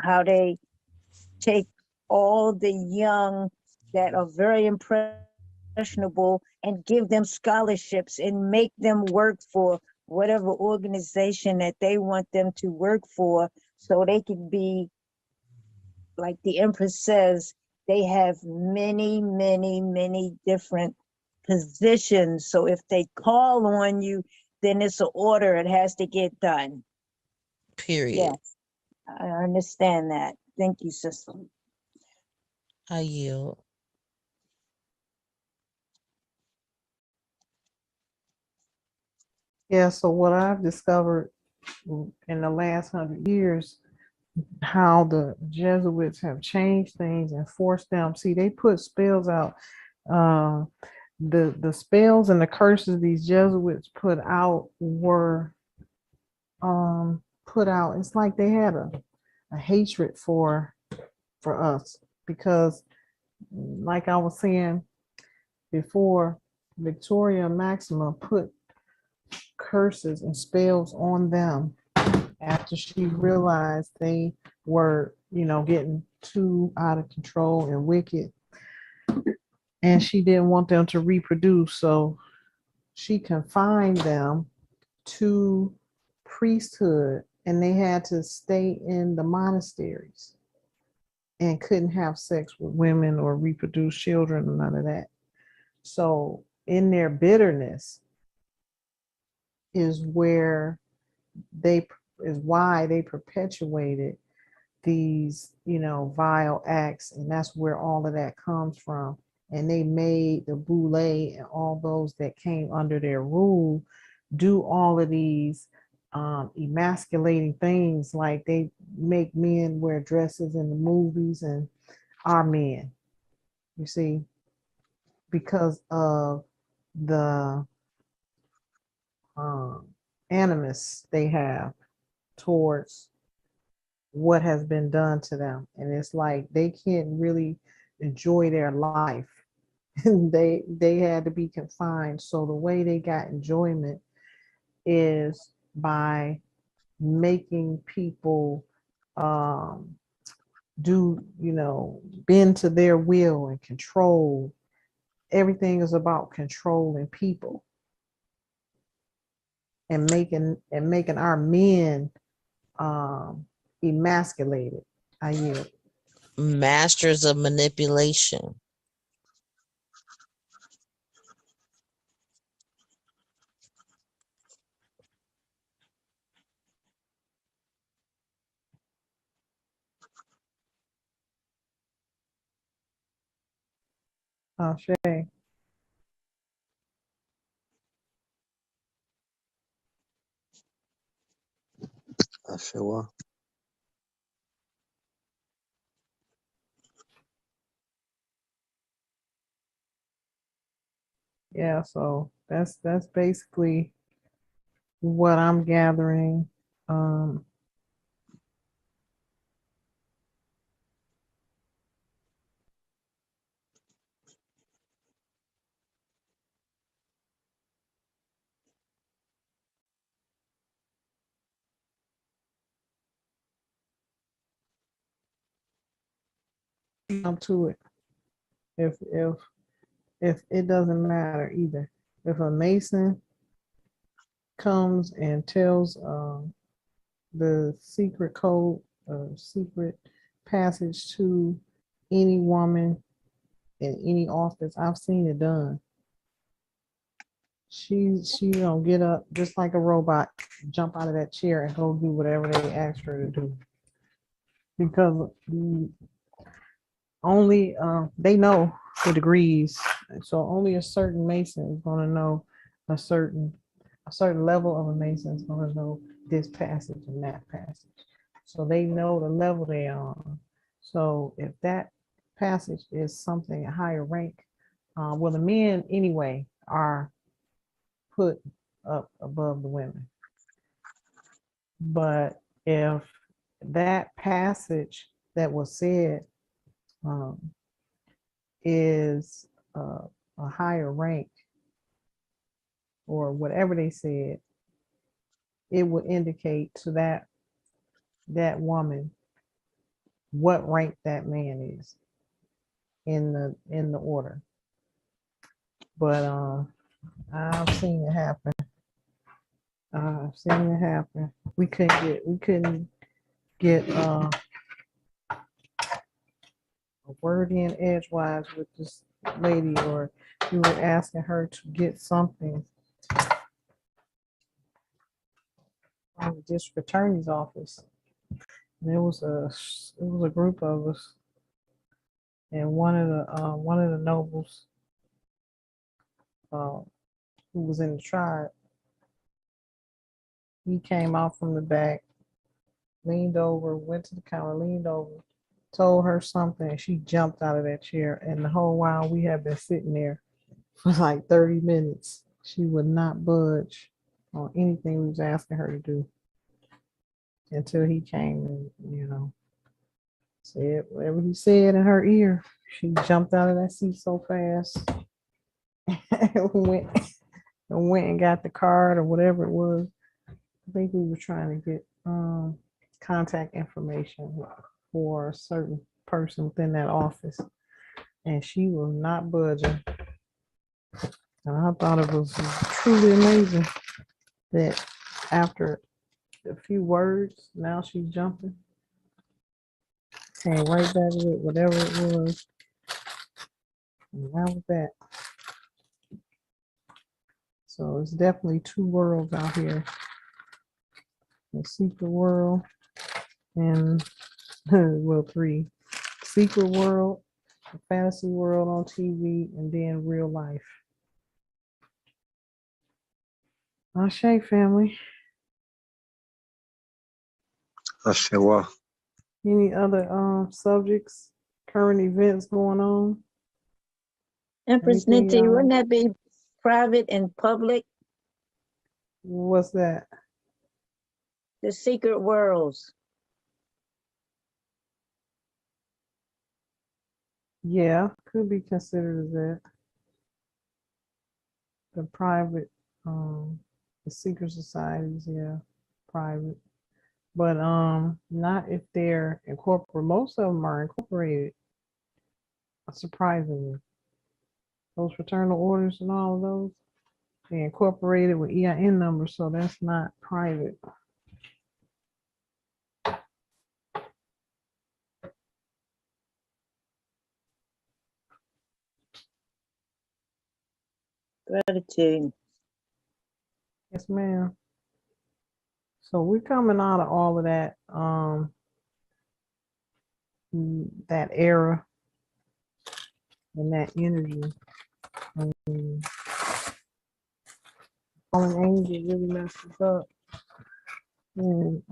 how they take all the young that are very impressionable and give them scholarships and make them work for whatever organization that they want them to work for, so they can be, like the Empress says, they have many, many, many different positions. So if they call on you, then it's an order, it has to get done. Period. Yes, I understand that. Thank you, sister. I yield. Yeah, so what I've discovered in the last 100 years, how the Jesuits have changed things and forced them. See, they put spells out. Uh, the spells and the curses these Jesuits put out were put out. It's like they had a hatred for us because, like I was saying before, Victoria Maxima put curses and spells on them after she realized they were, getting too out of control and wicked. And she didn't want them to reproduce. So she confined them to priesthood and they had to stay in the monasteries and couldn't have sex with women or reproduce children or none of that. So in their bitterness is where they is why they perpetuated these, vile acts, and that's where all of that comes from. And they made the boule and all those that came under their rule do all of these emasculating things, like they make men wear dresses in the movies and are men, you see, because of the animus they have towards what has been done to them. And it's like they can't really enjoy their life. They had to be confined. So the way they got enjoyment is by making people do, bend to their will and control. Everything is about controlling people and making our men emasculated. I yield. Masters of manipulation. Shay. Sure. Yeah, so that's basically what I'm gathering. Um, Jump to it. If it doesn't matter either. If a Mason comes and tells the secret code, secret passage to any woman in any office, I've seen it done. She gonna get up just like a robot, jump out of that chair and go do whatever they ask her to do, because only they know the degrees, so only a certain Mason is gonna know a certain level of a Mason is gonna know this passage and that passage. So they know the level they are on. So if that passage is something a higher rank, well, the men anyway are put up above the women. But if that passage that was said is a higher rank, or whatever they said, it would indicate to that woman what rank that man is in the order. But I've seen it happen. I've seen it happen. We couldn't get a word in edgewise with this lady, or we were asking her to get something from the district attorney's office. And it was a group of us, and one of the nobles who was in the tribe, he came out from the back, leaned over, went to the counter, leaned over, told her something, and she jumped out of that chair. And the whole while we had been sitting there for like 30 minutes, she would not budge on anything we was asking her to do until he came and, said whatever he said in her ear. She jumped out of that seat so fast and went and got the card or whatever it was. I think we were trying to get contact information for a certain person within that office, and she was not budging. And I thought it was truly amazing that after a few words, now she's jumping. Came right back with whatever it was. And that was that. So it's definitely two worlds out here. The secret world and well, three. Secret world, the fantasy world on TV, and then real life. Ashe family. I said, well, Any other subjects, current events going on? Empress Anything Ninti, y'all wouldn't want? that be private and public? What's that? The secret worlds. Yeah, could be considered as that. The private, the secret societies, yeah, private. But not if they're incorporated. Most of them are incorporated, surprisingly. Those fraternal orders and all of those, they incorporated with EIN numbers, so that's not private. Gratitude. Yes, ma'am. So we're coming out of all of that, that era and that energy. Fallen angel really messed us up. And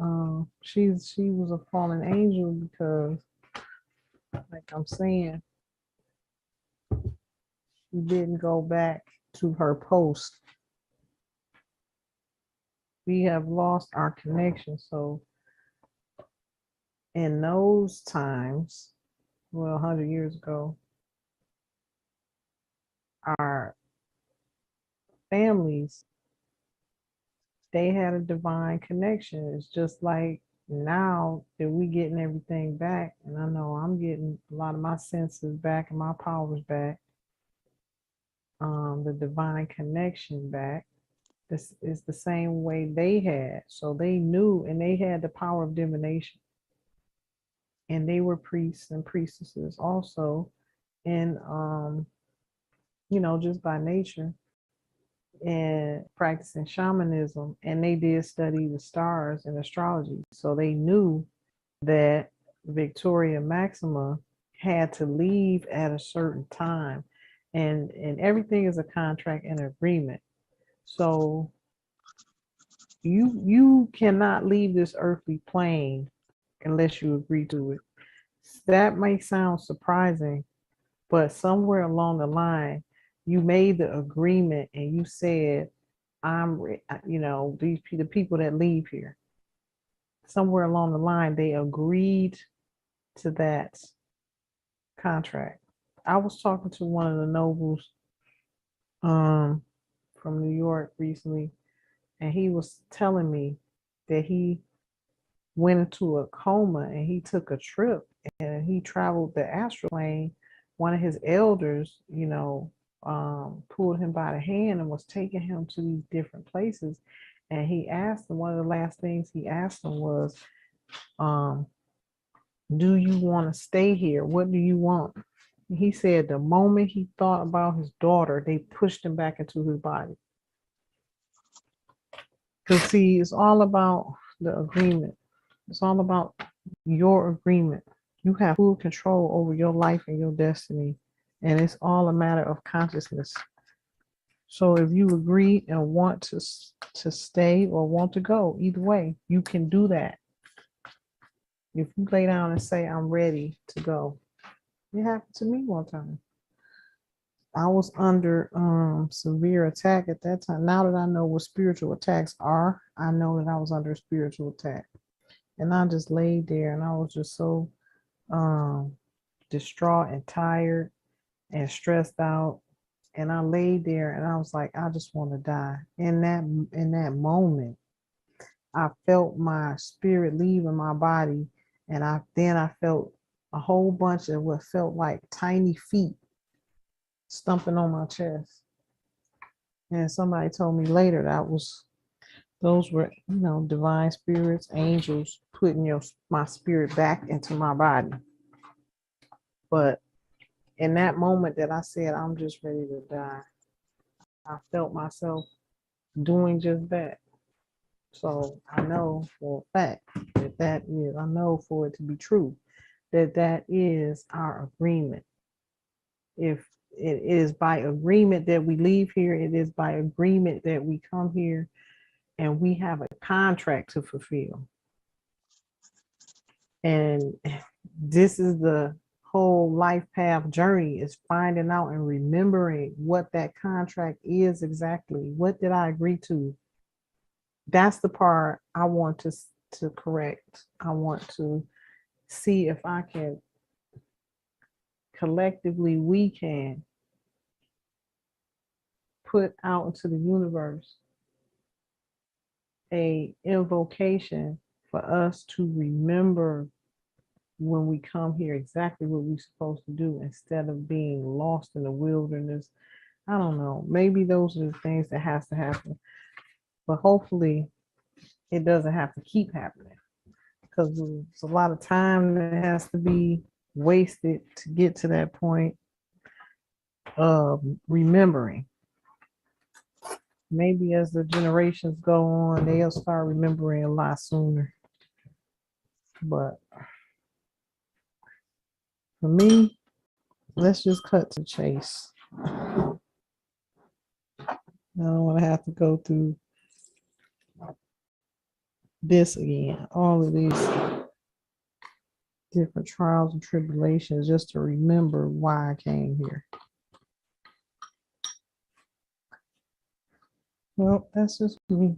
she was a fallen angel because, like I'm saying, she didn't go back to her post. We have lost our connection. So in those times, well, 100 years ago, our families, they had a divine connection. It's just like now that we getting everything back, and I know I'm getting a lot of my senses back and my powers back, the divine connection back. This is the same way they had. So they knew, and they had the power of divination. And they were priests and priestesses also, and just by nature, and practicing shamanism, and they did study the stars and astrology. So they knew that Victoria Maxima had to leave at a certain time, and everything is a contract and agreement. So you cannot leave this earthly plane unless you agree to it. That may sound surprising, but somewhere along the line, you made the agreement and you said, the people that leave here, somewhere along the line, they agreed to that contract. I was talking to one of the nobles um, from New York recently, and he was telling me that he went into a coma and he took a trip and he traveled the astral plane. One of his elders, pulled him by the hand and was taking him to these different places. And he asked him, one of the last things he asked him was, do you want to stay here? What do you want? And he said the moment he thought about his daughter, they pushed him back into his body. Because see, it's all about the agreement. It's all about your agreement. You have full control over your life and your destiny. And it's all a matter of consciousness. So if you agree and want to stay or want to go, either way, you can do that. If you lay down and say, I'm ready to go. It happened to me one time. I was under severe attack at that time. Now that I know what spiritual attacks are, I know that I was under spiritual attack. And I just laid there and I was just so distraught and tired and stressed out. And I laid there and I was like, I just want to die. In that moment, I felt my spirit leaving my body, and I felt a whole bunch of what felt like tiny feet stumping on my chest. And somebody told me later those were divine spirits, angels putting my spirit back into my body. But in that moment that I said, I'm just ready to die, I felt myself doing just that. So I know for a fact I know for it to be true, that is our agreement. If it is by agreement that we leave here, it is by agreement that we come here and we have a contract to fulfill. And this is the whole life path journey, is finding out and remembering what that contract is exactly. What did I agree to? That's the part I want to correct. I want to see if I can collectively, we can put out into the universe a invocation for us to remember when we come here exactly what we're supposed to do, instead of being lost in the wilderness. I don't know. Maybe those are the things that has to happen. But hopefully it doesn't have to keep happening, because there's a lot of time that has to be wasted to get to that point of remembering. Maybe as the generations go on, they'll start remembering a lot sooner. But for me, let's just cut to the chase. I don't want to have to go through this again, all of these different trials and tribulations, just to remember why I came here. Well, that's just me.